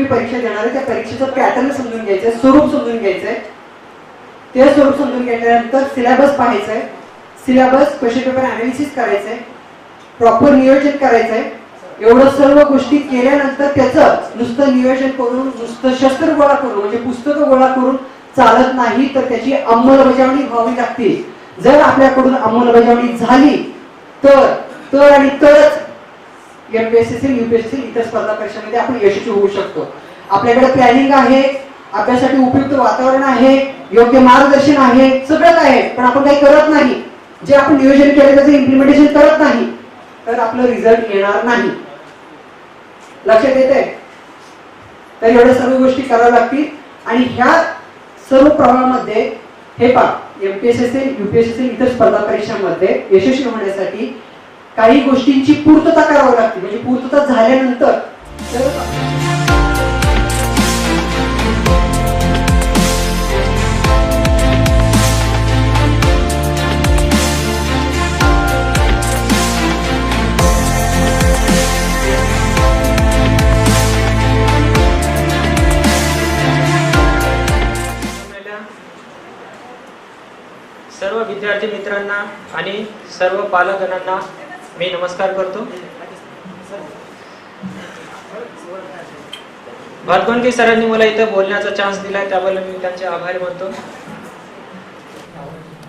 परीक्षा देणार आहे त्या परीक्षेचं पॅटर्न समजून घ्यायचं, स्वरूप समजून घ्यायचंय. ते स्वरूप समजून घेतल्यानंतर सिलेबस पाहायचंय, सिलेबस क्वेश्चन पेपर अनालिसिस करायचंय, प्रॉपर नियोजन करायचंय. एवढं सर्व गोष्टी केल्यानंतर त्याचं नुसतं नियोजन करून नुसतं शस्त्र गोळा करून म्हणजे पुस्तकं गोळा करून चालत नाही, तर त्याची अंमलबजावणी व्हावी लागते. जर आपल्याकडून अंमलबजावणी झाली तर आणि तरच एमपीएससी यूपीएससी इतर स्पर्धा परीक्षांमध्ये आपण यशस्वी होऊ शकतो. आपल्याकडे प्लॅनिंग आहे, अभ्यासासाठी उपयुक्त वातावरण आहे, योग्य मार्गदर्शन आहे, सगळंच आहे, पण आपण काही करत नाही. जे आपण नियोजन केलं त्याचं इम्प्लिमेंटेशन करत नाही तर आपलं रिझल्ट येणार नाही. लक्षात येते? तर एवढ्या सर्व गोष्टी कराव्या लागतील. आणि ह्या सर्व प्रवाहामध्ये हे पहा, एमपीएससी यूपीएससी इतर स्पर्धा परीक्षांमध्ये यशस्वी होण्यासाठी काही गोष्टींची पूर्तता करावी लागते. म्हणजे पूर्तता झाल्यानंतर सर्व विद्यार्थी मित्रांना आणि सर्व पालकांना मी नमस्कार करतो. भातगोंडके सरांनी मला इथं बोलण्याचा चान्स दिला, त्याबद्दल मी त्यांचे आभारी मानतो.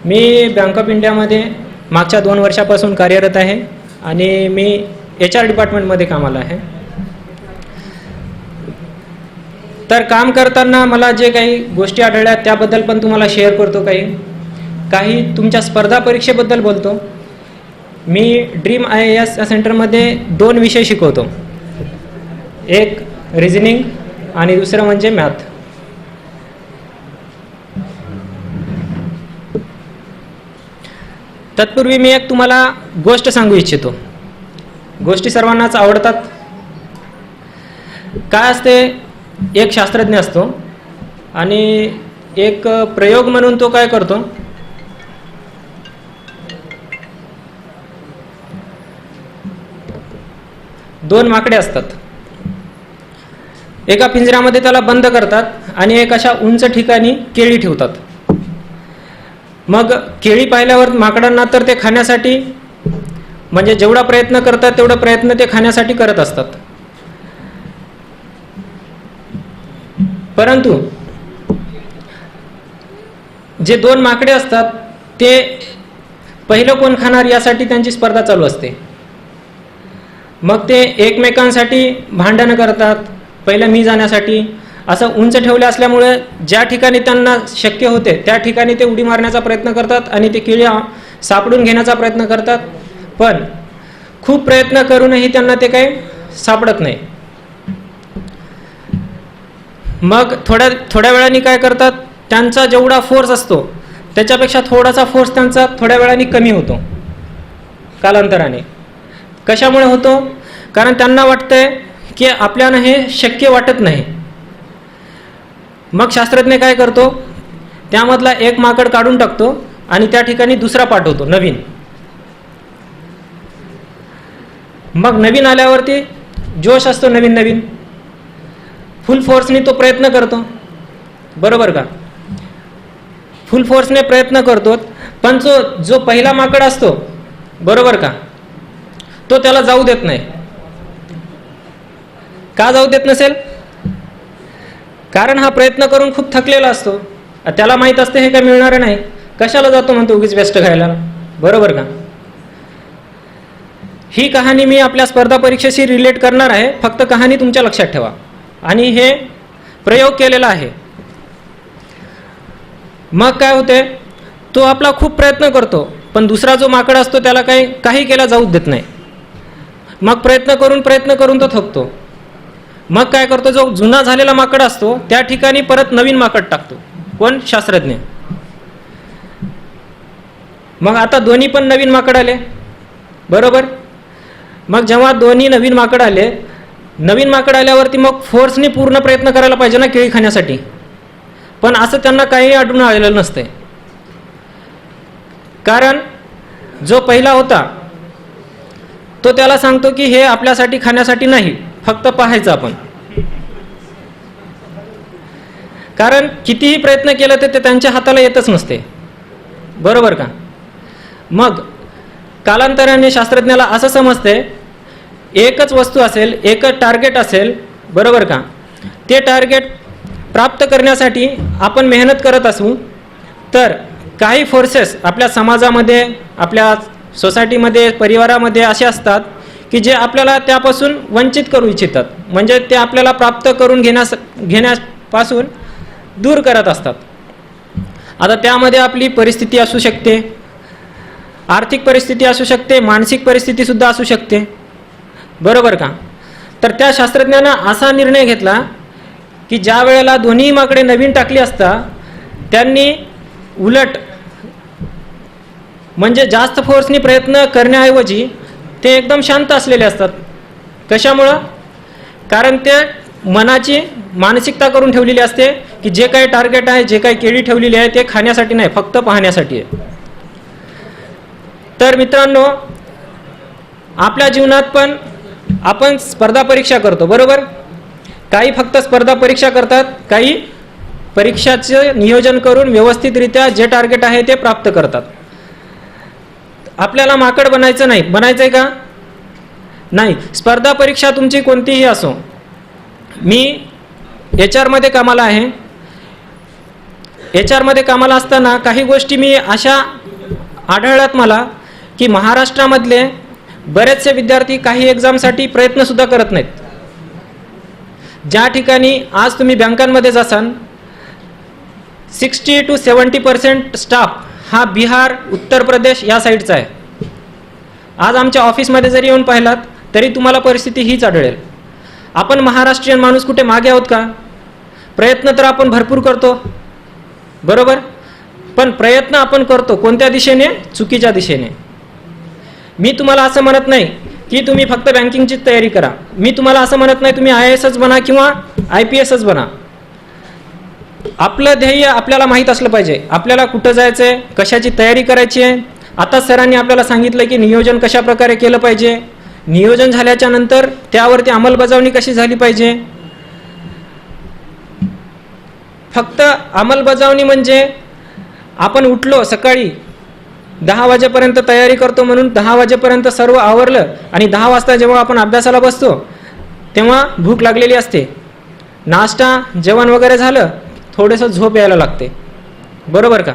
मी बँक ऑफ इंडियामध्ये मागच्या 2 वर्षापासून कार्यरत आहे आणि मी HR डिपार्टमेंटमध्ये कामाला आहे. तर काम करताना मला जे काही गोष्टी आढळल्या त्याबद्दल पण तुम्हाला शेअर करतो. काही तुमच्या स्पर्धा परीक्षेबद्दल बोलतो. मी ड्रीम IAS या सेंटरमध्ये 2 विषय शिकवतो. एक रिझनिंग आणि दुसरं म्हणजे मॅथ. तत्पूर्वी मी एक तुम्हाला गोष्ट सांगू इच्छितो. गोष्टी सर्वांनाच आवडतात. काय असते, एक शास्त्रज्ञ असतो आणि एक प्रयोग म्हणून तो काय करतो, दोन माकडे असतात. एका पिंजऱ्यामध्ये त्याला बंद करतात आणि एक अशा उंच ठिकाणी केळी ठेवतात. मग केळी पाहिल्यावर माकडांना तर ते खाण्यासाठी म्हणजे जेवढा प्रयत्न करतात तेवढा प्रयत्न ते खाण्यासाठी करत असतात. परंतु जे 2 माकडे असतात ते पहिलं कोण खाणार यासाठी त्यांची स्पर्धा चालू असते. मग ते एकमेकांसाठी भांडण करतात, पहिलं मी जाण्यासाठी. असं उंच ठेवले असल्यामुळे ज्या ठिकाणी त्यांना शक्य होते त्या ठिकाणी ते उडी मारण्याचा प्रयत्न करतात आणि ते केळी सापडून घेण्याचा प्रयत्न करतात. पण खूप प्रयत्न करूनही त्यांना ते काही सापडत नाही. मग थोड्या वेळाने काय करतात, त्यांचा जेवढा फोर्स असतो त्याच्यापेक्षा थोडासा फोर्स त्यांचा थोड्या वेळाने कमी होतो कालांतराने. कशामुळे होतो, कारण त्यांना वाटतंय की आपल्याला हे शक्य वाटत नाही. मग शास्त्रज्ञ काय करतो, त्यामधला एक माकड काढून टाकतो आणि त्या ठिकाणी दुसरा पाठवतो नवीन. मग नवीन आल्यावरती जोश असतो, नवीन फुल फोर्सने तो प्रयत्न करतो. बरोबर का? फुल फोर्सने प्रयत्न करतो. पण जो पहिला माकड असतो, बरोबर का, तो त्याला जाऊ देत नाही. का जाऊ देत नसेल? कारण हा प्रयत्न करून खूप थकलेला असतो. त्याला माहित असते हे काय मिळणार नाही, कशाला जातो म्हणतो उगीच वेस्ट घ्यायला. बरोबर का? ही कहाणी मी आपल्या स्पर्धा परीक्षेशी रिलेट करणार आहे. फक्त कहाणी तुमच्या लक्षात ठेवा. आणि हे प्रयोग केलेला आहे. मग काय होते, तो आपला खूप प्रयत्न करतो पण दुसरा जो माकड असतो त्याला काही केला जाऊ देत नाही. मग प्रयत्न करून तो थकतो. मग काय करतो, जो जुना झालेला माकड असतो त्या ठिकाणी परत नवीन माकड टाकतो. कोण? शास्त्रज्ञ. मग आता दोन्ही पण नवीन माकड आले. बरोबर? मग जेव्हा दोन्ही नवीन माकड आल्यावरती मग फोर्सने पूर्ण प्रयत्न करायला पाहिजे ना केळी खाण्यासाठी. पण असं त्यांना काही आढळून आलेलं नसते. कारण जो पहिला होता तो त्याला सांगतो की हे आपल्यासाठी खाण्यासाठी नाही, फक्त पाहायचं आपण. कारण कितीही प्रयत्न केला तर ते त्यांच्या हाताला येतच नसते, बरोबर का? मग कालांतराने शास्त्रज्ञाला असं समजते एकच वस्तू असेल, एकच टार्गेट असेल, बरोबर का? ते टार्गेट प्राप्त करण्यासाठी आपण मेहनत करत असू तर काही फोर्सेस आपल्या समाजामध्ये, आपल्या सोसायटीमध्ये, परिवारामध्ये असे असतात की जे आपल्याला त्यापासून वंचित करू इच्छितात, म्हणजे ते आपल्याला प्राप्त करून घेण्यापासून दूर करत असतात. आता त्यामध्ये आपली परिस्थिती असू शकते, आर्थिक परिस्थिती असू शकते, मानसिक परिस्थितीसुद्धा असू शकते, बरोबर का? तर त्या शास्त्रज्ञानं असा निर्णय घेतला की ज्या वेळेला दोन्ही माकडे नवीन टाकली असता त्यांनी उलट म्हणजे जास्त फोर्सनी प्रयत्न करण्याऐवजी ते एकदम शांत असलेले असतात. कशामुळं? कारण ते मनाची मानसिकता करून ठेवलेली असते की जे काही टार्गेट आहे, जे काही केळी ठेवलेली आहे ते खाण्यासाठी नाही, फक्त पाहण्यासाठी आहे. तर मित्रांनो, आपल्या जीवनात पण आपण स्पर्धा परीक्षा करतो, बरोबर? काही फक्त स्पर्धा परीक्षा करतात, काही परीक्षाचे नियोजन करून व्यवस्थितरित्या जे टार्गेट आहे ते प्राप्त करतात. आपल्याला माकड बनायचं नाही. बनायचं आहे का? नाही. स्पर्धा परीक्षा तुमची कोणतीही असो. मी HR मध्ये कामाला आहे. HR मध्ये कामाला असताना काही गोष्टी मी अशा आढळल्यात मला की महाराष्ट्रामधले बरेचसे विद्यार्थी काही एक्झामसाठी प्रयत्नसुद्धा करत नाहीत. ज्या ठिकाणी आज तुम्ही बँकांमध्ये जासान 60 to 70% स्टाफ हा बिहार, उत्तर प्रदेश या साईडचा आहे. आज आमच्या ऑफिसमध्ये जरी येऊन पाहिलात तरी तुम्हाला परिस्थिती हीच आढळेल. आपण महाराष्ट्रीयन माणूस कुठे मागे आहोत का? प्रयत्न तर आपण भरपूर करतो, बरोबर? पण प्रयत्न आपण करतो कोणत्या दिशेने? चुकीच्या दिशेने. मी तुम्हाला असं म्हणत नाही की तुम्ही फक्त बँकिंगची तयारी करा. मी तुम्हाला असं म्हणत नाही तुम्ही IASच बना किंवा IPSच बना. आपलं ध्येय आपल्याला माहीत असलं पाहिजे. आपल्याला कुठं जायचं आहे, कशाची तयारी करायची आहे. आता सरांनी आपल्याला सांगितलं की नियोजन कशा प्रकारे केलं पाहिजे. नियोजन झाल्याच्या नंतर त्यावरती अंमलबजावणी कशी झाली पाहिजे. फक्त अंमलबजावणी म्हणजे आपण उठलो सकाळी 10 वाजेपर्यंत तयारी करतो म्हणून 10 वाजेपर्यंत सर्व आवरलं आणि 10 वाजता जेव्हा आपण अभ्यासाला बसतो तेव्हा भूक लागलेली असते, नाश्ता जेवण वगैरे झालं, थोडंसं झोप यायला लागते, बरोबर का?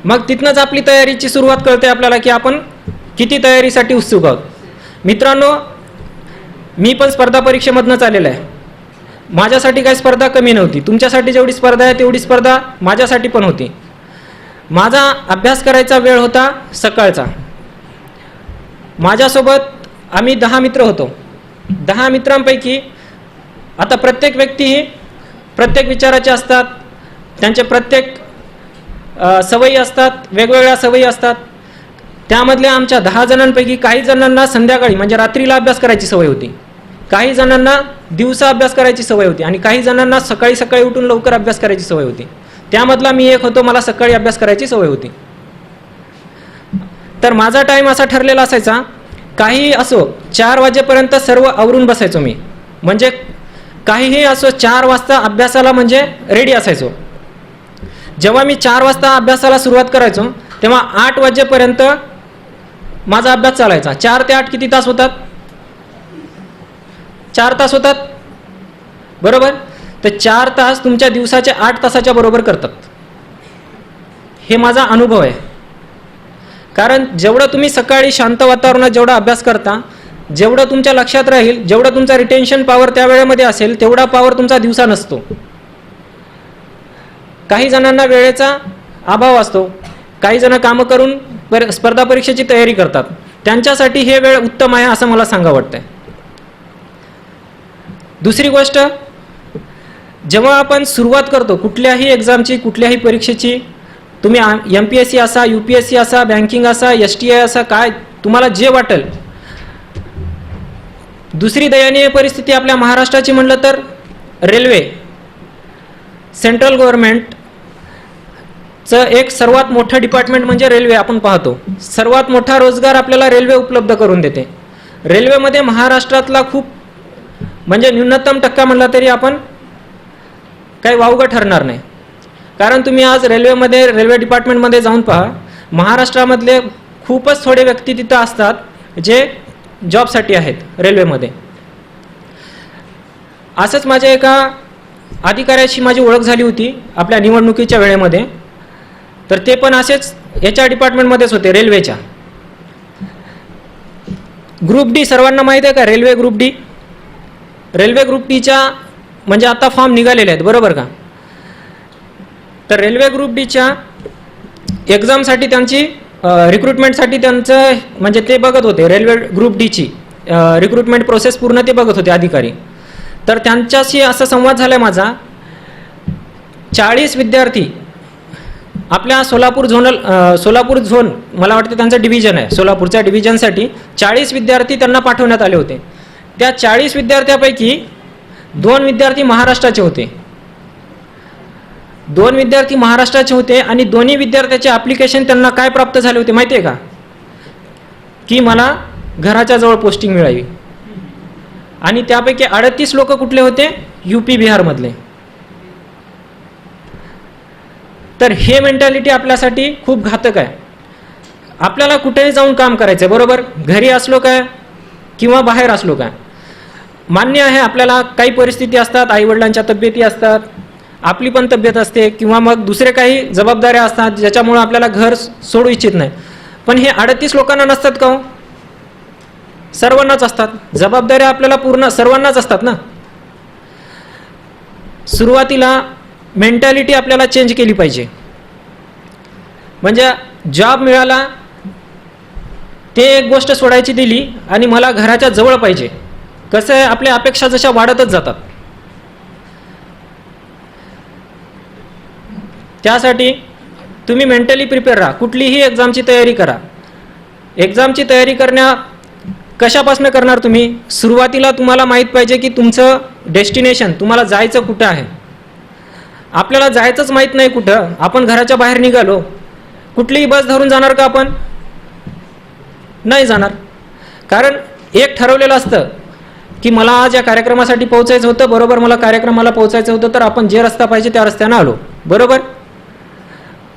मग तिथनंच आपली तयारीची सुरुवात कळते आपल्याला की आपण किती तयारीसाठी उत्सुक आहोत. मित्रांनो, मी पण स्पर्धा परीक्षेमधनंच आलेलं आहे. माझ्यासाठी काही स्पर्धा कमी नव्हती. तुमच्यासाठी जेवढी स्पर्धा आहे तेवढी स्पर्धा माझ्यासाठी पण होती. माझा अभ्यास करायचा वेळ होता सकाळचा. माझ्यासोबत आम्ही 10 मित्र होतो. 10 मित्रांपैकी आता प्रत्येक व्यक्ती ही प्रत्येक विचाराचे असतात, त्यांचे प्रत्येक सवयी असतात, वेगवेगळ्या सवयी असतात. त्यामधल्या आमच्या 10 जणांपैकी काही जणांना संध्याकाळी म्हणजे रात्रीला अभ्यास करायची सवय होती, काही जणांना दिवसा अभ्यास करायची सवय होती आणि काही जणांना सकाळी सकाळी उठून लवकर अभ्यास करायची सवय होती. त्यामधला मी एक होतो, मला सकाळी अभ्यास करायची सवय होती. तर माझा टाईम असा ठरलेला असायचा, काहीही असो 4 वाजेपर्यंत सर्व आवरून बसायचो मी. म्हणजे काहीही असो 4 वाजता अभ्यासाला म्हणजे रेडी असायचो. जेव्हा मी 4 वाजता अभ्यासाला सुरुवात करायचो तेव्हा 8 वाजेपर्यंत माझा अभ्यास चालायचा. 4 ते 8 किती तास होतात? 4 तास होतात, बरोबर? तर 4 तास तुमच्या दिवसाच्या 8 तासाच्या बरोबर करतात. हे माझा अनुभव आहे. कारण जेवढं तुम्ही सकाळी शांत वातावरणात जेवढा अभ्यास करता, जेवढं तुमच्या लक्षात राहील, जेवढं तुमचा रिटेन्शन पॉवर त्या वेळेमध्ये असेल तेवढा पॉवर तुमचा दिवसा नसतो. काही जणांना वेळेचा अभाव असतो, काही जण कामं करून स्पर्धा परीक्षेची तयारी करतात. त्यांच्यासाठी हे वेळ उत्तम आहे असं मला सांगा वाटतंय. दुसरी गोष्ट, जेव्हा आपण सुरुवात करतो कुठल्याही एक्झामची, कुठल्याही परीक्षेची, तुम्ही MPSC असा, UPSC असा, बँकिंग असा, STI असा, काय तुम्हाला जे वाटेल. दुसरी दयनीय परिस्थिती आपल्या महाराष्ट्राची म्हणलं तर रेल्वे. सेंट्रल गव्हर्नमेंटचं एक सर्वात मोठं डिपार्टमेंट म्हणजे रेल्वे. आपण पाहतो सर्वात मोठा रोजगार आपल्याला रेल्वे उपलब्ध करून देते. रेल्वेमध्ये महाराष्ट्रातला खूप म्हणजे न्यूनतम टक्का म्हणला तरी आपण काही वावगं ठरणार नाही. कारण तुम्ही आज रेल्वे डिपार्टमेंटमध्ये जाऊन पहा, महाराष्ट्रामधले खूपच थोडे व्यक्ती तिथं असतात जे जॉबसाठी आहेत रेल्वेमध्ये. असंच माझ्या एका अधिकाऱ्याशी माझी ओळख झाली होती आपल्या निवडणुकीच्या वेळेमध्ये. तर ते पण असेच याच्या डिपार्टमेंटमध्येच होते, रेल्वेच्या. ग्रुप डी सर्वांना माहीत आहे का? Railway group D. Railway group डीच्या म्हणजे आता फॉर्म निघालेले आहेत, बरोबर का? तर रेल्वे ग्रुप डीच्या एक्झामसाठी त्यांची रिक्रुटमेंटसाठी त्यांचं म्हणजे ते बघत होते, रेल्वे ग्रुप डीची रिक्रुटमेंट प्रोसेस पूर्ण ते बघत होते अधिकारी. तर त्यांच्याशी असा संवाद झाला आहे माझा. 40 विद्यार्थी आपल्या सोलापूर झोन मला वाटतं त्यांचं डिव्हिजन आहे, सोलापूरच्या डिव्हिजनसाठी 40 विद्यार्थी त्यांना पाठवण्यात आले होते. त्या 40 विद्यार्थ्यापैकी 2 विद्यार्थी महाराष्ट्राचे होते. 2 विद्यार्थी महाराष्ट्राचे होते आणि दोन्ही विद्यार्थ्याचे ॲप्लिकेशन त्यांना काय प्राप्त झाले होते माहिती आहे का? की मला घराच्या जवळ पोस्टिंग मिळावी. आणि त्यापैकी 38 लोक कुठले होते? UP बिहारमधले. तर हे मेंटॅलिटी आपल्यासाठी खूप घातक आहे. आपल्याला कुठेही जाऊन काम करायचं आहे, बरोबर? घरी असलो काय किंवा बाहेर असलो काय. मान्य आहे आपल्याला काही परिस्थिती असतात, आईवडिलांच्या तब्येती असतात, आपली पण तब्येत असते किंवा मग दुसरे काही जबाबदाऱ्या असतात ज्याच्यामुळे आपल्याला घर सोडू इच्छित नाही. पण हे 38 लोकांना नसतात का हो? सर्वांनाच असतात. जबाबदाऱ्या आपल्याला पूर्ण सर्वांनाच असतात ना. सुरुवातीला मेंटॅलिटी आपल्याला चेंज केली पाहिजे. म्हणजे जॉब मिळाला ते एक गोष्ट सोडायची दिली आणि मला घराच्या जवळ पाहिजे. कसं आहे, आपल्या अपेक्षा जशा वाढतच जातात. त्यासाठी तुम्ही मेंटली प्रिपेअर राहा. कुठलीही एक्झामची तयारी करा. एक्झामची तयारी कशापासून करणार तुम्ही? सुरुवातीला तुम्हाला माहीत पाहिजे की तुमचं डेस्टिनेशन, तुम्हाला जायचं कुठं आहे. आपल्याला जायचंच माहीत नाही कुठं, आपण घराच्या बाहेर निघालो, कुठलीही बस धरून जाणार का आपण? नाही जाणार. कारण एक ठरवलेलं असतं की मला आज या कार्यक्रमासाठी पोहोचायचं होतं, बरोबर मला कार्यक्रमाला पोहोचायचं होतं, तर आपण जे रस्ता पाहिजे त्या रस्त्यानं आलो, बरोबर?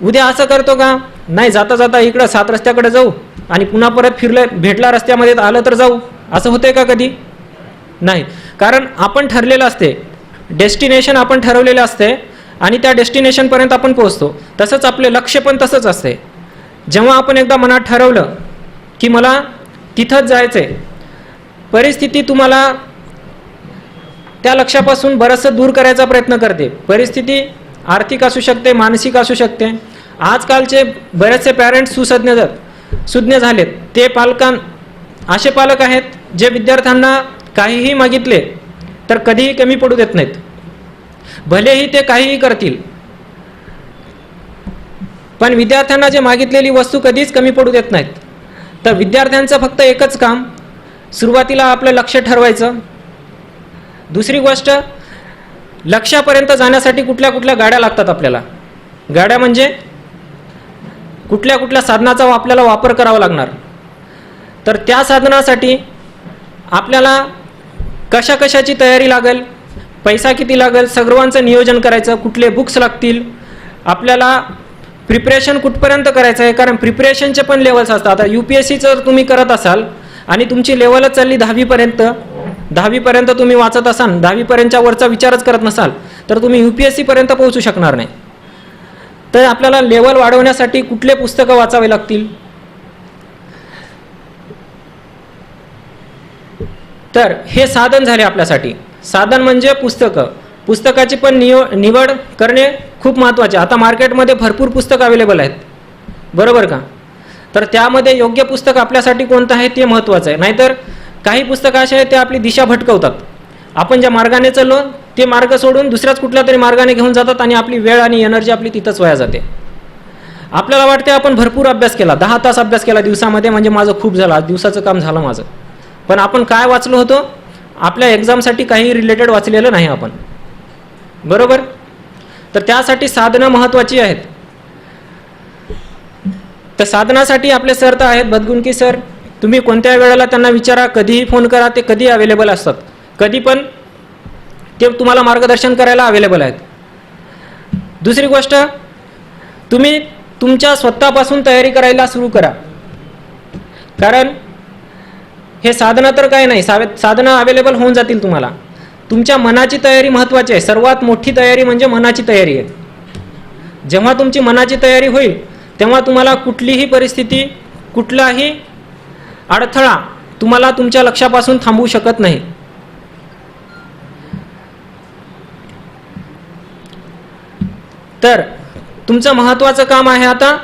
उद्या असं करतो का? नाही, जाता जाता इकडं 7 रस्त्याकडे जाऊ आणि पुन्हा परत फिरलं, भेटला रस्त्यामध्ये आलं तर जाऊ, असं होतंय का कधी? नाही. कारण आपण ठरलेलं असते, डेस्टिनेशन आपण ठरवलेलं असते आणि त्या डेस्टिनेशनपर्यंत आपण पोहोचतो. तसंच आपले लक्ष्य पण तसंच असते. जेव्हा आपण एकदा मनात ठरवलं की मला तिथंच जायचं आहे, परिस्थिती तुम्हाला त्या लक्ष्यापासून बरंचसं दूर करायचा प्रयत्न करते. परिस्थिती आर्थिक असू शकते, मानसिक असू शकते. आजकालचे बरेचसे पॅरेंट्स सुज्ञ झालेत. ते असे पालक आहेत जे विद्यार्थ्यांना काहीही मागितले तर कधीही कमी पडू देत नाहीत. भलेही ते काहीही करतील, पण विद्यार्थ्यांना जे मागितलेली वस्तू कधीच कमी पडू देत नाहीत. तर विद्यार्थ्यांचं फक्त एकच काम, सुरुवातीला आपलं लक्ष्य ठरवायचं. दुसरी गोष्ट, लक्ष्यापर्यंत जाण्यासाठी कुठल्या कुठल्या गाड्या लागतात आपल्याला. गाड्या म्हणजे कुठल्या कुठल्या साधनाचा आपल्याला वापर करावा लागणार. तर त्या साधनासाठी आपल्याला कशाची तयारी लागेल, पैसा किती लागेल, सर्वांचं नियोजन करायचं. कुठले बुक्स लागतील, आपल्याला प्रिपरेशन कुठपर्यंत करायचं आहे. कारण प्रिपरेशनचे पण लेवल्स असतात. आता UPSC जर तुम्ही करत असाल आणि तुमची लेवलच चालली 10वीपर्यंत तुम्ही वाचत असाल, 10वीपर्यंतच्या वरचा विचारच करत नसाल तर तुम्ही UPSC पर्यंत पोहोचू शकणार नाही. तर आपल्याला लेवल वाढवण्यासाठी कुठले पुस्तकं वाचावे लागतील? तर हे साधन झाले आपल्यासाठी. साधन म्हणजे पुस्तकं. पुस्तकाची पण निवड करणे खूप महत्त्वाचे. आता मार्केटमध्ये भरपूर पुस्तकं अवेलेबल आहेत, बरोबर का? तर त्यामध्ये योग्य पुस्तक आपल्यासाठी कोणतं आहे ते महत्त्वाचं आहे. नाहीतर काही पुस्तकं असे आहेत ते आपली दिशा भटकवतात. आपण ज्या मार्गाने चाललो ते मार्ग सोडून दुसऱ्याच कुठल्या तरी मार्गाने घेऊन जातात आणि आपली वेळ आणि एनर्जी आपली तिथंच वाया जाते. आपल्याला वाटते आपण भरपूर अभ्यास केला, 10 तास अभ्यास केला दिवसामध्ये, म्हणजे माझं खूप झालं, आज दिवसाचं काम झालं माझं. पण आपण काय वाचलो होतो? आपल्या एक्झामसाठी काही रिलेटेड वाचलेलं नाही आपण, बरोबर? तर त्यासाठी साधनं महत्त्वाची आहेत. तर साधनासाठी आपले सर तर आहेत, बदगुंकी सर. तुम्ही कोणत्या वेळेला त्यांना विचारा, कधीही फोन करा, ते कधी अवेलेबल असतात. कधी पण ते तुम्हाला मार्गदर्शन करायला अवेलेबल आहेत. दुसरी गोष्ट, तुम्ही तुमच्या स्वतःपासून तयारी करायला सुरू करा. कारण हे साधनं तर काही नाही, साधनं अवेलेबल होऊन जातील तुम्हाला. तुमच्या मनाची तयारी महत्त्वाची आहे. सर्वात मोठी तयारी म्हणजे मनाची तयारी आहे. जेव्हा तुमची मनाची तयारी होईल तेव्हा तुम्हाला कुठलीही परिस्थिती, कुठलाही अडथळा तुम्हाला तुमच्या लक्ष्यापासून थांबवू शकत नाही. तर तुमचं महत्त्वाचं काम आहे आता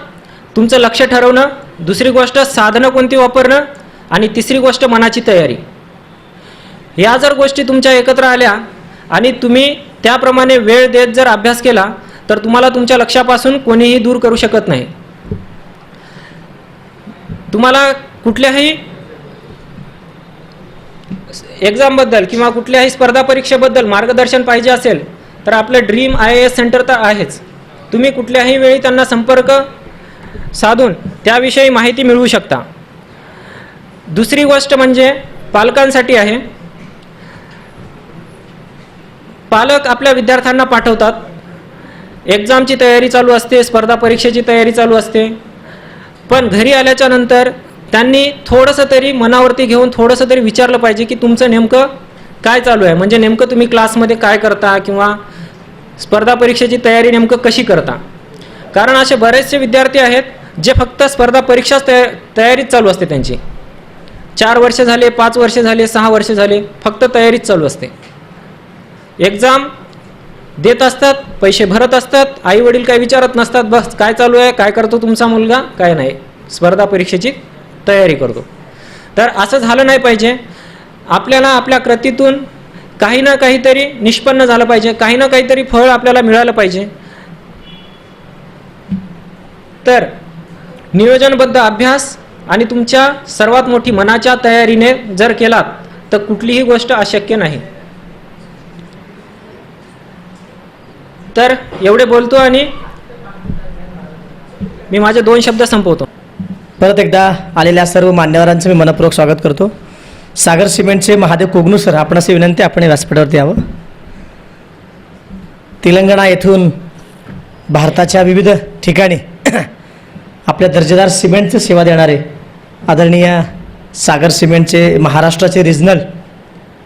तुमचं लक्ष्य ठरवणं, दुसरी गोष्ट साधनं कोणती वापरणं, आणि तिसरी गोष्ट मनाची तयारी. या जर गोष्टी तुमच्या एकत्र आल्या आणि तुम्ही त्याप्रमाणे वेळ देत जर अभ्यास केला तर तुम्हाला तुमच्या लक्ष्यापासून कोणीही दूर करू शकत नाही. तुम्हाला कुठल्याही एक्झामबद्दल किंवा कुठल्याही स्पर्धा परीक्षेबद्दल मार्गदर्शन पाहिजे असेल तर आपलं ड्रीम IAS सेंटर तर आहेच. तुम्ही कुठल्याही वेळी त्यांना संपर्क साधून त्याविषयी माहिती मिळवू शकता. दुसरी गोष्ट म्हणजे पालकांसाठी आहे. पालक आपल्या विद्यार्थ्यांना पाठवतात, एक्झामची तयारी चालू असते, स्पर्धा परीक्षेची तयारी चालू असते, पण घरी आल्याच्या नंतर त्यांनी थोडंसं तरी मनावरती घेऊन थोडंसं तरी विचारलं पाहिजे की तुमचं नेमकं काय चालू आहे, म्हणजे नेमकं तुम्ही क्लासमध्ये काय करता किंवा स्पर्धा परीक्षेची तयारी नेमकं कशी करता. कारण असे बरेचसे विद्यार्थी आहेत जे फक्त स्पर्धा परीक्षाच तयारीच चालू असते त्यांची. 4 वर्ष झाले, 5 वर्ष झाले, 6 वर्ष झाले, फक्त तयारीच चालू असते. एक्झाम देत असतात, पैसे भरत असतात, आई वडील काय विचारत नसतात, बस काय चालू आहे, काय करतो तुमचा मुलगा, काय नाही, स्पर्धा परीक्षेची तयारी करतो. तर असं झालं नाही पाहिजे. आपल्याला आपल्या कृतीतून काही ना काहीतरी निष्पन्न झालं पाहिजे, काही ना काहीतरी फळ आपल्याला मिळालं पाहिजे. तर नियोजनबद्ध अभ्यास आणि तुमच्या सर्वात मोठी मनाच्या तयारीने जर केलात तर कुठलीही गोष्ट अशक्य नाही. तर एवढे बोलतो आणि मी माझे 2 शब्द संपवतो. परत एकदा आलेल्या सर्व मान्यवरांचं मी मनपूर्वक स्वागत करतो. सागर सिमेंटचे महादेव कोगनू सर, आपण असे विनंती आपण व्यासपीठावरती यावं. तेलंगणा येथून भारताच्या विविध ठिकाणी आपल्या दर्जेदार सिमेंटची सेवा देणारे आदरणीय सागर सिमेंटचे महाराष्ट्राचे रिजनल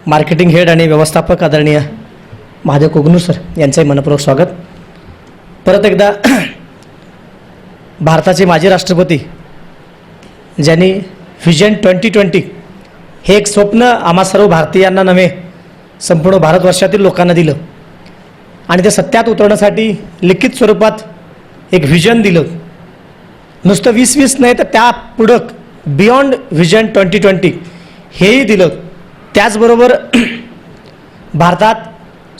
मार्केटिंग हेड आणि व्यवस्थापक आदरणीय महादेव कोगनू सर यांचंही मनपूर्वक स्वागत. परत एकदा भारताचे माजी राष्ट्रपती ज्यांनी व्हिजन 2020 हे एक स्वप्न आम्हा सर्व भारतीयांना नव्हे संपूर्ण भारतवर्षातील लोकांना दिलं आणि ते सत्यात उतरवण्यासाठी लिखित स्वरूपात एक व्हिजन दिलं. नुसतं 2020 नाही तर त्या पुढं बियॉन्ड व्हिजन 2020 हेही दिलं. त्याचबरोबर भारतात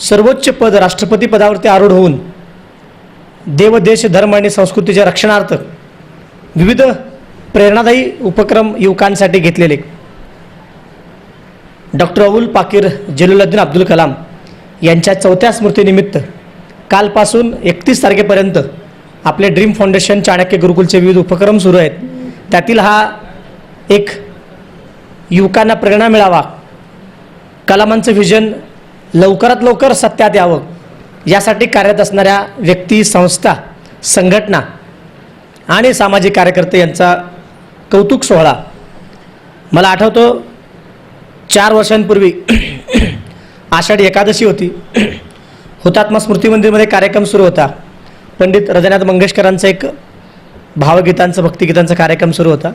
सर्वोच्च पद राष्ट्रपती पदावरती आरूढ होऊन देव, देश, धर्म आणि संस्कृतीच्या रक्षणार्थ विविध प्रेरणादायी उपक्रम युवकांसाठी घेतलेले डॉक्टर अबुल पाकीर जलीलुद्दीन अब्दुल कलाम यांच्या 4थ्या स्मृतीनिमित्त कालपासून 31 तारखेपर्यंत आपले ड्रीम फाउंडेशन चाणक्य गुरुकुलचे विविध उपक्रम सुरू आहेत. त्यातील हा एक युवकांना प्रेरणा मिळावा, कलामांचं व्हिजन लवकरात लवकर सत्यात यावं यासाठी कार्यरत असणाऱ्या व्यक्ती, संस्था, संघटना आणि सामाजिक कार्यकर्ते यांचा कौतुक सोहळा. मला आठवतो 4 वर्षांपूर्वी आषाढी एकादशी होती. हुतात्मा स्मृती मंदिरमध्ये कार्यक्रम सुरू होता. पंडित हृदयनाथ मंगेशकरांचा एक भावगीतांचं, भक्तिगीतांचा कार्यक्रम सुरू होता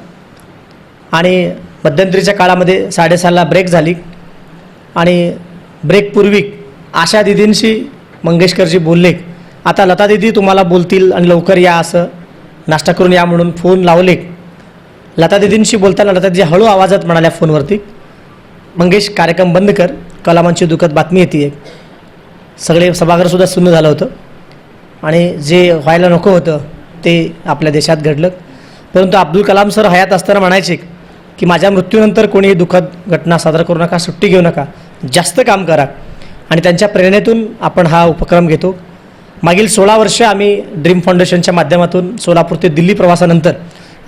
आणि मध्यंतरीच्या काळामध्ये 6:30ला ब्रेक झाली आणि ब्रेकपूर्वी आशा दिदींशी मंगेशकरजी बोलले, आता लता दिदी तुम्हाला बोलतील आणि लवकर या, असं नाश्ता करून या म्हणून फोन लावले. लता दिदींशी बोलताना लता दिदी हळू आवाजात म्हणाल्या फोनवरती, मंगेश कार्यक्रम बंद कर, कलामांची दुःखद बातमी येते. सगळे सभागृहसुद्धा सुन्न झालं होतं आणि जे व्हायला नको होतं ते आपल्या देशात घडलं. परंतु अब्दुल कलाम सर हयात असताना म्हणायचे की माझ्या मृत्यूनंतर कोणीही दुःखद घटना साजरा करू नका, सुट्टी घेऊ नका, जास्त काम करा. आणि त्यांच्या प्रेरणेतून आपण हा उपक्रम घेतो. मागील 16 वर्ष आम्ही ड्रीम फाउंडेशनच्या माध्यमातून सोलापूर ते दिल्ली प्रवासानंतर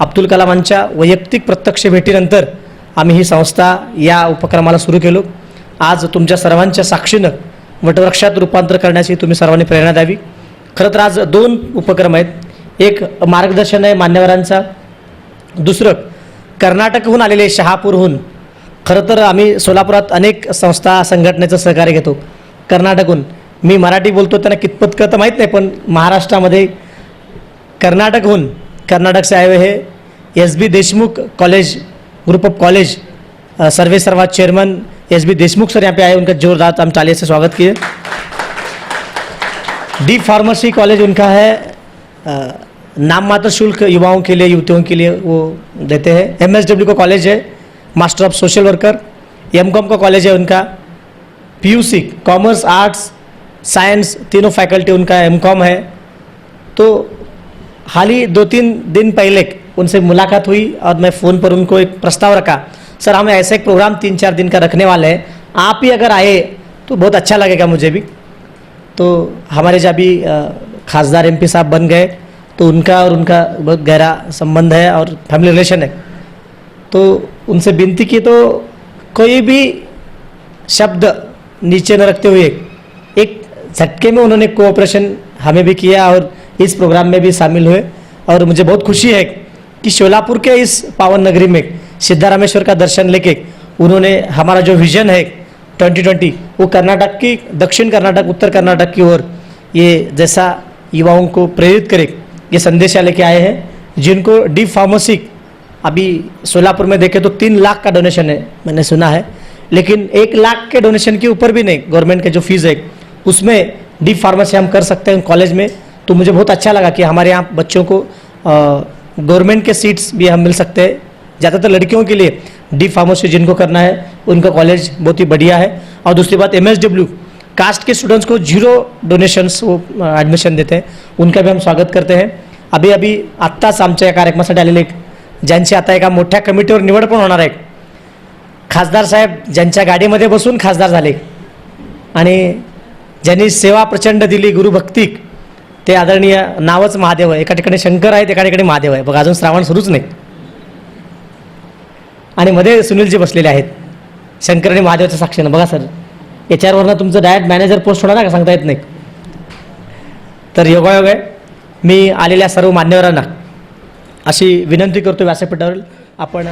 अब्दुल कलामांच्या वैयक्तिक प्रत्यक्ष भेटीनंतर आम्ही ही संस्था या उपक्रमाला सुरू केलो. आज तुमच्या सर्वांच्या साक्षीनं वटवृक्षात रूपांतर करण्याची तुम्ही सर्वांनी प्रेरणा द्यावी खरं तर आज 2 उपक्रम आहेत. एक मार्गदर्शन आहे मान्यवरांचा, दुसरं कर्नाटकहून आलेले शहापूरहून. खरं तर आम्ही सोलापुरात अनेक संस्था संघटनेचं सहकार्य घेतो. कर्नाटकहून मी मराठी बोलतो त्यांना कितपत कळतं माहीत नाही, पण महाराष्ट्रामध्ये कर्नाटक से आए हुए हैं SB Deshmukh college group of college सर्वे सर्वा चेयरमैन SB देशमुख सर यहाँ पे आए, उनका जोरदार हम तालियों से स्वागत किए. डी फार्मेसी कॉलेज उनका है, नाम मात्र शुल्क युवाओं के लिए युवतियों के लिए वो देते हैं. MSW का कॉलेज है, master of social worker. MCOM का कॉलेज है उनका. PUC कॉमर्स आर्ट्स साइंस तीनों फैकल्टी उनका MCOM है. तो हाल ही 2-3 दिन पहले उनसे मुलाकात हुई और मैं फ़ोन पर उनको एक प्रस्ताव रखा, सर हम ऐसा एक प्रोग्राम 3-4 दिन का रखने वाले हैं, आप ही अगर आए तो बहुत अच्छा लगेगा मुझे भी. तो हमारे जब भी खासदार MP साहब बन गए तो उनका और उनका बहुत गहरा संबंध है और फैमिली रिलेशन है. तो उनसे विनती की तो कोई भी शब्द नीचे न रखते हुए एक झटके में उन्होंने कोऑपरेशन हमें भी किया और इस प्रोग्राम में भी शामिल हुए. और मुझे बहुत खुशी है कि शोलापुर के इस पावन नगरी में सिद्धारामेश्वर का दर्शन लेके उन्होंने हमारा जो विजन है 2020 वो कर्नाटक की, दक्षिण कर्नाटक, उत्तर कर्नाटक की ओर ये जैसा युवाओं को प्रेरित करे ये संदेशा लेके आए हैं. जिनको डी फार्मेसी अभी सोलापुर में देखें तो 3 लाख का डोनेशन है मैंने सुना है, लेकिन 1 लाख के डोनेशन के ऊपर भी नहीं, गवर्नमेंट के जो फीस है उसमें डी फार्मेसी हम कर सकते हैं कॉलेज में. तो मुझे बहुत अच्छा लगा कि हमारे यहाँ बच्चों को गवर्नमेंट के सीट्स भी हम मिल सकते हैं. ज़्यादातर लड़कियों के लिए डी फार्मेसी जिनको करना है उनका कॉलेज बहुत ही बढ़िया है. और दूसरी बात MSW कास्ट के स्टूडेंट्स को 0 डोनेशन्स वो ॲडमिशन देते हैं, उनका भी हम स्वागत करते हैं. अभी आत्ताच आमच्या या कार्यक्रमासाठी आलेले ज्यांची आता एका मोठ्या कमिटीवर निवड पण होणार आहे, खासदार साहेब ज्यांच्या गाडीमध्ये बसून खासदार झाले आणि ज्यांनी सेवा प्रचंड दिली, गुरुभक्ती, ते आदरणीय नावच महादेव आहे. एका ठिकाणी शंकर आहेत, एका ठिकाणी महादेव आहे. बघा अजून श्रावण सुरूच नाही आणि मध्ये सुनीलजी बसलेले आहेत शंकर आणि महादेवच्या साक्षीनं. बघा सर याच्यावरनं तुमचं डायरेक्ट मॅनेजर पोस्ट होणार का सांगता येत नाही. तर योगायोग आहे. मी आलेल्या सर्व मान्यवरांना अशी विनंती करतो व्यासपीठावर आपण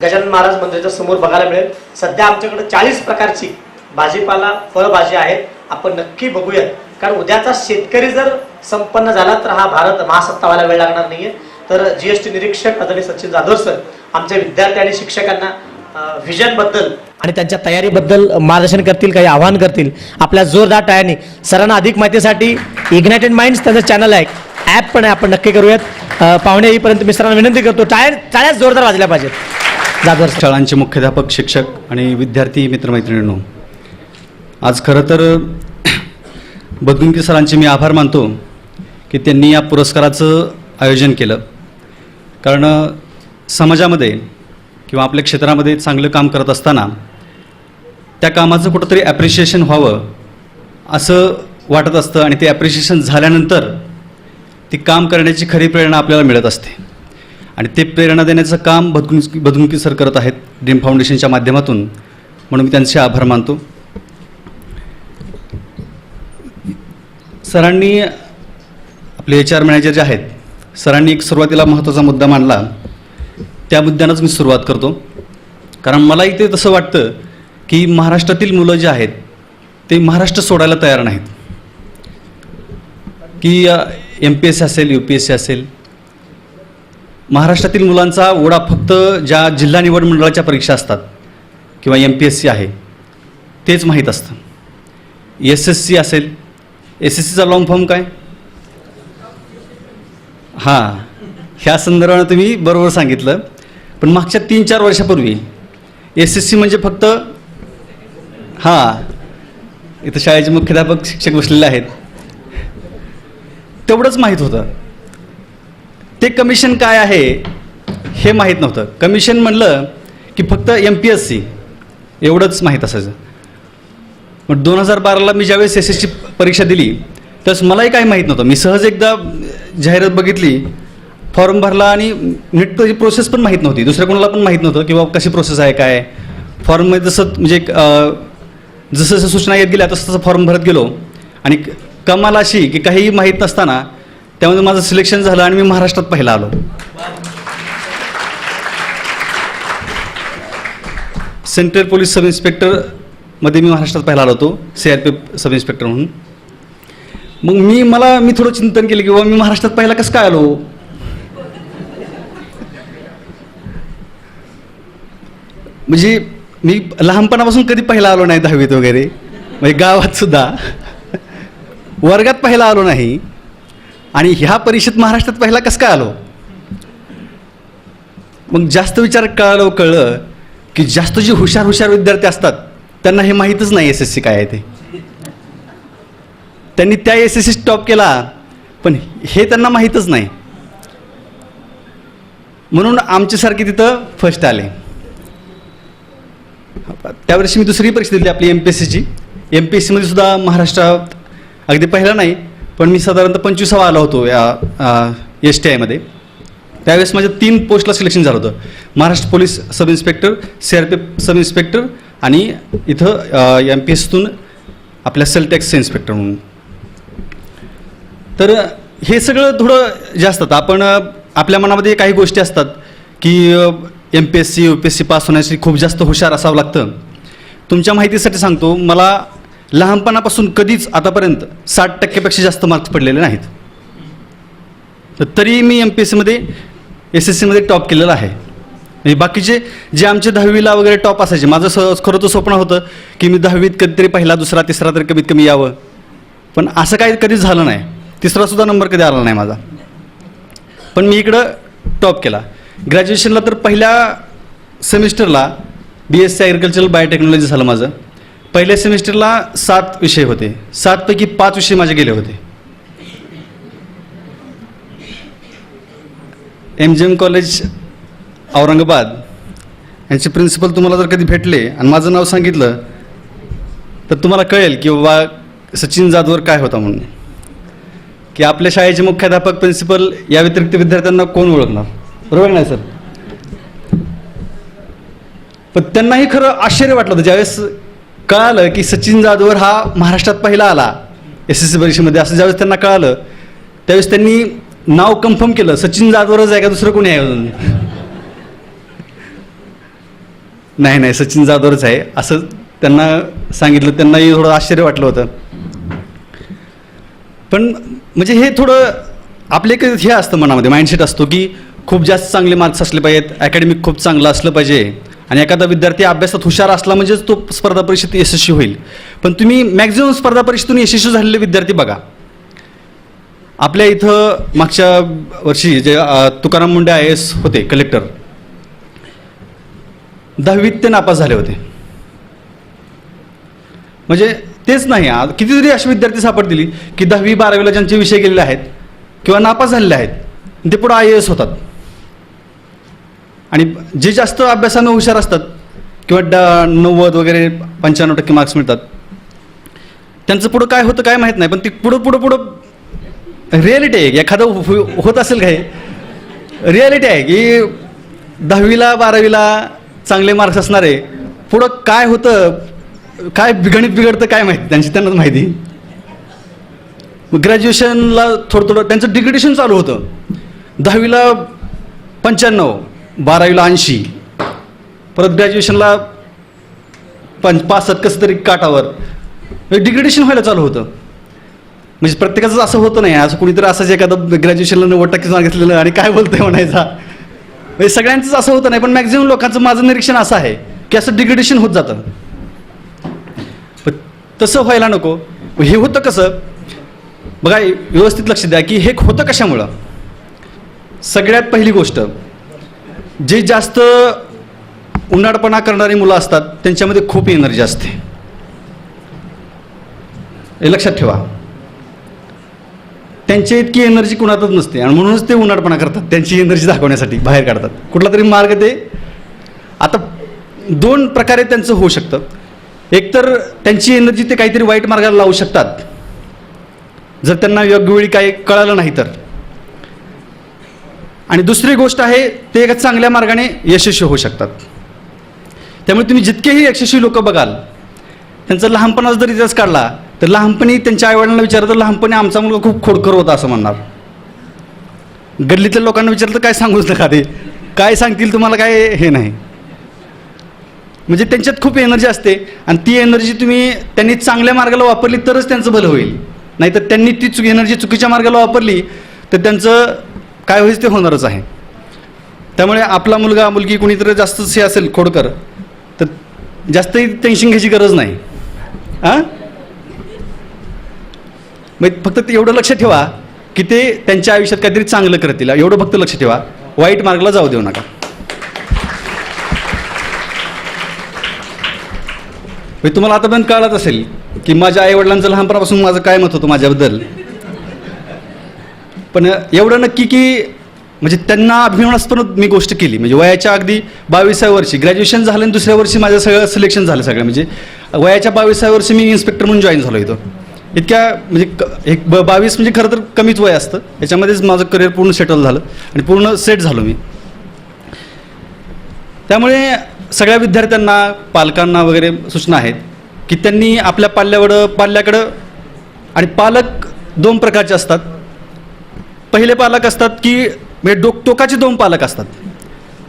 गजानन महाराज मंदिराच्या समोर बघायला मिळेल. सध्या आमच्याकडे 40 प्रकारची भाजीपाला फळभाजी आहेत. आपण नक्की बघूयात, कारण उद्याचा शेतकरी जर संपन्न झाला तर हा भारत महासत्ता व्हायला वेळ लागणार नाहीये. तर GST निरीक्षक आदरणीय सचिन जाधव सर आमच्या विद्यार्थी आणि शिक्षकांना व्हिजन बद्दल आणि त्यांच्या तयारीबद्दल मार्गदर्शन करतील, काही आवाहन करतील. आपल्या जोरदार टाळ्यांनी सरांना अधिक माहितीसाठी इग्नाइटेड माइंड्स त्यांचं चॅनल आहे, ॲप पण आहे, आपण नक्की करूयात. पाहुणे येईपर्यंत मी सरांना विनंती करतो टाळ्याच जोरदार वाजल्या पाहिजेत. जाधव शाळांचे मुख्याध्यापक, शिक्षक आणि विद्यार्थी मित्रमैत्रिणींनो, आज खरं तर बदुंकी सरांचे मी आभार मानतो की त्यांनी या पुरस्काराचं आयोजन केलं. कारण समाजामध्ये किंवा आपल्या क्षेत्रामध्ये चांगलं काम करत असताना त्या कामाचं कुठंतरी ॲप्रिशिएशन व्हावं असं वाटत असतं आणि ते ॲप्रिशिएशन झाल्यानंतर ती काम करण्याची खरी प्रेरणा आपल्याला मिळत असते आणि ते प्रेरणा देण्याचं काम बदगुंकी सर करत आहेत ड्रीम फाउंडेशनच्या माध्यमातून, म्हणून मी त्यांचे आभार मानतो. सरांनी आपले HR मॅनेजर जे आहेत, सरांनी एक सुरुवातीला महत्त्वाचा मुद्दा मांडला. त्या मुद्द्यानंच मी सुरुवात करतो, कारण मला इथे तसं वाटतं की महाराष्ट्रातील मुलं जे आहेत ते महाराष्ट्र सोडायला तयार नाहीत. की MPSC असेल, UPSC असेल, महाराष्ट्रातील मुलांचा ओढा फक्त ज्या जिल्हा निवड मंडळाच्या परीक्षा असतात किंवा MPSC आहे तेच माहीत असतं. SSC असेल, SSCचा लॉंग फॉर्म काय? हां, ह्या संदर्भानं तुम्ही बरोबर सांगितलं. पण मागच्या 3-4 वर्षापूर्वी SSC म्हणजे फक्त इथं शाळेचे मुख्याध्यापक शिक्षक बसलेले आहेत, तेवढंच माहीत होतं. ते कमिशन काय आहे हे माहीत नव्हतं. कमिशन म्हणलं की फक्त MPSC एवढंच माहीत असायचं. मग 2012ला मी ज्यावेळेस SSC परीक्षा दिली त्यावेळेस मलाही काही माहीत नव्हतं. मी सहज एकदा जाहिरात बघितली, फॉर्म भरला आणि नीट त्याची प्रोसेस पण माहीत नव्हती. दुसऱ्या कोणाला पण माहीत नव्हतं की बाबा कशी प्रोसेस आहे काय. फॉर्ममध्ये जसं म्हणजे जसं जसं सूचना येत गेल्या तसं तसं फॉर्म भरत गेलो आणि कमाल अशी की काहीही माहीत नसताना त्यामध्ये माझं सिलेक्शन झालं आणि मी महाराष्ट्रात पहिला आलो. सेंट्रल पोलीस सब इन्स्पेक्टरमध्ये मी महाराष्ट्रात पहिला आलो होतो, CRPF सब इन्स्पेक्टर म्हणून. मग मी थोडं चिंतन केलं की बाबा मी महाराष्ट्रात पहिला कसं काय आलो. म्हणजे मी लहानपणापासून कधी पहिला आलो नाही 10वीत वगैरे, म्हणजे गावात सुद्धा वर्गात पहिला आलो नाही आणि ह्या परीक्षेत महाराष्ट्रात पहिला कसं काय आलो. मग जास्त विचार कळलं की जास्त जे हुशार विद्यार्थी असतात त्यांना हे माहीतच नाही SSC काय आहे ते. त्यांनी त्या SSC टॉप केला पण हे त्यांना माहीतच नाही, म्हणून आमच्यासारखे तिथं फर्स्ट आले. त्यावर्षी मी दुसरी परीक्षा दिली आपली MPSCची. MPSCमध्ये सुद्धा महाराष्ट्रात अगदी पहिला नाही पण मी साधारणतः 25वा आला होतो या STIमध्ये. त्यावेळेस माझ्या 3 पोस्टला सिलेक्शन झालं होतं, Maharashtra police sub inspector, CRPF sub inspector आणि इथं MPSCतून आपल्या सेल टॅक्स इन्स्पेक्टर म्हणून. तर हे सगळं थोडं जास्त असतं. आपण आपल्या मनामध्ये काही गोष्टी असतात की MPSC UPSC पास होण्यासाठी खूप जास्त हुशार असावं लागतं. तुमच्या माहितीसाठी सांगतो, मला लहानपणापासून कधीच आतापर्यंत 60% जास्त मार्क्स पडलेले नाहीत. तर तरी मी MPSCमध्ये SSCमध्ये टॉप केलेलं आहे. म्हणजे बाकीचे जे आमचे 10वीला वगैरे टॉप असायचे, माझं खरं तर स्वप्न होतं की मी 10वीत कधीतरी पहिला, दुसरा, तिसरा तरी कमीत कमी यावं. पण असं काही कधीच झालं नाही. 3रा सुद्धा नंबर कधी आला नाही माझा. पण मी इकडं टॉप केला. ग्रॅज्युएशनला तर पहिल्या सेमिस्टरला BSc ॲग्रिकल्चरल बायोटेक्नॉलॉजी झालं माझं. पहिल्या सेमिस्टरला 7 विषय होते, 7 पैकी 5 विषय माझे गेले होते. MGM कॉलेज औरंगाबाद यांचे प्रिन्सिपल तुम्हाला जर कधी भेटले आणि माझं नाव सांगितलं तर तुम्हाला कळेल की बाबा सचिन जाधवर काय होता म्हणून. की आपल्या शाळेचे मुख्याध्यापक, प्रिन्सिपल या व्यतिरिक्त विद्यार्थ्यांना कोण ओळखणार, बरोबर नाही सर. पण त्यांनाही खरं आश्चर्य वाटलं होतं ज्यावेळेस कळालं की सचिन जाधवर हा महाराष्ट्रात पहिला आला SSC परीक्षेमध्ये. असं ज्यावेळेस त्यांना कळालं त्यावेळेस त्यांनी नाव कन्फर्म केलं, सचिन जाधवरच आहे का दुसरं कोणी आहे अजून. नाही सचिन जाधवरच आहे असं त्यांना सांगितलं. त्यांनाही थोडं आश्चर्य वाटलं होतं. पण म्हणजे हे थोडं आपले हे असतं मनामध्ये, माइंडसेट असतो की खूप जास्त चांगले मार्क्स असले पाहिजेत, अकॅडमिक खूप चांगलं असलं पाहिजे आणि एखादा विद्यार्थी अभ्यासात हुशार असला म्हणजेच तो स्पर्धा परीक्षेत यशस्वी होईल. पण तुम्ही मॅक्झिमम स्पर्धा परीक्षेतून यशस्वी झालेले विद्यार्थी बघा. आपल्या इथं मागच्या वर्षी जे तुकाराम मुंडे IAS होते कलेक्टर, 10वीत ते नापास झाले होते. म्हणजे तेच नाही, कितीतरी असे विद्यार्थी सापडतील की 10वी 12वीला ज्यांचे विषय गेलेले आहेत किंवा नापास झालेले आहेत ते पुढे IAS होतात. आणि जे जास्त अभ्यासानं हुशार असतात किंवा 90 वगैरे 95% मार्क्स मिळतात, त्यांचं पुढं काय होतं काय माहीत नाही, पण ती पुढं रिॲलिटी आहे. एखादं होत असेल काय, रिॲलिटी आहे की 10वीला 12वीला चांगले मार्क्स असणारे पुढं काय होतं, काय गणित बिघडतं काय माहिती, त्यांनाच माहिती. ग्रॅज्युएशनला थोडं त्यांचं डिग्रेडेशन चालू होतं. 10वीला 95, 12वीला 80, परत ग्रॅज्युएशनला 65 कसं तरी काठावर, डिग्रेडेशन व्हायला चालू होतं. म्हणजे प्रत्येकाचं असं होतं नाही, असं कुणीतरी असंच एखादं ग्रॅज्युएशनला 90% मार्क घेतलेलं आणि काय बोलतंय म्हणायचा, म्हणजे सगळ्यांचंच असं होतं नाही, पण मॅक्झिमम लोकांचं माझं निरीक्षण असं आहे की असं डिग्रेडेशन होत जातं. पण तसं व्हायला नको. हे होतं कसं बघा, व्यवस्थित लक्ष द्या की हे होतं कशामुळं. सगळ्यात पहिली गोष्ट, जे जास्त उन्हाळपणा करणारी मुलं असतात त्यांच्यामध्ये खूप एनर्जी असते, हे लक्षात ठेवा. त्यांची इतकी एनर्जी कुणातच नसते आणि म्हणूनच ते उन्हाळपणा करतात, त्यांची एनर्जी दाखवण्यासाठी बाहेर काढतात कुठला तरी मार्ग. ते आता 2 प्रकारे त्यांचं होऊ शकतं. एक तर त्यांची एनर्जी ते काहीतरी वाईट मार्गाला लावू शकतात जर त्यांना योग्य वेळी काही कळालं नाही तर, आणि दुसरी गोष्ट आहे ते एका चांगल्या मार्गाने यशस्वी होऊ शकतात. त्यामुळे तुम्ही जितकेही यशस्वी लोक बघाल त्यांचा लहानपणाचा जर इतिहास काढला तर लहानपणी त्यांच्या आईवडिलांना विचारलं तर लहानपणी आमचा मुलगा खूप खोडकर होता असं म्हणणार. गल्लीतल्या लोकांना विचारलं तर काय सांगूच नका, ते काय सांगतील तुम्हाला काय हे नाही. म्हणजे त्यांच्यात खूप एनर्जी असते आणि ती एनर्जी त्यांनी चांगल्या मार्गाला वापरली तरच त्यांचं भलं होईल, नाहीतर त्यांनी ती एनर्जी चुकीच्या मार्गाला वापरली तर त्यांचं काय होईल ते होणारच आहे. त्यामुळे आपला मुलगा मुलगी कुणीतरी जास्तच हे असेल खोडकर तर जास्तही टेन्शन घ्यायची गरज नाही. हां, मग फक्त एवढं लक्ष ठेवा की ते त्यांच्या आयुष्यात काहीतरी चांगलं करतील, एवढं फक्त लक्ष ठेवा, वाईट मार्गाला जाऊ देऊ नका. तुम्हाला आतापर्यंत कळत असेल की माझ्या आईवडिलांचं लहानपणापासून माझं काय मत होतं माझ्याबद्दल, पण एवढं नक्की की म्हणजे त्यांना अभिमानास्पद मी गोष्ट केली. म्हणजे वयाच्या अगदी 22व्या वर्षी ग्रॅज्युएशन झालं आणि दुसऱ्या वर्षी माझं सगळं सिलेक्शन झालं सगळं. म्हणजे वयाच्या 22व्या वर्षी मी इन्स्पेक्टर म्हणून जॉईन झालो इथं. इतक्या म्हणजे 22 म्हणजे खरं तर कमीच वय असतं, याच्यामध्येच माझं करिअर पूर्ण सेटल झालं आणि पूर्ण सेट झालो मी. त्यामुळे सगळ्या विद्यार्थ्यांना पालकांना वगैरे सूचना आहेत की त्यांनी आपल्या पाल्याकडं आणि पालक 2 प्रकारचे असतात. पहिले पालक असतात की म्हणजे टोकाचे 2 पालक असतात.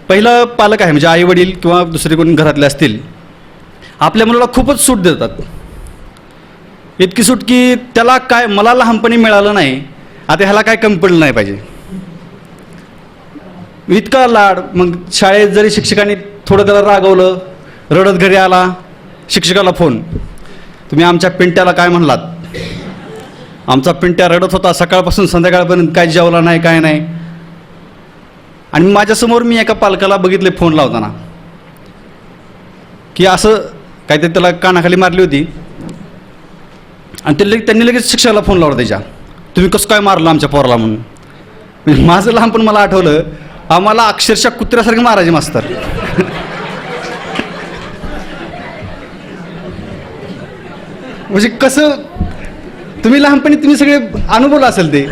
पहिलं पालक आहे म्हणजे आई वडील किंवा दुसरे कोणी घरातले असतील, आपल्या मुलाला खूपच सूट देतात. इतकी सूट की त्याला काय मला लहानपणी मिळालं नाही, आता ह्याला काय कमी पडलं नाही पाहिजे, इतका लाड. मग शाळेत जरी शिक्षकांनी थोडं त्याला रागवलं, रडत घरी आला, शिक्षकाला फोन, तुम्ही आमच्या पिंट्याला काय म्हणलात, आमचा पिंट्या रडत होता सकाळपासून संध्याकाळपर्यंत, काय जेवला नाही काय नाही. आणि माझ्यासमोर मी एका पालकाला बघितले फोन लावताना की असं काहीतरी त्याला कानाखाली मारली होती आणि त्यांनी लगेच शिक्षकाला फोन लावला त्याच्या, तुम्ही कसं काय मारलं आमच्या पोराला म्हणून. म्हणजे माझं लहानपण मला आठवलं, आम्हाला अक्षरशः कुत्र्यासारखं मारायचे मास्तर. म्हणजे कसं तुम्ही लहानपणी तुम्ही सगळे अनुभवलं असेल ते.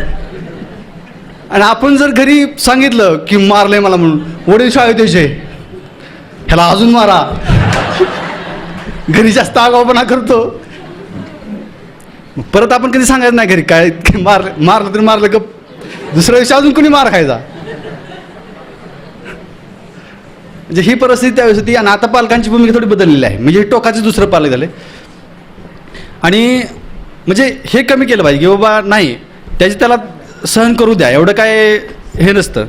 आणि आपण जर घरी सांगितलं की मारलंय मला म्हणून, वडील शाळेत यायचे ह्याला अजून मारा, घरी जास्त आगाऊपणा करतो. परत आपण कधी सांगायचं नाही घरी काय मारलं तरी मारलं, गप दुसऱ्या दिवशी अजून कोणी मार खायचा. म्हणजे ही परिस्थिती त्यावेळेस होती. आणि आता पालकांची भूमिका थोडी बदललेली आहे, म्हणजे टोकाचे दुसरं पालक झाले. आणि म्हणजे हे कमी केलं पाहिजे की बाबा नाही त्याला सहन करू द्या, एवढं काय हे नसतं,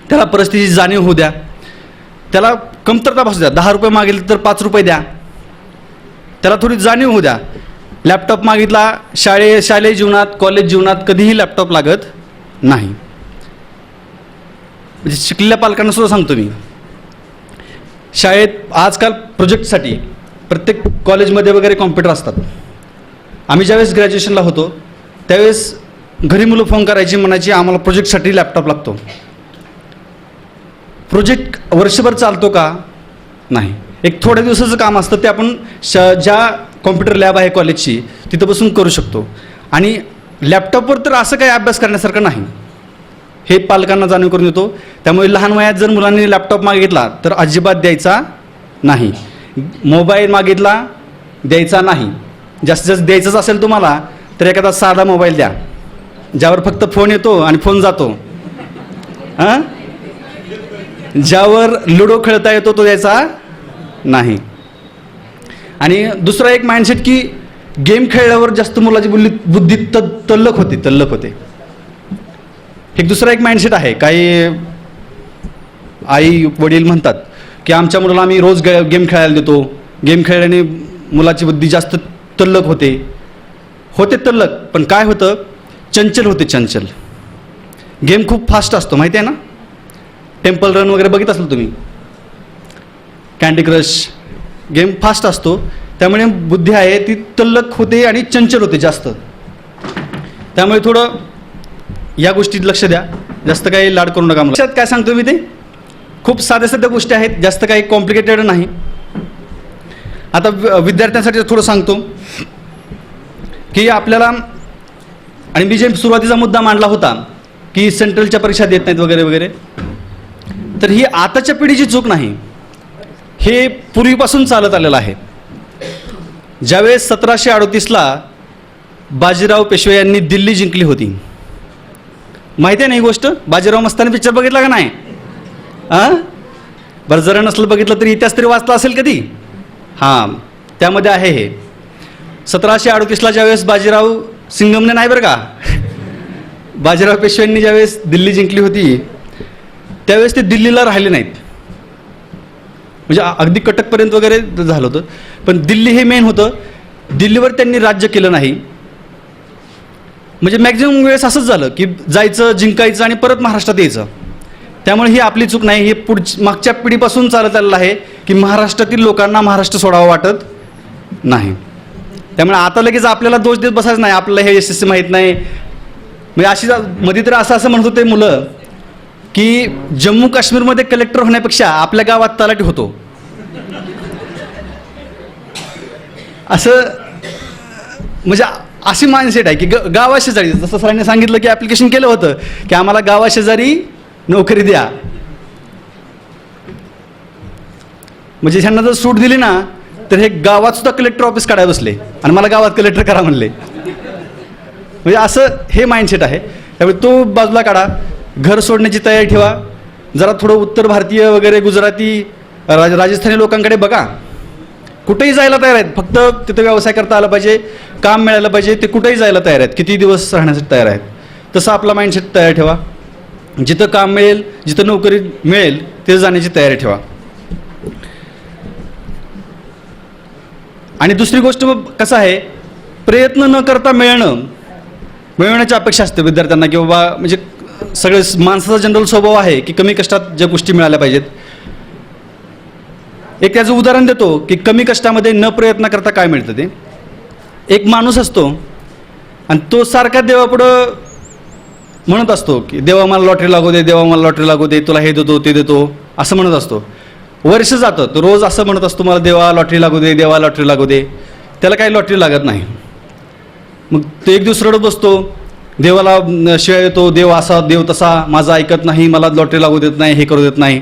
त्याला परिस्थितीची जाणीव होऊ द्या, त्याला कमतरता भासू द्या. 10 रुपये मागितले तर 5 रुपये द्या, त्याला थोडी जाणीव होऊ द्या. लॅपटॉप मागितला, शालेय जीवनात कॉलेज जीवनात कधीही लॅपटॉप लागत नाही. म्हणजे शिकलेल्या पालकांना सुद्धा सांगतो मी, शाळेत आजकाल प्रोजेक्टसाठी प्रत्येक कॉलेजमध्ये वगैरे कॉम्प्युटर असतात. आम्ही ज्यावेळेस ग्रॅज्युएशनला होतो त्यावेळेस घरी मुलं फोन करायची, म्हणायची आम्हाला प्रोजेक्टसाठी लॅपटॉप लागतो. प्रोजेक्ट वर्षभर चालतो का नाही. एक थोड्या दिवसाचं काम असतं ते आपण ज्या कॉम्प्युटर लॅब आहे कॉलेजची तिथं बसून करू शकतो. आणि लॅपटॉपवर तर असं काही अभ्यास करण्यासारखं नाही, हे पालकांना जाणीव करून देतो. त्यामुळे लहान वयात जर मुलांनी लॅपटॉप मागितला तर अजिबात द्यायचा नाही. मोबाईल मागितला द्यायचा नाही. जास्तीत जास्त द्यायचंच असेल तुम्हाला तर एखादा साधा मोबाईल द्या ज्यावर फक्त फोन येतो आणि फोन जातो. हां, ज्यावर लुडो खेळता येतो तो द्यायचा नाही. आणि दुसरा एक माइंडसेट की गेम खेळल्यावर जास्त मुलाची बुद्धी तल्लख होते. एक दुसरा एक माइंडसेट आहे. काही आई वडील म्हणतात की आमच्या मुलाला आम्ही रोज गेम खेळायला देतो, गेम खेळल्याने मुलाची बुद्धी जास्त तल्लख होते तल्लख. पण काय होतं, चंचल. गेम खूप फास्ट असतो माहिती आहे ना. टेम्पल रन वगैरे बघित असेल तुम्ही, कँडी क्रश गेम फास्ट असतो. त्यामुळे बुद्धी आहे ती तल्लख होते आणि चंचल होते जास्त. त्यामुळे थोडं या गोष्टीत लक्ष द्या, जास्त काही लाड करू नका. लक्षात काय सांगतो मी ते खूप साध्या गोष्टी आहेत, जास्त काही कॉम्प्लिकेटेड नाही. आता विद्यार्थ्यांसाठी थोडं सांगतो की आपल्याला, आणि मी जे सुरुवातीचा मुद्दा मांडला होता की सेंट्रलच्या परीक्षा देत नाहीत वगैरे वगैरे, तर ही आताच्या पिढीची चूक नाही, हे पूर्वीपासून चालत आलेलं आहे. ज्यावेळेस 1738ला बाजीराव पेशवे यांनी दिल्ली जिंकली होती, माहिती आहे ना ही गोष्ट. बाजीराव मस्तानी पिक्चर बघितला का नाही? बरं, जरा नसलं बघितलं तरी इतिहास तरी वाचला असेल कधी. हां, त्यामध्ये आहे हे 1738ला ज्यावेळेस बाजीराव सिंगमने नाही बरं का, बाजीराव पेशव्यांनी ज्यावेळेस दिल्ली जिंकली होती त्यावेळेस ते दिल्लीला राहिले नाहीत. म्हणजे अगदी कटकपर्यंत वगैरे झालं होतं, पण दिल्ली हे मेन होतं. दिल्लीवर त्यांनी राज्य केलं नाही. म्हणजे मॅक्झिमम वेळेस असंच झालं की जायचं, जिंकायचं आणि परत महाराष्ट्रात यायचं. त्यामुळे ही आपली चूक नाही, हे मागच्या पिढीपासून चालत आलेलं आहे की महाराष्ट्रातील लोकांना महाराष्ट्र सोडावं वाटत नाही. त्यामुळे आता लगेच आपल्याला दोष देत बसायचं नाही, आपल्याला हे SSC माहीत नाही. म्हणजे अशी मध्ये तर असं म्हणत होते मुलं की जम्मू काश्मीरमध्ये कलेक्टर होण्यापेक्षा आपल्या गावात तलाठी होतो. असं म्हणजे अशी माइंडसेट आहे की गावाशेजारी, जसं सरांनी सांगितलं की ॲप्लिकेशन केलं होतं की आम्हाला गावाशेजारी नोकरी द्या. म्हणजे ह्यांना जर सूट दिली ना तर हे गावात सुद्धा कलेक्टर ऑफिस काढायला बसले आणि मला गावात कलेक्टर करा म्हणले. म्हणजे असं हे माइंडसेट आहे. त्यामुळे तो बाजूला काढा, घर सोडण्याची तयारी ठेवा. जरा थोडं उत्तर भारतीय वगैरे गुजराती राजस्थानी लोकांकडे बघा, कुठेही जायला तयार आहेत, फक्त तिथं व्यवसाय करता आला पाहिजे, काम मिळालं पाहिजे, ते कुठेही जायला तयार आहेत, किती दिवस राहण्यासाठी तयार आहेत. तसं आपला माइंडसेट तयार ठेवा. जिथं काम मिळेल, जिथं नोकरी मिळेल तिथं जाण्याची तयारी ठेवा. आणि दुसरी गोष्ट मग कसं आहे, प्रयत्न न करता मिळवण्याची अपेक्षा असते विद्यार्थ्यांना की बाबा, म्हणजे सगळे माणसाचा जनरल स्वभाव आहे की कमी कष्टात ज्या गोष्टी मिळाल्या पाहिजेत. एक त्याचं उदाहरण देतो की कमी कष्टामध्ये न प्रयत्न करता काय मिळतं ते. एक माणूस असतो आणि तो सारखा देवापुढं म्हणत असतो की देवा मला लॉटरी लागू दे, देवा मला लॉटरी लागू दे, तुला हे देतो ते देतो असं म्हणत असतो. वर्ष जातं, तो रोज असं म्हणत असतो मला देवा लॉटरी लागू दे, देवा लॉटरी लागू दे. त्याला काही लॉटरी लागत नाही. मग तो एक दिवस रडत बसतो, देवाला शिवाय येतो, देव असा देव तसा, माझा ऐकत नाही, मला लॉटरी लागू देत नाही, हे करू देत नाही.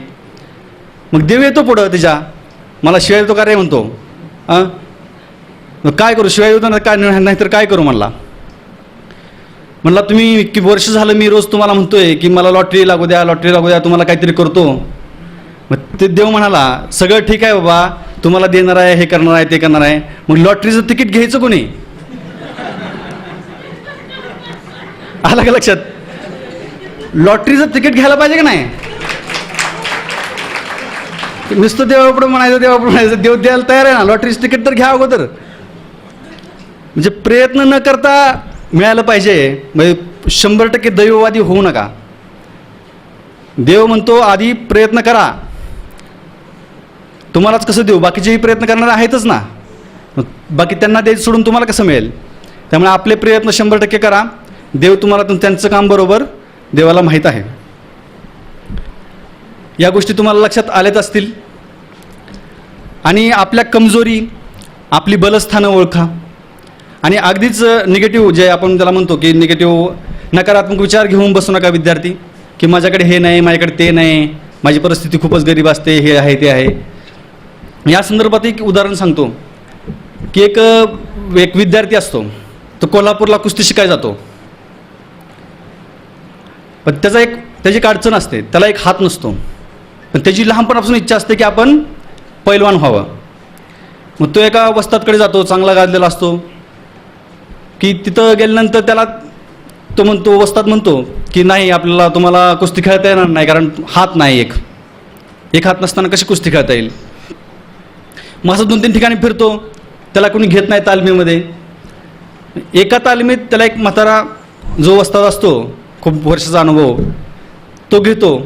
मग देव येतो पुढं त्याच्या, मला शिवाय येतो का रे म्हणतो. मग काय करू, शिवाय येतो ना काय नाही तर काय करू म्हणला. म्हणला तुम्ही की वर्ष झालं मी रोज तुम्हाला म्हणतोय की मला लॉटरी लागू द्या, लॉटरी लागू द्या, तुम्हाला काहीतरी करतो. मग ते देव म्हणाला सगळं ठीक आहे बाबा, तुम्हाला देणार आहे, हे करणार आहे, ते करणार आहे, मग लॉटरीचं तिकीट घ्यायचं कोणी. आलं का लक्षात. लॉटरीचं तिकीट घ्यायला पाहिजे का नाही. नुसतं देवापुढं म्हणायचं देव द्यायला तयार आहे ना, लॉटरीचं तिकीट तर घ्या अगोदर. म्हणजे प्रयत्न न करता मिळालं पाहिजे. म्हणजे 100% दैववादी होऊ नका. देव म्हणतो आधी प्रयत्न करा, तुम्हालाच कसं देऊ, बाकीचेही प्रयत्न करणारे आहेतच ना, बाकी त्यांना द्यायचं सोडून तुम्हाला कसं मिळेल. त्यामुळे आपले प्रयत्न 100% करा. देव तुम्हाला त्यांचं काम बरोबर देवाला माहीत आहे. या गोष्टी तुम्हाला लक्षात आल्याच असतील. आणि आपल्या कमजोरी, आपली बलस्थानं ओळखा आणि अगदीच निगेटिव्ह जे आपण त्याला म्हणतो की निगेटिव्ह नकारात्मक विचार घेऊन बसू नका विद्यार्थी, की माझ्याकडे हे नाही, माझ्याकडे ते नाही, माझी परिस्थिती खूपच गरीब असते, हे आहे ते आहे. या संदर्भात एक उदाहरण सांगतो की एक विद्यार्थी असतो, तो कोल्हापूरला कुस्ती शिकायला जातो. पण त्याची एक अडचण असते, त्याला एक हात नसतो. पण त्याची लहानपणापासून इच्छा असते की आपण पैलवान व्हावं. मग तो एका वस्तादकडे जातो, चांगला गाजलेला असतो, की तिथं गेल्यानंतर त्याला तो म्हणतो, वस्ताद म्हणतो की नाही, तुम्हाला कुस्ती खेळता येणार नाही, कारण हात नाही, एक हात नसताना कशी कुस्ती खेळता येईल. मग असं 2-3 ठिकाणी फिरतो, त्याला कोणी घेत नाही तालमीमध्ये. एका तालमीत त्याला एक म्हातारा जो वस्ताद असतो, खूप वर्षाचा अनुभव, तो घेतो.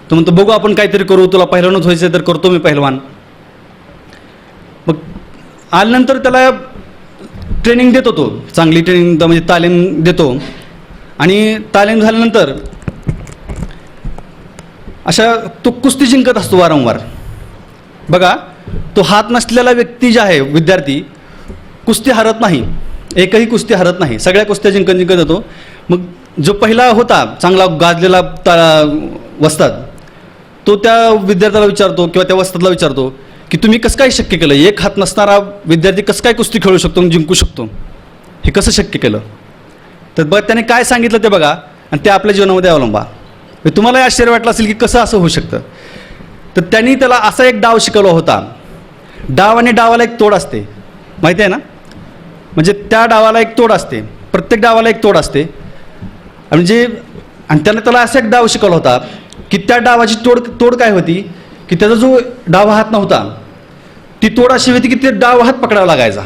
तो म्हणतो बघू आपण काहीतरी करू, तुला पहिलवानच व्हायचं तर करतो मी पहिलवान. मग आल्यानंतर त्याला ट्रेनिंग देतो, तो चांगली ट्रेनिंग म्हणजे तालीम देतो. आणि तालीम झाल्यानंतर अशा तो कुस्ती जिंकत असतो वारंवार. बघा, तो हात नसलेला व्यक्ती जे आहे विद्यार्थी, कुस्ती हरत नाही, एकही कुस्ती हरत नाही, सगळ्या कुस्त्या जिंकत येतो. मग जो पहिला होता चांगला गाजलेला वस्ताद, तो त्या विद्यार्थ्याला विचारतो किंवा त्या वस्तादला विचारतो की तुम्ही कसं काय शक्य केलं, एक हात नसणारा विद्यार्थी कसं काय कुस्ती खेळू शकतो, जिंकू शकतो, हे कसं शक्य केलं. तर बघ त्याने काय सांगितलं ते बघा, आणि ते आपल्या जीवनामध्ये अवलंबा. तुम्हालाही आश्चर्य वाटलं असेल की कसं असं होऊ शकतं. तर त्यांनी त्याला असा एक डाव शिकवला होता. डाव आणि डावाला एक तोड असते, माहिती आहे ना, म्हणजे त्या डावाला एक तोड असते, प्रत्येक डावाला एक तोड असते. म्हणजे आणि त्याला असा एक डाव शिकवला होता की त्या डावाची तोड काय होती, की त्याचा जो डावा हात नव्हता, ती तोड अशी होती की ते डावा हात पकडावा लागायचा.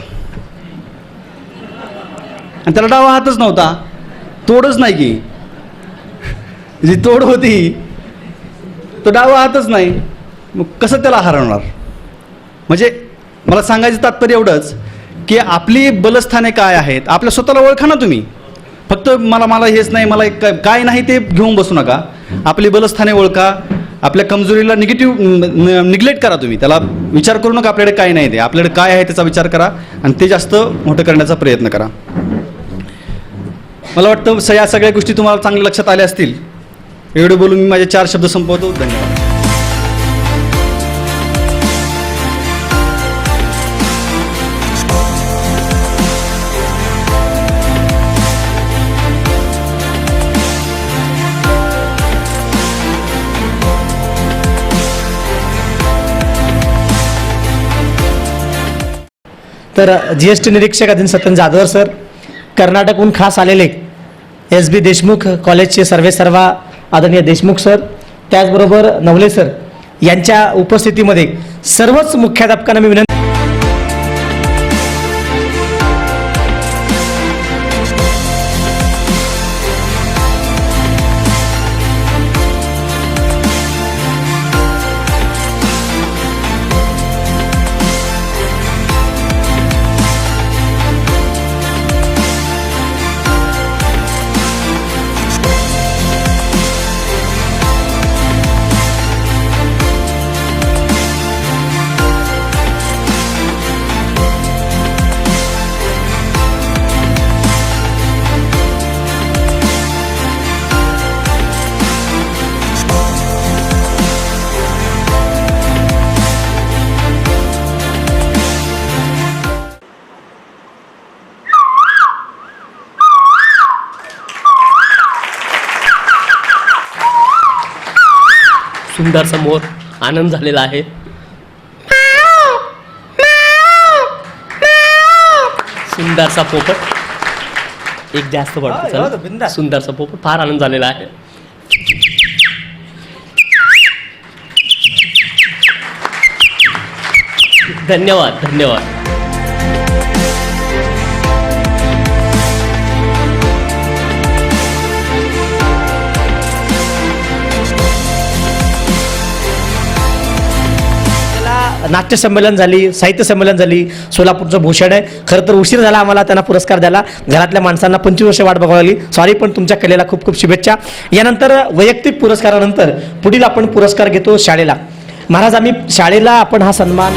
आणि त्याला डावा हातच नव्हता, तोडच नाही, की जी तोड होती तो डावा हातच नाही. मग कसं त्याला हरवणार. म्हणजे मला सांगायचं तात्पर्य एवढंच की आपली बलस्थाने काय आहेत, आपल्या स्वतःला ओळखा ना तुम्ही. फक्त मला हेच नाही, मला काय नाही ते घेऊन बसू नका. आपली बलस्थाने ओळखा, आपल्या कमजोरीला निग्लेक्ट करा तुम्ही. त्याला विचार करू नका आपल्याकडे काय नाही ते, आपल्याकडे काय आहे त्याचा विचार करा आणि ते जास्त मोठं करण्याचा प्रयत्न करा. मला वाटतं या सगळ्या गोष्टी तुम्हाला चांगल्या लक्षात आल्या असतील. एवढे बोलून मी माझे 4 शब्द संपवतो. धन्यवाद. तर GST निरीक्षक अधीन सत्यन जाधवर सर, कर्नाटकहून खास आलेले SB देशमुख कॉलेजचे सर्वेसर्वा आदरणीय देशमुख सर, त्याचबरोबर नवले सर यांच्या उपस्थितीमध्ये सर्वच मुख्याध्यापकांना मी विनंती. सुंदर समोर आनंद झालेला आहे. सुंदरसा पोपट एक जास्त पडतो. सुंदरसा पोपट, फार आनंद झालेला आहे. धन्यवाद धन्यवाद. नाट्यसंमेलन झाली, साहित्य संमेलन झाली, सोलापूरचं भूषण आहे. खरं तर उशीर झाला आम्हाला त्यांना पुरस्कार द्यायला. घरातल्या माणसांना 25 वर्ष वाट बघावी लागली. सॉरी, पण तुमच्या कलेला खूप खूप शुभेच्छा. यानंतर वैयक्तिक पुरस्कारानंतर पुढील आपण पुरस्कार घेतो शाळेला. महाराज, आम्ही शाळेला आपण हा सन्मान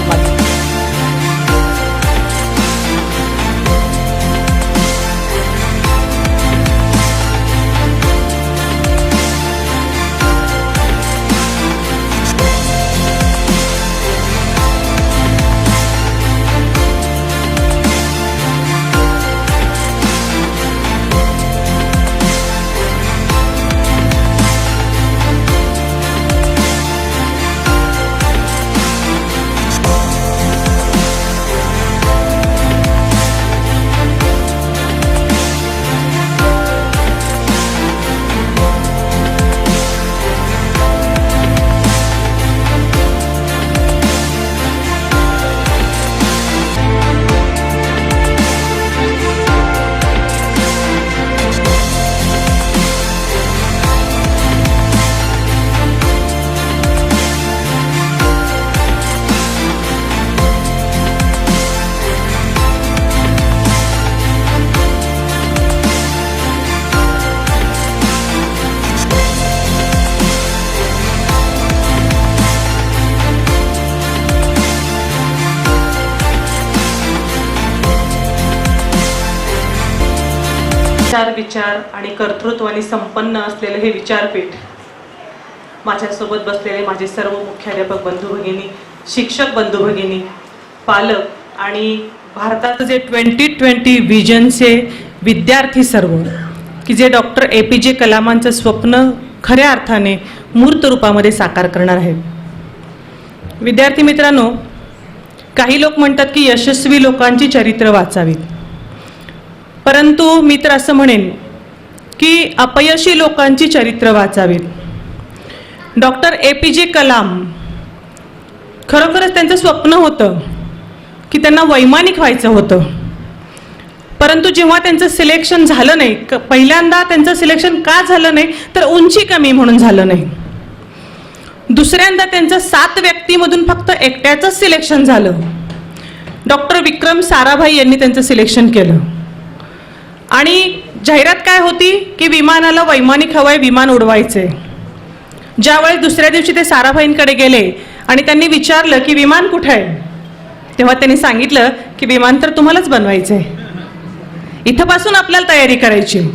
विचार आणि कर्तृत्वाने संपन्न असलेले हे विचारपीठ, माझ्यासोबत बसलेले माझे सर्व मुख्याध्यापक बंधू भगिनी, शिक्षक बंधू भगिनी, पालक आणि भारताचं जे 2020 विजनचे विद्यार्थी सर्व, की जे डॉक्टर APJ कलामांचं स्वप्न खऱ्या अर्थाने मूर्त रूपामध्ये साकार करणार आहेत. विद्यार्थी मित्रांनो, काही लोक म्हणतात की यशस्वी लोकांची चरित्र वाचावीत, परंतु मी तर असं म्हणेन की अपयशी लोकांची चरित्र वाचावीत. डॉक्टर APJ कलाम खरोखरच त्यांचं स्वप्न होतं की त्यांना वैमानिक व्हायचं होतं, परंतु जेव्हा त्यांचं सिलेक्शन झालं नाही, पहिल्यांदा त्यांचं सिलेक्शन का झालं नाही तर उंची कमी म्हणून झालं नाही. दुसऱ्यांदा त्यांचं 7 व्यक्तीमधून फक्त एकट्याचंच सिलेक्शन झालं. डॉक्टर विक्रम साराभाई यांनी त्यांचं सिलेक्शन केलं आणि जाहिरात काय होती की विमानाला वैमानिक हवंय, विमान उडवायचे. ज्यावेळेस दुसऱ्या दिवशी ते साराभाईंकडे गेले आणि त्यांनी विचारलं की विमान कुठे आहे, तेव्हा त्यांनी सांगितलं की विमान तर तुम्हालाच बनवायचंय, इथपासून आपल्याला तयारी करायची.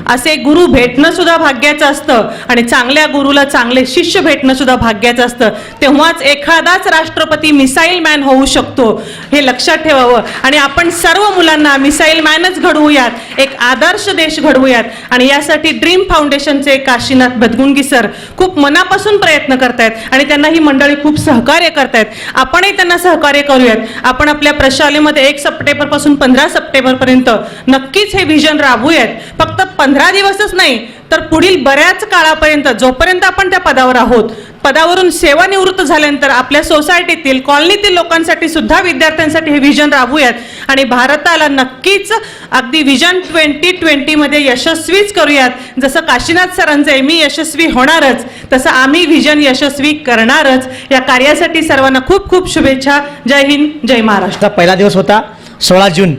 असे गुरु भेटणं सुद्धा भाग्याचं असतं आणि चांगल्या गुरुला चांगले शिष्य भेटणं सुद्धा भाग्याचं असतं. तेव्हाच एखादाच राष्ट्रपती मिसाईल मॅन होऊ शकतो, हे लक्षात ठेवावं. आणि आपण सर्व मुलांना मिसाईल मॅनच घडवूयात, एक आदर्श देश घडवूयात. आणि यासाठी ड्रीम फाउंडेशनचे काशीनाथ बदगुंगी सर खूप मनापासून प्रयत्न करतायत आणि त्यांना ही मंडळी खूप सहकार्य करतायत. आपणही त्यांना सहकार्य करूयात. आपण आपल्या प्रशालेमध्ये 1 सप्टेंबरपासून 15 सप्टेंबरपर्यंत नक्कीच हे व्हिजन राबवूयात. फक्त 15 दिवसच नाही तर पुढील बऱ्याच काळापर्यंत, जोपर्यंत आपण त्या पदावर आहोत, पदावरून सेवानिवृत्त झाल्यानंतर आपल्या सोसायटीतील, कॉलनीतील लोकांसाठी सुद्धा, विद्यार्थ्यांसाठी हे व्हिजन राबवूयात आणि भारताला नक्कीच अगदी व्हिजन 2020 मध्ये यशस्वीच करूयात. जसं काशीनाथ सरांचे मी यशस्वी होणारच, तसं आम्ही व्हिजन यशस्वी करणारच. या कार्यासाठी सर्वांना खूप खूप शुभेच्छा. जय हिंद, जय महाराष्ट्र. पहिला दिवस होता 16 जून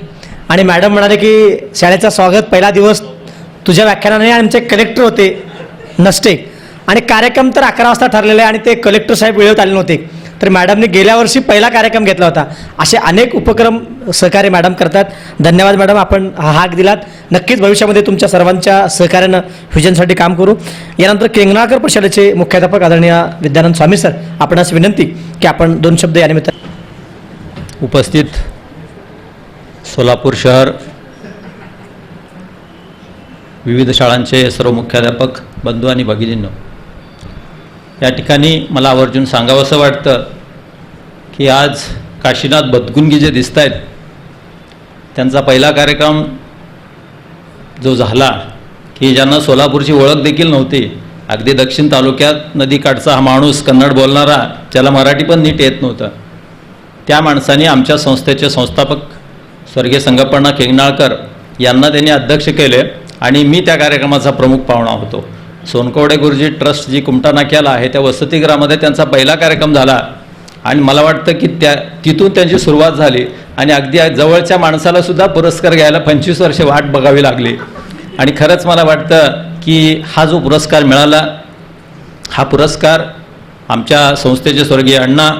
आणि मॅडम म्हणाले की शाळेचं स्वागत पहिला दिवस तुझ्या व्याख्यानाने. आमचे कलेक्टर होते नसटे आणि कार्यक्रम तर 11 वाजता ठरलेला आहे आणि ते कलेक्टर साहेब वेळेत आले नव्हते, तर मॅडमने गेल्या वर्षी पहिला कार्यक्रम घेतला होता. असे अनेक उपक्रम सहकार्य मॅडम करतात. धन्यवाद मॅडम, आपण हा हाक दिलात. नक्कीच भविष्यामध्ये तुमच्या सर्वांच्या सहकार्यानं व्हिजनसाठी काम करू. यानंतर केंगणाळकर प्रशालेचे मुख्याध्यापक आदरणीय विद्यानंद स्वामी सर, आपणास विनंती की आपण 2 शब्द या निमित्त. उपस्थित सोलापूर शहर विविध शाळांचे सर्व मुख्याध्यापक बंधू आणि भगिनींनो, या ठिकाणी मला आवर्जून सांगावंसं वाटतं की आज काशीनाथ बदगुंगी जे दिसत आहेत त्यांचा पहिला कार्यक्रम जो झाला, की ज्यांना सोलापूरची ओळख देखील नव्हती, अगदी दक्षिण तालुक्यात नदीकाठचा हा माणूस, कन्नड बोलणारा, ज्याला मराठी पण नीट येत नव्हतं, त्या माणसाने आमच्या संस्थेचे संस्थापक स्वर्गीय संगप्पण्णा केंगणाळकर यांना त्यांनी अध्यक्ष केले आणि मी त्या कार्यक्रमाचा प्रमुख पाहुणा होतो. सोनकवडे गुरुजी ट्रस्ट जी कुमटा नाक्याला आहे त्या वसतिगृहामध्ये त्यांचा पहिला कार्यक्रम झाला आणि मला वाटतं की तिथून त्यांची सुरुवात झाली आणि अगदी जवळच्या माणसाला सुद्धा पुरस्कार घ्यायला 25 वर्षे वाट बघावी लागली. आणि खरंच मला वाटतं की हा जो पुरस्कार मिळाला, हा पुरस्कार आमच्या संस्थेचे स्वर्गीय अण्णा,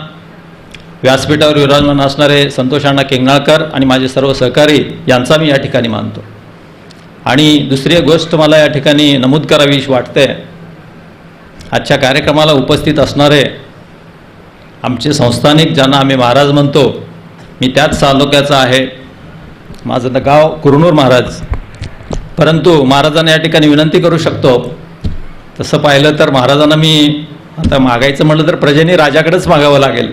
व्यासपीठावर विराजमान असणारे संतोष अण्णा केंगणाळकर आणि माझे सर्व सहकारी यांचा मी या ठिकाणी मानतो. आणि दुसरी गोष्ट मला या ठिकाणी नमूद करावीशी वाटते, आजच्या कार्यक्रमाला उपस्थित असणारे आमचे संस्थानिक, ज्यांना आम्ही महाराज म्हणतो, मी त्याच तालुक्याचा आहे, माझं गाव कुरनूर महाराज, परंतु महाराजांना या ठिकाणी विनंती करू शकतो. तसं पाहिलं तर महाराजांना मी आता मागायचं म्हटलं तर प्रजेनी राजाकडेच मागावं लागेल.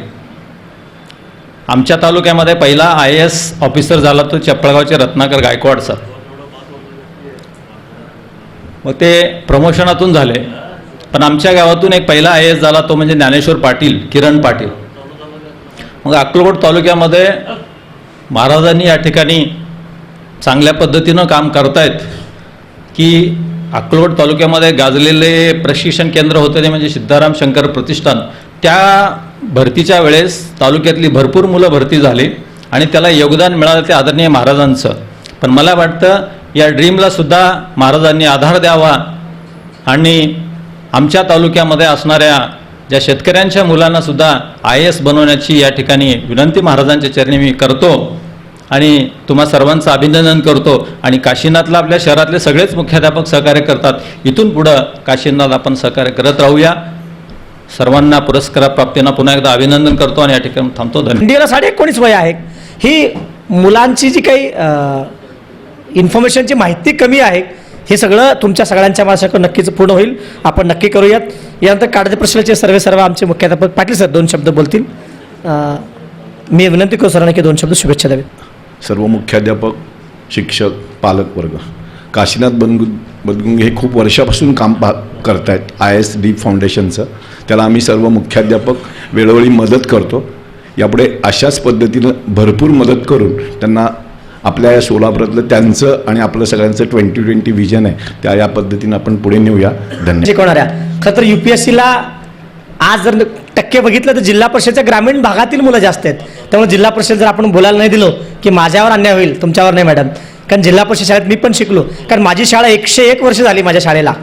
आमच्या तालुक्यामध्ये पहिला IAS ऑफिसर झाला तो चपळगावचे रत्नाकर गायकवाड सर. मग ते प्रमोशनातून झाले, पण आमच्या गावातून एक पहिला IAS झाला तो म्हणजे ज्ञानेश्वर पाटील, किरण पाटील. मग अक्कलकोट तालुक्यामध्ये महाराजांनी या ठिकाणी चांगल्या पद्धतीनं काम करतायत की अक्कलकोट तालुक्यामध्ये गाजलेले प्रशिक्षण केंद्र होते ते म्हणजे सिद्धाराम शंकर प्रतिष्ठान. त्या भरतीच्या वेळेस तालुक्यातली भरपूर मुलं भरती झाली आणि त्याला योगदान मिळालं ते आदरणीय महाराजांचं. पण मला वाटतं या ड्रीमला सुद्धा महाराजांनी आधार द्यावा आणि आमच्या तालुक्यामध्ये असणाऱ्या ज्या शेतकऱ्यांच्या मुलांना सुद्धा IAS बनवण्याची या ठिकाणी विनंती महाराजांच्या चरणी मी करतो. आणि तुम्हा सर्वांचं अभिनंदन करतो. आणि काशीनाथला आपल्या शहरातले सगळेच मुख्याध्यापक सहकार्य करतात. इथून पुढं काशीनाथ आपण सहकार्य करत राहूया. सर्वांना पुरस्कार प्राप्तींना पुन्हा एकदा अभिनंदन करतो आणि या ठिकाणी थांबतो. धन्यवाद. इंडियाला 19.5 वय आहे. ही मुलांची जी काही इन्फॉर्मेशनची माहिती कमी आहे, हे सगळं तुमच्या सगळ्यांच्या माझ्याकडे नक्कीच पूर्ण होईल. आपण नक्की करूयात. यानंतर काळजी प्रश्नाचे सर्व आमचे मुख्याध्यापक पाटील सर 2 शब्द बोलतील. मी विनंती करू सरांना की 2 शब्द शुभेच्छा द्यावेत. सर्व मुख्याध्यापक, शिक्षक, पालक वर्ग, काशीनाथ बदगुंगे हे खूप वर्षापासून काम करतायत ISD फाउंडेशनचं. त्याला आम्ही सर्व मुख्याध्यापक वेळोवेळी मदत करतो. यापुढे अशाच पद्धतीनं भरपूर मदत करून त्यांना आपल्या या सोलापुरातलं त्यांचं आणि आपलं सगळ्यांचं 2020 विजन आहे, त्या या पद्धतीनं आपण पुढे नेऊया. धन्यवाद. शिकवणाऱ्या खरं तर UPSCला आज जर टक्के बघितलं तर जिल्हा परिषदेच्या ग्रामीण भागातील मुलं जास्त आहेत. त्यामुळे जिल्हा परिषद जर आपण बोलायला नाही दिलो की माझ्यावर अन्याय होईल, तुमच्यावर नाही मॅडम. कारण जिल्हा परिषद शाळेत मी पण शिकलो. कारण माझी शाळा 101 वर्ष झाली. माझ्या शाळेला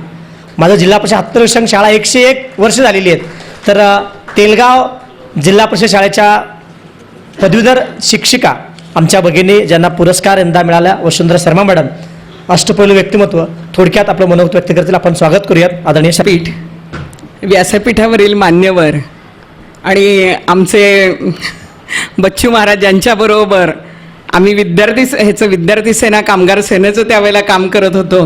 माझं जिल्हा परिषद 70 वर्षांची शाळा 101 वर्ष झालेली आहेत. तर तेलगाव जिल्हा परिषद शाळेच्या पदवीधर शिक्षिका आमच्या भगिनी ज्यांना पुरस्कार यंदा मिळाला, वसुंधरा शर्मा मॅडम, अष्टपैलू व्यक्तिमत्व, थोडक्यात आपलं मनोगत व्यक्त करतील. आपण स्वागत करूयात. आदरणीय पीठ व्यासपीठावरील मान्यवर आणि आमचे बच्चू महाराज यांच्याबरोबर आम्ही विद्यार्थी सेना कामगार सेनेचं त्यावेळेला काम करत होतो.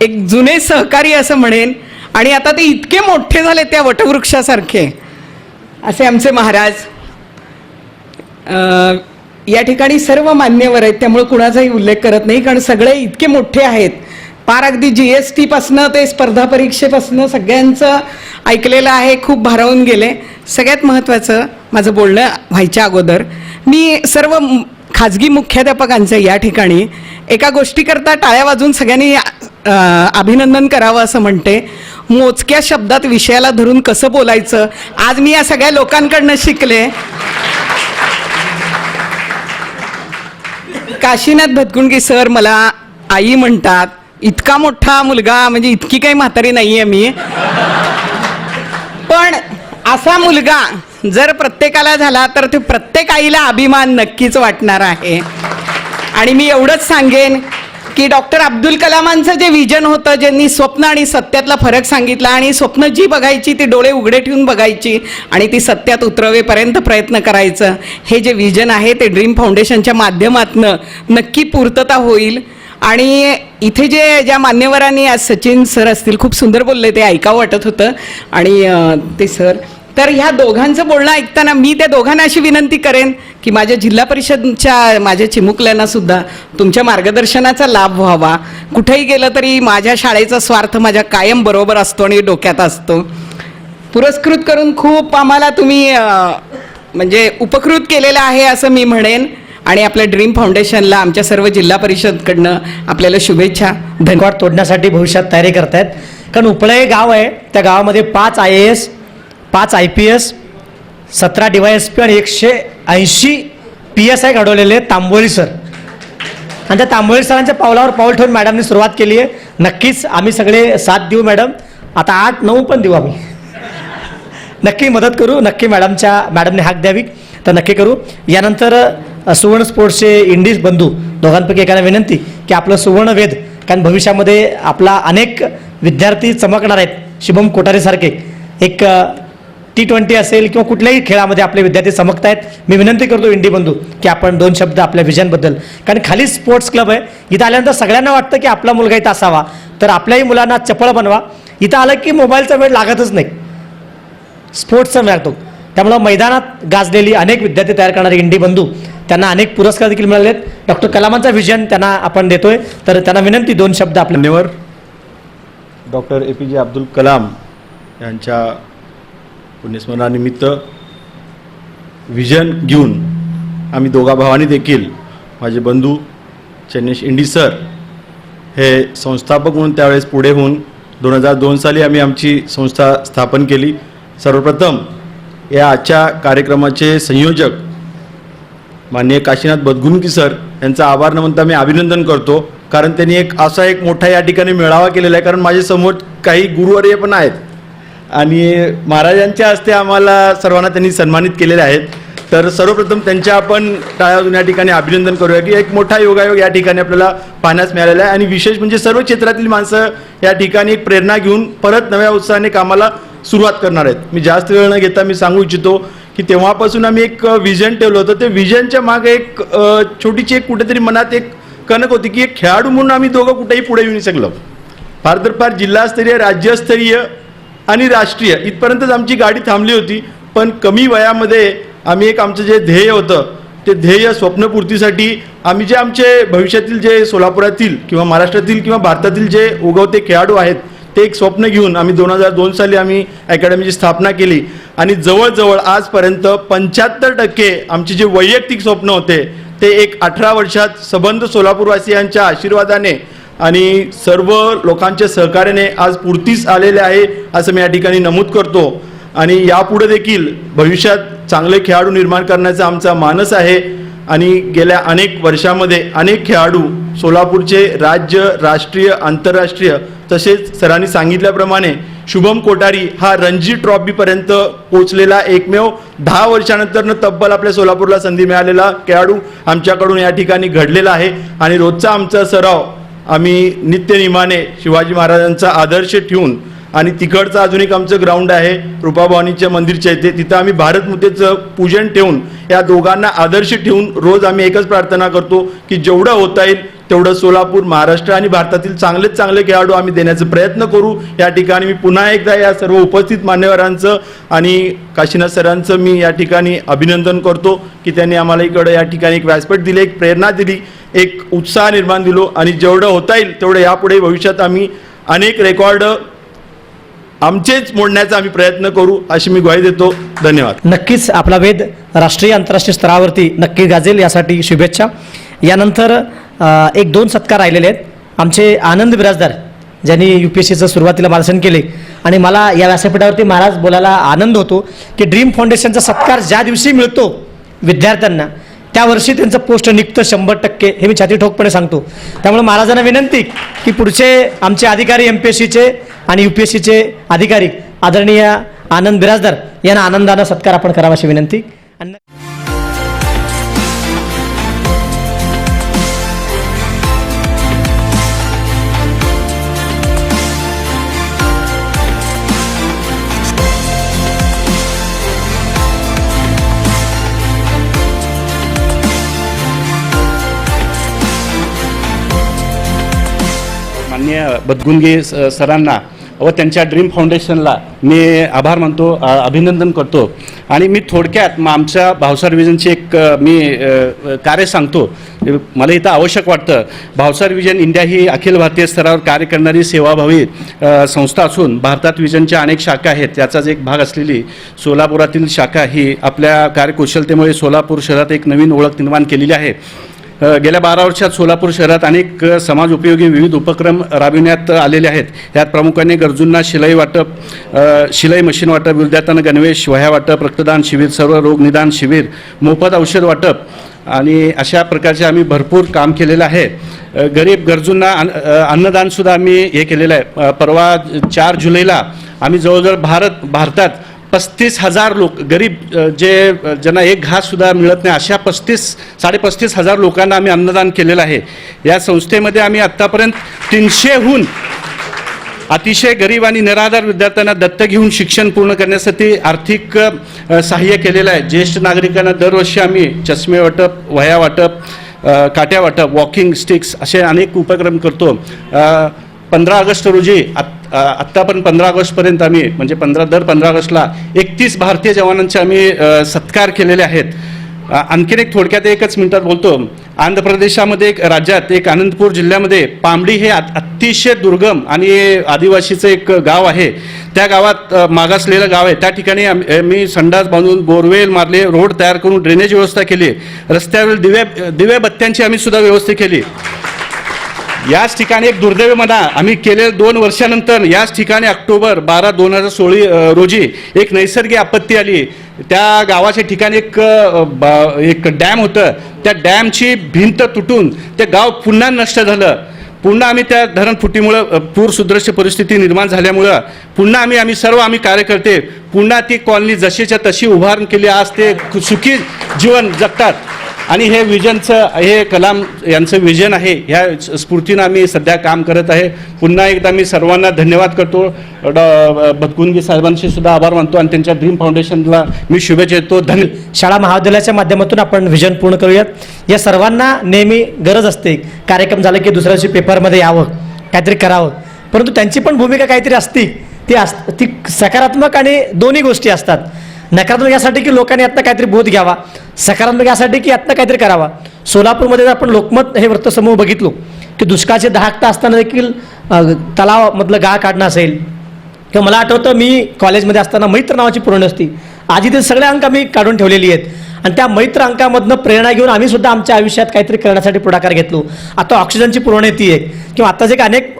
एक जुने सहकारी असं म्हणेन. आणि आता ते इतके मोठे झाले त्या वटवृक्षासारखे असे आमचे महाराज. या ठिकाणी सर्व मान्यवर आहेत, त्यामुळे कुणाचाही उल्लेख करत नाही, कारण सगळे इतके मोठे आहेत. पार अगदी GSTपासनं ते स्पर्धा परीक्षेपासनं सगळ्यांचं ऐकलेलं आहे. खूप भारावून गेले. सगळ्यात महत्त्वाचं माझं बोलणं व्हायच्या अगोदर मी सर्व खाजगी मुख्याध्यापकांचं या ठिकाणी एका गोष्टीकरता टाळ्या वाजून सगळ्यांनी अभिनंदन करावं असं म्हणते. मोजक्या शब्दात विषयाला धरून कसं बोलायचं आज मी या सगळ्या लोकांकडनं शिकले. काशीनाथ बदगुंगे सर मला आई म्हणतात. इतका मोठा मुलगा म्हणजे इतकी काही म्हातारी नाही आहे मी, पण असा मुलगा जर प्रत्येकाला झाला तर ते प्रत्येक आईला अभिमान नक्कीच वाटणार आहे. आणि मी एवढंच सांगेन की डॉक्टर अब्दुल कलामांचं जे विजन होतं, ज्यांनी स्वप्न आणि सत्यातला फरक सांगितला आणि स्वप्न जी बघायची ती डोळे उघडे ठेवून बघायची आणि ती सत्यात उतरवेपर्यंत प्रयत्न करायचं, हे जे विजन आहे ते ड्रीम फाउंडेशनच्या माध्यमातून नक्की पूर्तता होईल. आणि इथे ज्या मान्यवरांनी आज सचिन सर असतील खूप सुंदर बोलले, ते ऐकावं वाटत होतं. आणि ते सर तर ह्या दोघांचं बोलणं ऐकताना मी त्या दोघांना अशी विनंती करेन की माझ्या जिल्हा परिषदच्या माझ्या चिमुकल्यांना सुद्धा तुमच्या मार्गदर्शनाचा लाभ व्हावा. कुठेही गेलं तरी माझ्या शाळेचा स्वार्थ माझ्या कायम बरोबर असतो आणि डोक्यात असतो. पुरस्कृत करून खूप आम्हाला तुम्ही म्हणजे उपकृत केलेलं आहे असं मी म्हणेन. आणि आपल्या ड्रीम फाउंडेशनला आमच्या सर्व जिल्हा परिषदकडनं आपल्याला शुभेच्छा. धन्यवाद. तोडण्यासाठी भविष्यात तयारी करतायत. कारण उपळे गाव आहे, त्या गावामध्ये 5 IAS, 5 IPS, 17 DYSP आणि 180 PSI घडवलेले तांबोळी सर. आणि त्या तांबोळी सरांच्या पावलावर पाऊल ठेवून मॅडमने सुरुवात केली आहे. नक्कीच आम्ही सगळे साथ देऊ मॅडम. आता 8-9 पण देऊ आम्ही. नक्की मदत करू. नक्की मॅडमने हाक द्यावी तर नक्की करू. यानंतर सुवर्ण स्पोर्ट्सचे इंडीज बंधू दोघांपैकी एकाला विनंती की आपलं सुवर्ण वेध, कारण भविष्यामध्ये आपला अनेक विद्यार्थी चमकणार आहेत. शुभम कोठारेसारखे एक T20 असेल किंवा कुठल्याही खेळामध्ये आपले विद्यार्थी चमकत आहेत. मी विनंती करतो इंडी बंधू की आपण 2 शब्द आपल्या विजनबद्दल, कारण खाली स्पोर्ट्स क्लब आहे. इथं आल्यानंतर सगळ्यांना वाटतं की आपला मुलगा इथं असावा, तर आपल्याही मुलांना चपळ बनवा. इथं आलं की मोबाईलचा वेळ लागतच नाही, स्पोर्ट्सचा मिळतो. त्यामुळं मैदानात गाजलेली अनेक विद्यार्थी तयार करणारे इंडी बंधू, त्यांना अनेक पुरस्कार देखील मिळाले आहेत. डॉक्टर कलामांचा विजन त्यांना आपण देतोय, तर त्यांना विनंती 2 शब्द आपल्या. मान्यवर डॉक्टर APJ अब्दुल कलाम यांच्या पुण्यस्मरणानिमित्त विजन घेऊन आम्ही दोघा भावांनी देखील, माझे बंधू चन्नेश इंडी सर हे संस्थापक म्हणून त्यावेळेस पुढे होऊन 2002 साली आम्ही आमची संस्था स्थापन केली. सर्वप्रथम या आजच्या कार्यक्रमाचे संयोजक माननीय काशीनाथ बदगुंगे सर यांचा आभार न मानता मी अभिनंदन करतो, कारण त्यांनी एक मोठा या ठिकाणी मेळावा केलेला आहे. कारण माझ्यासमोर काही गुरुवर्य पण आहेत आणि महाराजांच्या हस्ते आम्हाला सर्वांना त्यांनी सन्मानित केलेले आहेत. तर सर्वप्रथम त्यांच्या आपण टाळ्या वाजवून या ठिकाणी अभिनंदन करूया की एक मोठा योगायोग या ठिकाणी आपल्याला पाहण्यास मिळालेला आहे. आणि विशेष म्हणजे सर्व क्षेत्रातील माणसं या ठिकाणी एक प्रेरणा घेऊन परत नव्या उत्साहाने कामाला सुरुवात करणार आहेत. मी जास्त वेळ न घेता मी सांगू इच्छितो की तेव्हापासून आम्ही एक विजन ठेवलं होतं. ते विजनच्या मागे एक छोटीशी एक कुठेतरी मनात एक कणक होती की एक खेळाडू म्हणून आम्ही दोघं कुठेही पुढे येऊ नाही शकलो. फार तर फार जिल्हास्तरीय, राज्यस्तरीय आणि राष्ट्रीय इथपर्यंतच आमची गाडी थांबली होती. पण कमी वयामध्ये आम्ही एक आमचं जे ध्येय होतं ते ध्येय स्वप्नपूर्तीसाठी आम्ही जे आमचे भविष्यातील जे सोलापुरातील किंवा महाराष्ट्रातील किंवा भारतातील जे उगवते खेळाडू आहेत ते एक स्वप्न घेऊन आम्ही 2002 साली आम्ही अकॅडमीची स्थापना केली. आणि जवळजवळ आजपर्यंत 75% आमचे जे वैयक्तिक स्वप्न होते ते एक 18 वर्षात सबंध सोलापूरवासियांच्या आशीर्वादाने आणि सर्व लोकांच्या सहकार्याने आज पूर्तीस आलेले आहे असं मी या ठिकाणी नमूद करतो. आणि यापुढे देखील भविष्यात चांगले खेळाडू निर्माण करण्याचा आमचा मानस आहे. आणि गेल्या अनेक वर्षामध्ये अनेक खेळाडू सोलापूरचे राज्य, राष्ट्रीय, आंतरराष्ट्रीय तसेच सरांनी सांगितल्याप्रमाणे शुभम कोठारी हा रणजी ट्रॉफीपर्यंत पोहोचलेला एकमेव 10 वर्षानंतर तब्बल आपल्या सोलापूरला संधी मिळालेला खेळाडू आमच्याकडून या ठिकाणी घडलेला आहे. आणि रोजचा आमचा सराव आम्ही नित्यनियमाने शिवाजी महाराजांचा आदर्श ठेवून आणि तिकडचं अजून एक आमचं ग्राउंड आहे रूपाभवानीच्या मंदिरच्या इथे, तिथं आम्ही भारतमातेचं पूजन ठेवून या दोघांना आदर्श ठेवून रोज आम्ही एकच प्रार्थना करतो की जेवढं होता येईल तेवढं सोलापूर, महाराष्ट्र आणि भारतातील चांगलेच चांगले खेळाडू आम्ही देण्याचा प्रयत्न करू. या ठिकाणी मी पुन्हा एकदा या सर्व उपस्थित मान्यवरांचं आणि काशीनाथ सरांचं मी या ठिकाणी अभिनंदन करतो की त्यांनी आम्हाला इकडं या ठिकाणी एक व्यासपीठ दिले, एक प्रेरणा दिली, एक उत्साह निर्माण दिलो. आणि जेवढं होता येईल तेवढं यापुढे भविष्यात आम्ही अनेक रेकॉर्ड आमचेच मोडण्याचा आम्ही प्रयत्न करू अशी मी ग्वाही देतो. धन्यवाद. नक्कीच आपला वेध राष्ट्रीय आंतरराष्ट्रीय स्तरावरती नक्की गाजेल यासाठी शुभेच्छा. यानंतर 1-2 सत्कार राहिलेले आहेत. आमचे आनंद बिराजदार ज्यांनी UPSCचं सुरुवातीला मार्गदर्शन केले आणि मला या व्यासपीठावरती महाराज बोलायला आनंद होतो की ड्रीम फाउंडेशनचा सत्कार ज्या दिवशी मिळतो विद्यार्थ्यांना त्या वर्षी त्यांचं पोस्ट निघतं 100%, हे मी छाती ठोकपणे सांगतो. त्यामुळे महाराजांना विनंती की पुढचे आमचे अधिकारी MPSCचे आणि UPSCचे अधिकारी आदरणीय आनंद बिराजदार यांना आनंदानं सत्कार आपण करावा अशी विनंती. माननीय बदगुंगे सरांना व त्यांच्या ड्रीम फाउंडेशनला मी आभार मानतो, अभिनंदन करतो. आणि मी थोडक्यात आमच्या भावसार विजनचे एक मी कार्य सांगतो. मला इथं आवश्यक वाटतं. भावसार विजन इंडिया ही अखिल भारतीय स्तरावर कार्य करणारी सेवाभावी संस्था असून भारतात विजनच्या अनेक शाखा आहेत. त्याचाच एक भाग असलेली सोलापुरातील शाखा ही आपल्या कार्यकुशलतेमुळे सोलापूर शहरात एक नवीन ओळख निर्माण केलेली आहे. गेल्या 12 वर्षात सोलापूर शहरात अनेक समाज उपयोगी विविध उपक्रम राबविण्यात आलेले आहेत. यात प्रामुख्याने गरजूंना शिलाई वाटप, शिलाई मशीन वाटप, विद्यार्थ्यांना गणवेश, वह्या वाटप, रक्तदान शिबिर, सर्व रोग निदान शिबिर, मोफत औषध वाटप आणि अशा प्रकारचे आम्ही भरपूर काम केलेलं आहे. गरीब गरजूंना अन्नदानसुद्धा आम्ही हे केलेलं आहे. परवा 4 जुलैला आम्ही जवळजवळ भारतात 35,000 लोक गरीब ज्यांना एक घाससुद्धा मिळत नाही अशा 35,000 लोकांना आम्ही अन्नदान केलेलं आहे. या संस्थेमध्ये आम्ही आत्तापर्यंत 300हून अतिशय गरीब आणि निराधार विद्यार्थ्यांना दत्तक घेऊन शिक्षण पूर्ण करण्यासाठी आर्थिक सहाय्य केलेलं आहे. ज्येष्ठ नागरिकांना दरवर्षी आम्ही चष्मे वाटप, वह्या वाटप, काट्या वाटप, वॉकिंग स्टिक्स असे अनेक उपक्रम करतो. 15 ऑगस्ट रोजी आत्ता पण 15 ऑगस्टपर्यंत आम्ही म्हणजे दर 15 ऑगस्टला 31 भारतीय जवानांचे आम्ही सत्कार केलेले आहेत. आणखीन एक थोडक्यात एकच मिनिटात बोलतो. आंध्र प्रदेशामध्ये राज्यात एक अनंतपूर जिल्ह्यामध्ये पामडी हे अतिशय दुर्गम आणि आदिवासीचं एक गाव आहे. त्या गावात मागासलेलं गाव आहे. त्या ठिकाणी मी संडास बांधून बोरवेल मारले, रोड तयार करून ड्रेनेज व्यवस्था केली, रस्त्यावर दिव्या बत्त्यांची आम्ही सुद्धा व्यवस्था केली. याच ठिकाणी एक दुर्दैव म्हणा आम्ही केले 2 वर्षानंतर याच ठिकाणी ऑक्टोबर 12, 2016 रोजी एक नैसर्गिक आपत्ती आली. त्या गावाच्या ठिकाणी एक डॅम होतं. त्या डॅमची भिंत तुटून ते गाव पुन्हा नष्ट झालं. पुन्हा आम्ही त्या धरणफुटीमुळं पूरसदृश्य परिस्थिती निर्माण झाल्यामुळं पुन्हा आम्ही सर्व कार्यकर्ते पुन्हा ती कॉलनी जशीच्या तशी उभारून केली. आज ते सुखी जीवन जगतात. आणि हे विजनचं, हे कलाम यांचं विजन आहे, ह्या स्फूर्तीनं आम्ही सध्या काम करत आहे. पुन्हा एकदा मी सर्वांना धन्यवाद करतो. बदगुंगे साहेबांशी सुद्धा आभार मानतो आणि त्यांच्या ड्रीम फाउंडेशनला मी शुभेच्छा देतो. शाळा महाविद्यालयाच्या माध्यमातून आपण विजन पूर्ण करूयात. या सर्वांना नेहमी गरज असते, कार्यक्रम झाला की दुसऱ्या दिवशी पेपरमध्ये यावं, काहीतरी करावं, परंतु त्यांची पण भूमिका काहीतरी असती. ती सकारात्मक आणि दोन्ही गोष्टी असतात. नकारात्मक यासाठी की लोकांनी यातनं काहीतरी बोध घ्यावा, सकारात्मक यासाठी की यातनं काहीतरी करावा. सोलापूरमध्ये आपण लोकमत हे वृत्तसमूह बघितलो की दुष्काळाचे दहाकता असताना देखील तलावामधलं गाळ काढणं असेल, किंवा मला आठवतं मी कॉलेजमध्ये असताना मैत्र नावाची पुरवणी असती, आधी ते सगळे अंक आम्ही काढून ठेवलेली आहेत. आणि त्या मैत्र अंकामधनं प्रेरणा घेऊन आम्ही सुद्धा आमच्या आयुष्यात काहीतरी करण्यासाठी पुढाकार घेतलो. आता ऑक्सिजनची पुरवणी ती आहे, किंवा आता जे अनेक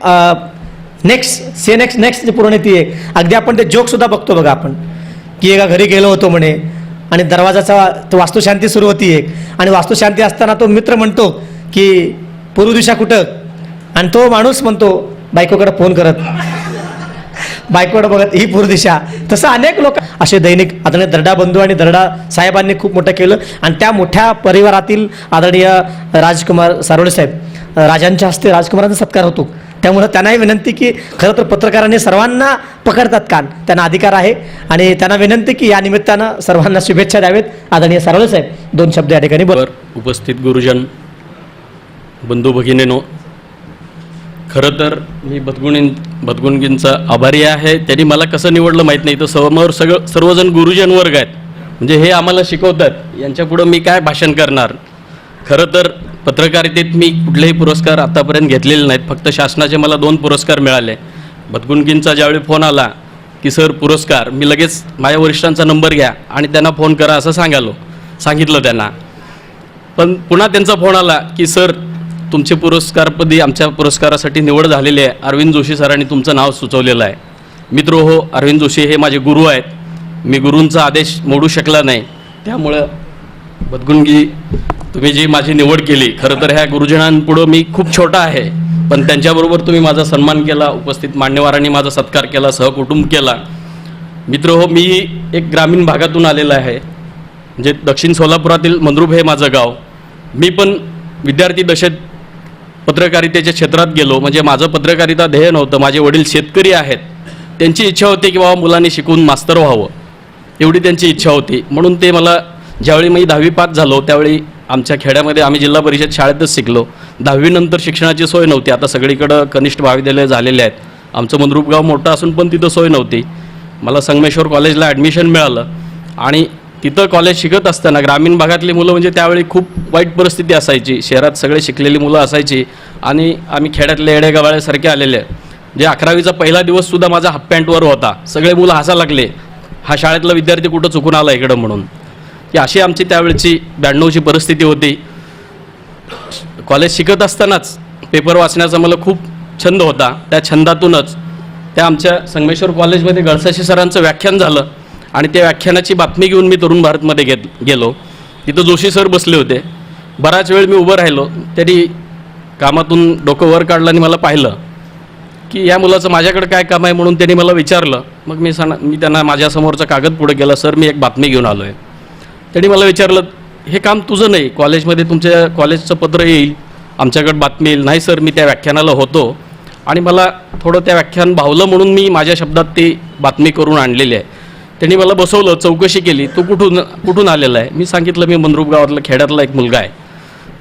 नेक्स्ट पुरवणी ती आहे. अगदी आपण ते जोकसुद्धा बघतो बघा आपण, की एका घरी गेलो होतो म्हणे आणि दरवाजाचा वास्तुशांती सुरू होती एक, आणि वास्तुशांती असताना तो मित्र म्हणतो की पूर्व दिशा कुठं, आणि तो माणूस म्हणतो बायकोकडे फोन करत, बायकोकडे बघत ही पूर्व दिशा. तसं अनेक लोक असे दैनिक आदरणीय दर्डा बंधू आणि दर्डा साहेबांनी खूप मोठं केलं. आणि त्या मोठ्या परिवारातील आदरणीय राजकुमार सारोळे साहेब, राजांच्या हस्ते राजकुमारांचा सत्कार होतो. त्यामुळे त्यांनाही विनंती की खरं तर पत्रकारांनी सर्वांना पकडतात कान, त्यांना अधिकार आहे. आणि त्यांना विनंती की या निमित्तानं सर्वांना शुभेच्छा द्यावेत. आदरणीय सारोळे साहेब 2 शब्द या ठिकाणी बोला. उपस्थित गुरुजन बंधू भगिनीनो, खरं तर मी बदगुंगींचा आभारी आहे. त्यांनी मला कसं निवडलं माहीत नाही. तर समोर सर्वजण गुरुजन वर्ग आहेत, म्हणजे हे आम्हाला शिकवतात, यांच्यापुढं मी काय भाषण करणार. खरं तर पत्रकारितेत मी कुठलेही पुरस्कार आतापर्यंत घेतलेले नाहीत. फक्त शासनाचे मला 2 पुरस्कार मिळाले. बदगुंगींचा ज्यावेळी फोन आला की सर पुरस्कार, मी लगेच माझ्या वरिष्ठांचा नंबर घ्या आणि त्यांना फोन करा असं सांगितलं त्यांना. पण पुन्हा त्यांचा फोन आला की सर तुमचे पुरस्कारपदी आमच्या पुरस्कारासाठी निवड झालेली आहे, अरविंद जोशी सरांनी तुमचं नाव सुचवलेलं आहे. मित्र हो, अरविंद जोशी हे माझे गुरु आहेत. मी गुरूंचा आदेश मोडू शकला नाही. त्यामुळं बदगुंगी तुम्ही जी माझी निवड केली, खरं तर ह्या गुरुजनांपुढं मी खूप छोटा आहे, पण त्यांच्याबरोबर तुम्ही माझा सन्मान केला, उपस्थित मान्यवरांनी माझा सत्कार केला, सहकुटुंब केला. मित्र हो, मी एक ग्रामीण भागातून आलेला आहे, म्हणजे दक्षिण सोलापुरातील मंद्रुप हे माझं गाव. मी पण विद्यार्थी दशेत पत्रकारितेच्या क्षेत्रात गेलो. म्हणजे माझं पत्रकारिता ध्येय नव्हतं. माझे वडील शेतकरी आहेत, त्यांची इच्छा होती की बाबा मुलांनी शिकून मास्तर व्हावं, एवढी त्यांची इच्छा होती. म्हणून ते मला ज्यावेळी मी 10वी पास झालो त्यावेळी आमच्या खेड्यामध्ये आम्ही जिल्हा परिषद शाळेतच शिकलो. 10वी नंतर शिक्षणाची सोय नव्हती. आता सगळीकडं कनिष्ठ महाविद्यालय झालेले आहेत. आमचं मंद्रुप गाव मोठं असून पण तिथं सोय नव्हती. मला संगमेश्वर कॉलेजला ॲडमिशन मिळालं आणि तिथं कॉलेज शिकत असताना ग्रामीण भागातली मुलं म्हणजे त्यावेळी खूप वाईट परिस्थिती असायची. शहरात सगळे शिकलेली मुलं असायची आणि आम्ही खेड्यातले येडेगवाळ्यासारखे आलेले. जे 11वीचा पहिला दिवससुद्धा माझा हाफ पॅन्टवर होता. सगळे मुलं हसा लागले, हा शाळेतला विद्यार्थी कुठं चुकून आला इकडं म्हणून. की अशी आमची त्यावेळची 92ची परिस्थिती होती. कॉलेज शिकत असतानाच पेपर वाचण्याचा मला खूप छंद होता. त्या छंदातूनच त्या आमच्या संगमेश्वर कॉलेजमध्ये गळसाशी सरांचं व्याख्यान झालं आणि त्या व्याख्यानाची बातमी घेऊन मी तरुण भारतमध्ये गेलो. तिथं जोशी सर बसले होते. बराच वेळ मी उभं राहिलो. त्यांनी कामातून डोकं वर काढलं आणि मला पाहिलं की या मुलाचं माझ्याकडे काय काम आहे म्हणून त्यांनी मला विचारलं. मग मी त्यांना माझ्यासमोरचा कागद पुढे केला, सर मी एक बातमी घेऊन आलो आहे. त्यांनी मला विचारलं, हे काम तुझं नाही, कॉलेजमध्ये तुमच्या कॉलेजचं पत्र येईल, आमच्याकडे बातमी येईल. नाही सर, मी त्या व्याख्यानाला होतो आणि मला थोडं त्या व्याख्यान भावलं म्हणून मी माझ्या शब्दात ती बातमी करून आणलेली आहे. त्यांनी मला बसवलं, चौकशी केली, तू कुठून आलेला आहे. मी सांगितलं मी मंद्रुप गावातला खेड्यातला एक मुलगा आहे.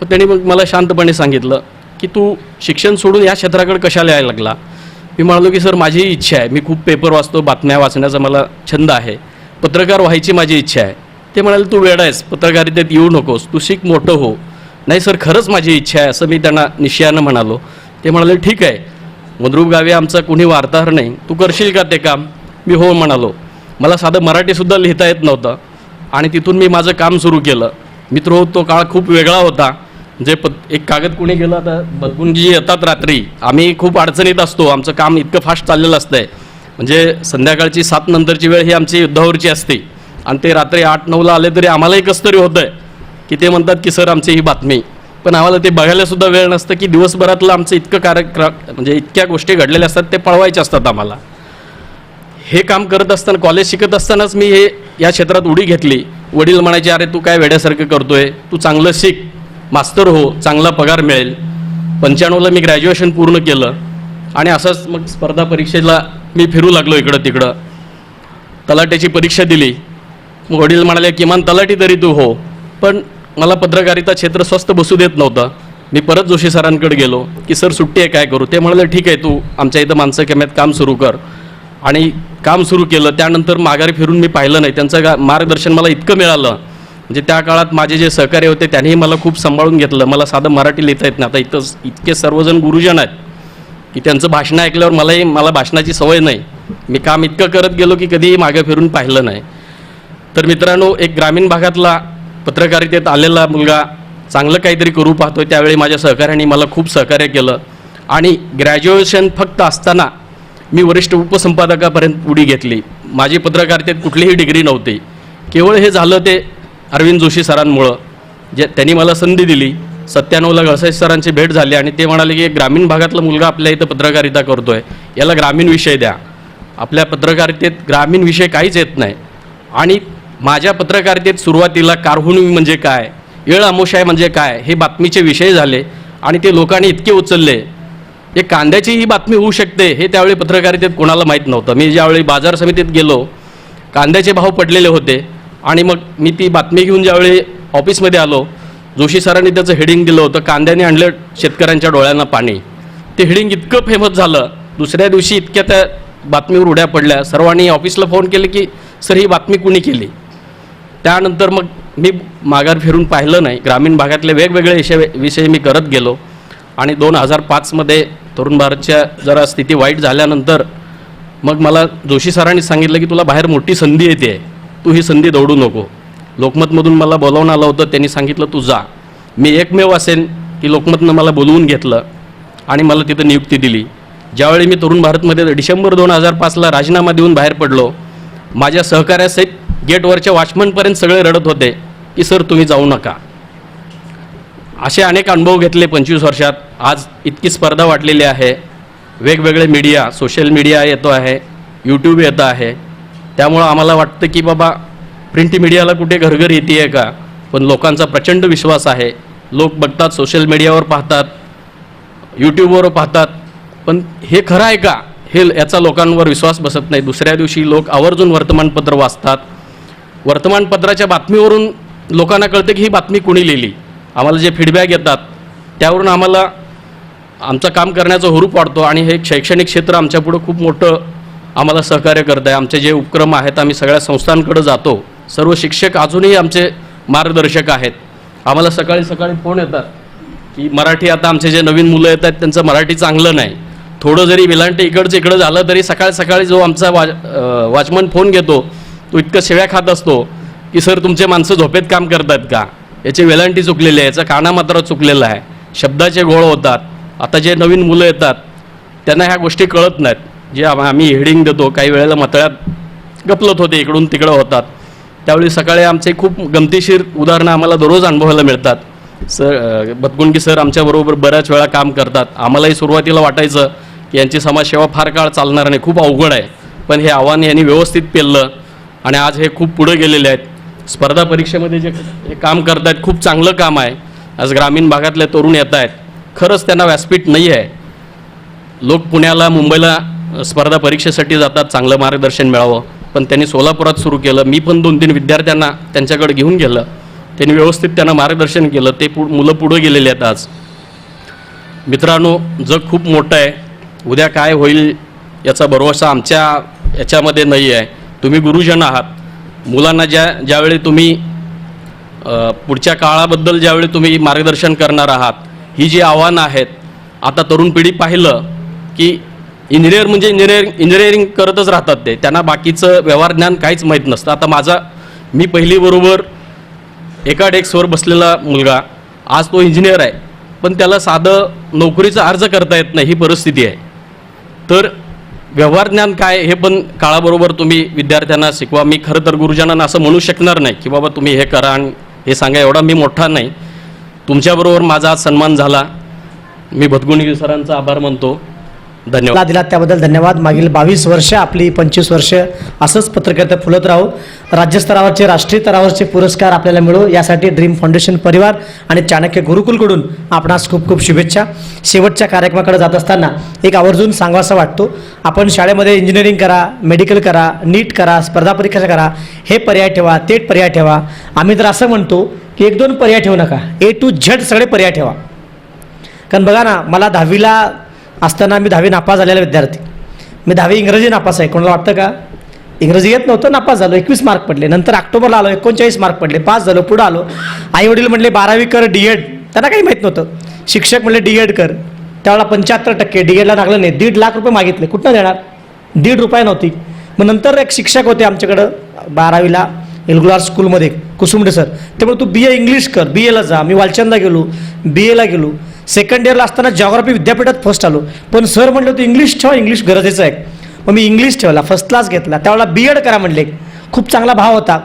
पण त्यांनी मग मला शांतपणे सांगितलं की तू शिक्षण सोडून या क्षेत्राकडे कशाला यायला लागला. मी म्हणालो की सर माझी इच्छा आहे, मी खूप पेपर वाचतो, बातम्या वाचण्याचा मला छंद आहे, पत्रकार व्हायची माझी इच्छा आहे. ते म्हणाले तू वेडा आहेस, पत्रकारितेत येऊ नकोस, तू शिक, मोठं हो. नाही सर खरंच माझी इच्छा आहे असं मी त्यांना निश्चयानं म्हणालो. ते म्हणाले ठीक आहे, मंद्रुप गावी आमचा कुणी वार्ताहर नाही, तू करशील का ते काम. मी हो म्हणालो. मला साधं मराठीसुद्धा लिहिता येत नव्हतं आणि तिथून मी माझं काम सुरू केलं. मित्र हो, तो काळ खूप वेगळा होता. जे एक कागद कुणी गेलं तर बदगुंगी येतात रात्री, आम्ही खूप अडचणीत असतो, आमचं काम इतकं फास्ट चाललेलं असतंय. म्हणजे संध्याकाळची 7 नंतरची वेळ ही आमची युद्धावरची असते आणि ते रात्री 8-9ला आले तरी आम्हालाही कसं तरी होतं आहे की ते म्हणतात की सर आमची ही बातमी. पण आम्हाला ते बघायला सुद्धा वेळ नसतं की दिवसभरातलं आमचं इतकं कार्यक्रम म्हणजे इतक्या गोष्टी घडलेल्या असतात ते पळवायचे असतात आम्हाला. हे काम करत असताना कॉलेज शिकत असतानाच मी या क्षेत्रात उडी घेतली. वडील म्हणायचे, अरे तू काय वेड्यासारखं करतोय, तू चांगलं शिक, मास्तर हो, चांगला पगार मिळेल. 95ला मी ग्रॅज्युएशन पूर्ण केलं आणि असंच मग स्पर्धा परीक्षेला मी फिरू लागलो इकडं तिकडं. तलाट्याची परीक्षा दिली. मग वडील म्हणाले, किमान तलाठी तरी तू हो. पण मला पत्रकारिता क्षेत्र स्वस्त बसू देत नव्हतं. मी परत जोशी सरांकडे गेलो की सर सुट्टी आहे, काय करू? ते म्हणाले, ठीक आहे, तू आमच्या इथं माणसं कम्यात काम सुरू कर. आणि काम सुरू केलं. त्यानंतर माघारी फिरून मी पाहिलं नाही. त्यांचं मार्गदर्शन मला इतकं मिळालं, म्हणजे त्या काळात माझे जे सहकारी होते त्यांनीही मला खूप सांभाळून घेतलं. मला साधं मराठी लिहिता येत नाही. आता इथं इतके सर्वजण गुरुजन आहेत की त्यांचं भाषणं ऐकल्यावर मला भाषणाची सवय नाही. मी काम इतकं करत गेलो की कधीही मागे फिरून पाहिलं नाही. तर मित्रांनो, एक ग्रामीण भागातला पत्रकारितेत आलेला मुलगा चांगलं काहीतरी करू पाहतोय. त्यावेळी माझ्या सहकाऱ्यांनी मला खूप सहकार्य केलं आणि ग्रॅज्युएशन फक्त असताना मी वरिष्ठ उपसंपादकापर्यंत उडी घेतली. माझी पत्रकारितेत कुठलीही डिग्री नव्हती. केवळ हे झालं ते अरविंद जोशी सरांमुळं. त्यांनी मला संधी दिली. 97ला गळसाई सरांची भेट झाली आणि ते म्हणाले की ग्रामीण भागातला मुलगा आपल्या इथं पत्रकारिता करतोय, याला ग्रामीण विषय द्या. आपल्या पत्रकारितेत ग्रामीण विषय काहीच येत नाही. आणि माझ्या पत्रकारितेत सुरुवातीला कारहुणी म्हणजे काय, येळ अमोशाय म्हणजे काय, हे बातमीचे विषय झाले आणि ते लोकांनी इतके उचलले. एक कांद्याची ही बातमी होऊ शकते हे त्यावेळी पत्रकारितेत कोणाला माहीत नव्हतं. मी ज्यावेळी बाजार समितीत गेलो, कांद्याचे भाव पडलेले होते आणि मग मी ती बातमी घेऊन ज्यावेळी ऑफिसमध्ये आलो, जोशी सरांनी त्याचं हेडिंग दिलं होतं, कांद्याने आणलं शेतकऱ्यांच्या डोळ्यांना पाणी. ते हेडिंग इतकं फेमस झालं. दुसऱ्या दिवशी इतक्या त्या बातमीवर उड्या पडल्या. सर्वांनी ऑफिसला फोन केले की सर ही बातमी कुणी केली. त्यानंतर मग मी माघार फिरून पाहिलं नाही. ग्रामीण भागातले वेगवेगळे विषय मी करत गेलो आणि 2005मध्ये तरुण भारतच्या जरा स्थिती वाईट झाल्यानंतर मग मला जोशी सरांनी सांगितलं की तुला बाहेर मोठी संधी येते, तू ही संधी दौडू नको. लोकमतमधून मला बोलावून आलं होतं. त्यांनी सांगितलं तू जा. मी एकमेव असेन की लोकमतनं मला बोलवून घेतलं आणि मला तिथं नियुक्ती दिली. ज्यावेळी मी तरुण भारतमध्ये डिसेंबर 2005ला राजीनामा देऊन बाहेर पडलो, माझ्या सहकार्यासहित गेटवरच्या वॉचमनपर्यंत सगळे रडत होते की सर तुम्ही जाऊ नका. असे अनेक अनुभव घेतले 25 वर्षात. आज इतकी स्पर्धा वाढलेली आहे. वेगवेगळे मीडिया, सोशल मीडिया येतो आहे, यूट्यूब येतं आहे. त्यामुळं आम्हाला वाटतं की बाबा प्रिंट मीडियाला कुठे घरघर येते आहे का, पण लोकांचा प्रचंड विश्वास आहे. लोक बघतात, सोशल मीडियावर पाहतात, यूट्यूबवर पाहतात, पण हे खरं आहे का हे याचा लोकांवर विश्वास बसत नाही. दुसऱ्या दिवशी लोक आवर्जून वर्तमानपत्र वाचतात. वर्तमानपत्राच्या बातमीवरून लोकांना कळतं की ही बातमी कोणी लिहिली. आम्हाला जे फीडबॅक येतात त्यावरून आम्हाला आमचं काम करण्याचा हुरूप वाढतो आणि हे शैक्षणिक क्षेत्र आमच्यापुढं खूप मोठं आम्हाला सहकार्य करत आहे. आमचे जे उपक्रम आहेत आम्ही सगळ्या संस्थांकडे जातो. सर्व शिक्षक अजूनही आमचे मार्गदर्शक आहेत. आम्हाला सकाळी सकाळी फोन येतात की मराठी आता आमचे जे नवीन मुलं येतात त्यांचं मराठी चांगलं नाही. थोडं जरी वेलांटी इकडचं इकडं झालं तरी सकाळी सकाळी जो आमचा वॉचमन फोन घेतो तो इतकं शेव्या खात असतो की सर तुमचे माणसं झोपेत काम करतात का, याची वेलांटी चुकलेली आहे, याचा कानामात्रा चुकलेला आहे, शब्दाचे घोळ होतात. आता जे नवीन मुलं येतात त्यांना ह्या गोष्टी कळत नाहीत. जे आम्ही हेडिंग देतो काही वेळेला मतळ्यात गपलत होते, इकडून तिकडं होतात. त्यावेळी सकाळी आमचे खूप गमतीशीर उदाहरणं आम्हाला दररोज अनुभवायला मिळतात. सर बदगुंडगी सर आमच्याबरोबर बऱ्याच वेळा काम करतात. आम्हालाही सुरुवातीला वाटायचं की यांची समाजसेवा फार काळ चालणार नाही, खूप अवघड आहे, पण हे आव्हान यांनी व्यवस्थित पेललं आणि आज हे खूप पुढे गेलेले आहेत. स्पर्धा परीक्षेमध्ये जे हे काम करत आहेत खूप चांगलं काम आहे. आज ग्रामीण भागातले तरुण येत आहेत, खरंच त्यांना व्यासपीठ नाही आहे. लोक पुण्याला मुंबईला स्पर्धा परीक्षेसाठी जातात चांगलं मार्गदर्शन मिळावं, पण त्यांनी सोलापुरात सुरू केलं. मी पण 2-3 विद्यार्थ्यांना त्यांच्याकडे घेऊन गेलं, त्यांनी व्यवस्थित त्यांना मार्गदर्शन केलं. ते मुलं पुढं गेलेले आहेत. आज मित्रांनो जग खूप मोठं आहे. उद्या काय होईल याचा भरवसा आमच्या याच्यामध्ये नाही आहे. तुम्ही गुरुजन आहात. मुलांना ज्यावेळी तुम्ही पुढच्या काळाबद्दल ज्यावेळी तुम्ही मार्गदर्शन करणार आहात, ही जी आव्हानं आहेत, आता तरुण पिढी पाहिलं की इंजिनियर म्हणजे इंजिनिअरिंग करतच राहतात. त्यांना बाकीचं व्यवहार ज्ञान काहीच माहीत नसतं. आता मी पहिलीबरोबर एका डेस्कवर बसलेला मुलगा आज तो इंजिनियर आहे, पण त्याला साधं नोकरीचा अर्ज करता येत नाही, ही परिस्थिती आहे. तर व्यवहार ज्ञान काय हे पण काळाबरोबर तुम्ही विद्यार्थ्यांना शिकवा. मी खरं तर गुरुजनांना असं म्हणू शकणार नाही की बाबा तुम्ही हे करा आणि हे सांगा, एवढा मी मोठा नाही. तुमच्याबरोबर माझा आज सन्मान झाला. मी भदगुंडगे सरांचा आभार मानतो. धन्यवाद. मला दिलात त्याबद्दल धन्यवाद. मागील 22 वर्ष आपली 25 वर्ष असंच पत्रकारिता फुलत राहू. राज्यस्तरावरचे राष्ट्रीय स्तरावरचे पुरस्कार आपल्याला मिळो यासाठी ड्रीम फाउंडेशन परिवार आणि चाणक्य गुरुकुलकडून आपणास खूप खूप शुभेच्छा. शेवटच्या कार्यक्रमाकडे जात असताना एक आवर्जून सांगावासा वाटतो, आपण शाळेमध्ये इंजिनिअरिंग करा, मेडिकल करा, नीट करा, स्पर्धा परीक्षा करा, हे पर्याय ठेवा, ते पर्याय ठेवा. आम्ही तर असं म्हणतो की 1-2 पर्याय ठेवू नका, A to Z सगळे पर्याय ठेवा. कारण बघा ना, मला 10वीला असताना मी 10वी नापास झालेला विद्यार्थी. मी 10वी इंग्रजी नापास आहे. कोणाला वाटतं का? इंग्रजी येत नव्हतं, नापास झालो, 21 मार्क पडले. नंतर ऑक्टोबरला आलो, 39 मार्क पडले, पास झालो, पुढं आलो. आई वडील म्हणले 12वी कर, D.Ed. त्यांना काही माहीत नव्हतं. शिक्षक म्हणले D.Ed कर. त्यावेळेला 75% D.Edला लागलं नाही. 1.5 लाख रुपये मागितले, कुठनं देणार? 1.5 रुपये नव्हती. मग नंतर एक शिक्षक होते आमच्याकडं 12वीला एल्गुलार स्कूलमध्ये, कुसुमडे सर. त्यामुळे तू BA इंग्लिश कर, BAला जा. मी वालचंदला गेलो, BAला गेलो. सेकंड इयरला असताना जॉग्राफी विद्यापीठात फर्स्ट आलो. पण सर म्हटलं होतं इंग्लिश ठेवा, इंग्लिश गरजेचं आहे. मग मी इंग्लिश ठेवला, फर्स्ट क्लास घेतला. त्यावेळेला B.Ed करा म्हणले. खूप चांगला भाव होता.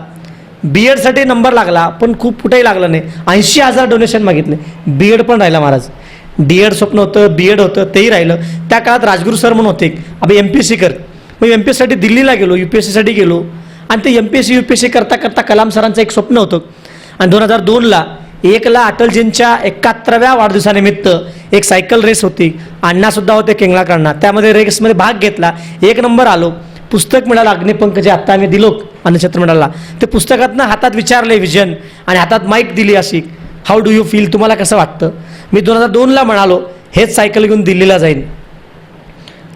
B.Edसाठी नंबर लागला, पण खूप कुठेही लागलं नाही. 80,000 डोनेशन मागितले. B.Ed पण राहिला महाराज. D.Ed स्वप्न होतं, B.Ed होतं, तेही राहिलं. त्या काळात राजगुरू सर म्हणून होते, अबे MPSC कर. मग MPSCसाठी दिल्लीला गेलो, UPSCसाठी गेलो. आणि ते MPSC UPSC करता करता कलाम सरांचं एक स्वप्न होतं. आणि 2002ला 1ला अटलजींच्या 71व्या वाढदिवसानिमित्त एक सायकल रेस होती. अण्णासुद्धा होते केंगलाकडनं. त्यामध्ये रेसमध्ये भाग घेतला, 1 नंबर आलो. पुस्तक मिळालं अग्निपंख, जे आत्ता आम्ही दिलो अन्नछत्र मिळाला. ते पुस्तकातनं हातात विचारले विजन आणि हातात माईक दिली अशी, हाऊ डू यू फील, तुम्हाला कसं वाटतं? मी 2002ला म्हणालो हेच सायकल घेऊन दिल्लीला जाईन.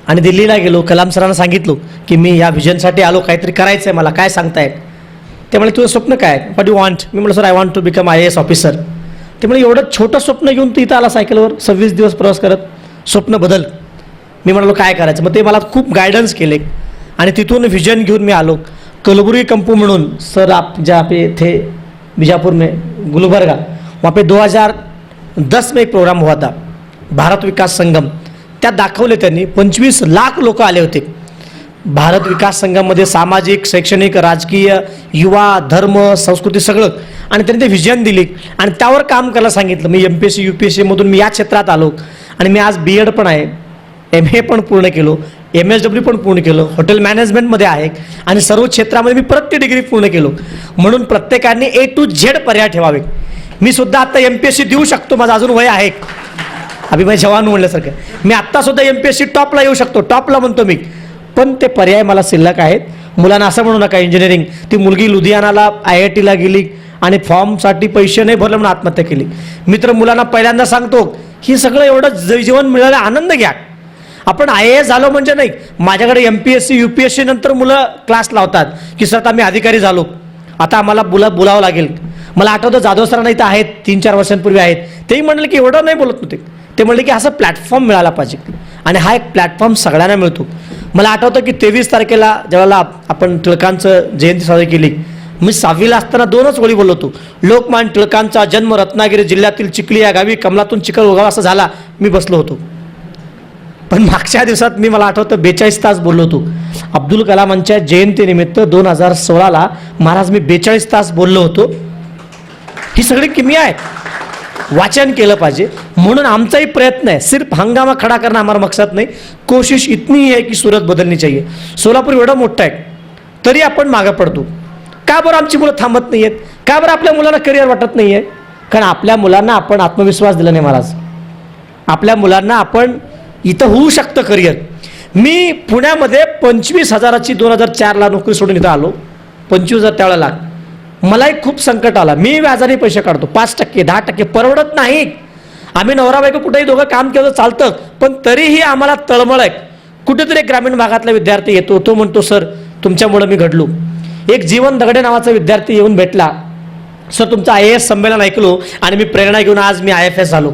आणि दिल्लीला गेलो. कलाम सरांना सांगितलं की मी या विजनसाठी आलो, काहीतरी करायचं आहे मला, काय सांगतायत? ते म्हणे तुझं स्वप्न काय? What you want? मी म्हटलं sir I want to become IAS officer. ते म्हणे एवढं छोटं स्वप्न घेऊन तू इथं आला सायकलवर 26 दिवस प्रवास करत, स्वप्न बदल. मी म्हणालो काय करायचं? मग ते मला खूप गायडन्स केले आणि तिथून विजन घेऊन मी आलो. कलबुर्गी कंपू म्हणून सर आप जहाँ पे थे बीजापुर में गुलबर्गा, वहाँ पे 2010 में एक प्रोग्राम हुआ था, भारत विकास संगम. त्यात दाखवले त्यांनी 25 लाख लोक आले होते. भारत विकास संघामध्ये सामाजिक, शैक्षणिक, राजकीय, युवा, धर्म, संस्कृती सगळं. आणि त्यांनी ते व्हिजन दिली आणि त्यावर काम करायला सांगितलं. मी MPSC UPSCमधून मी या क्षेत्रात आलो आणि मी आज B.Ed पण आहे, MA पण पूर्ण केलो, MSW पण पूर्ण केलं, हॉटेल मॅनेजमेंटमध्ये आहे आणि सर्व क्षेत्रामध्ये मी परत ती डिग्री पूर्ण केलो. म्हणून प्रत्येकाने A to Z पर्याय ठेवावे. मी सुद्धा आत्ता MPSC देऊ शकतो, माझं अजून वय आहे. अभिमय जवान म्हणल्यासारखं मी आत्तासुद्धा MPSC टॉपला येऊ शकतो, टॉपला म्हणतो मी. पण ते पर्याय मला शिल्लक आहेत. मुलांना असं म्हणू नका इंजिनिअरिंग, ती मुलगी लुधियानाला IITला गेली आणि फॉर्मसाठी पैसे नाही भरले म्हणून आत्महत्या केली. मित्र मुलांना पहिल्यांदा सांगतो ही सगळं एवढं जीवन मिळालं, आनंद घ्या. आपण IAS झालो म्हणजे नाही. माझ्याकडे MPSC UPSC नंतर मुलं क्लास लावतात की सर आम्ही अधिकारी झालो, आता आम्हाला बोलावं लागेल. मला आठवतं जाधव सरांना इथं आहेत 3-4 वर्षांपूर्वी आहेत, तेही म्हणले की एवढं नाही बोलत नव्हते. ते म्हणले की असं प्लॅटफॉर्म मिळाला पाहिजे आणि हा एक प्लॅटफॉर्म सगळ्यांना मिळतो. मला आठवतं की 23 तारखेला ज्यावेळेला आपण टिळकांचं जयंती साजरी केली, मी 6वीला असताना 2च ओळी बोललो होतो. लोकमान्य टिळकांचा जन्म रत्नागिरी जिल्ह्यातील चिखली या गावी कमलातून चिखल उगावा असा झाला, मी बसलो होतो. पण मागच्या दिवसात मी मला आठवतं 42 तास बोललो होतो. अब्दुल कलामांच्या जयंतीनिमित्त 2016ला महाराज मी 42 तास बोललो होतो. ही सगळी किमया आहे. वाचन केलं पाहिजे म्हणून आमचाही प्रयत्न आहे. सिर्फ हंगामा खडा करना हमारा मकसद नाही. कोशिश इतनी है की सूरत बदलनी चाहिए. सोलापूर एवढं मोठं आहे तरी आपण मागं पडतो. का बरं आमची मुलं थांबत नाही आहेत? का बरं आपल्या मुलांना करिअर वाटत नाही आहे? कारण आपल्या मुलांना आपण आत्मविश्वास दिला नाही महाराज. आपल्या मुलांना आपण इथं होऊ शकतं करिअर. मी पुण्यामध्ये 25,000ची 2004ला नोकरी सोडून इथं आलो. 25,000 त्यावेळेला लाख. मलाही खूप संकट आला. मी व्याजाने पैसे काढतो 5%, 10% परवडत नाही. आम्ही नवरा बायको कुठेही दोघं काम केलं चालतं, पण तरीही आम्हाला तळमळ आहे. कुठेतरी ग्रामीण भागातला विद्यार्थी येतो, तो म्हणतो सर तुमच्यामुळे मी घडलो. एक जीवन दगडे नावाचा विद्यार्थी येऊन भेटला, सर तुमचं IAS संमेलन ऐकलो आणि मी प्रेरणा घेऊन आज मी IFS झालो.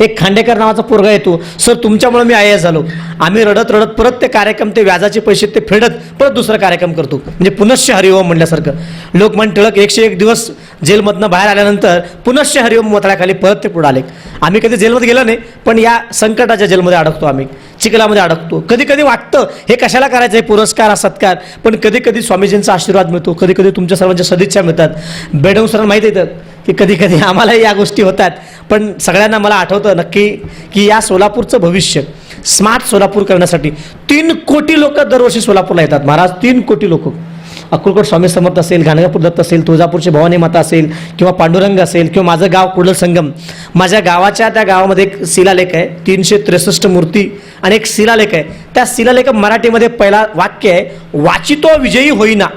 एक खांडेकर नावाचा पोरगा येतो, सर तुमच्यामुळे मी IAS झालो. आम्ही रडत रडत परत ते कार्यक्रम, ते व्याजाचे पैसे ते फेडत परत दुसरा कार्यक्रम करतो. म्हणजे पुनश्च हरिओम म्हणल्यासारखं. लोकमान्य टिळक 101 दिवस जेलमधनं बाहेर आल्यानंतर पुनश्च हरिओम मोतळ्याखाली परत ते पुढे आले. आम्ही कधी जेलमध्ये गेलो नाही, पण या संकटाच्या जेलमध्ये अडकतो, आम्ही चिखलामध्ये अडकतो. कधी कधी वाटतं हे कशाला करायचं, हे पुरस्कार हा सत्कार, पण कधी कधी स्वामीजींचा आशीर्वाद मिळतो, कधी कधी तुमच्या सर्वांच्या सदिच्छा मिळतात. बेडवून सरांना माहिती येतं की कधी कधी आम्हालाही या गोष्टी होतात, पण सगळ्यांना मला आठवतं नक्की की या सोलापूरचं भविष्य स्मार्ट सोलापूर करण्यासाठी 3 कोटी लोक दरवर्षी सोलापूरला येतात महाराज. 3 कोटी लोक. अक्कलकोट स्वामी समर्थ असेल, गाणगापूर दत्त असेल, तुळजापूरची भवानी माता असेल, किंवा पांडुरंग असेल, किंवा माझं गाव कुडल संगम. माझ्या गावाच्या त्या गावामध्ये एक शिलालेख आहे, 363 मूर्ती आणि एक शिलालेख आहे. त्या शिलालेख मराठीमध्ये पहिला वाक्य आहे, वाचितो विजयी होईना.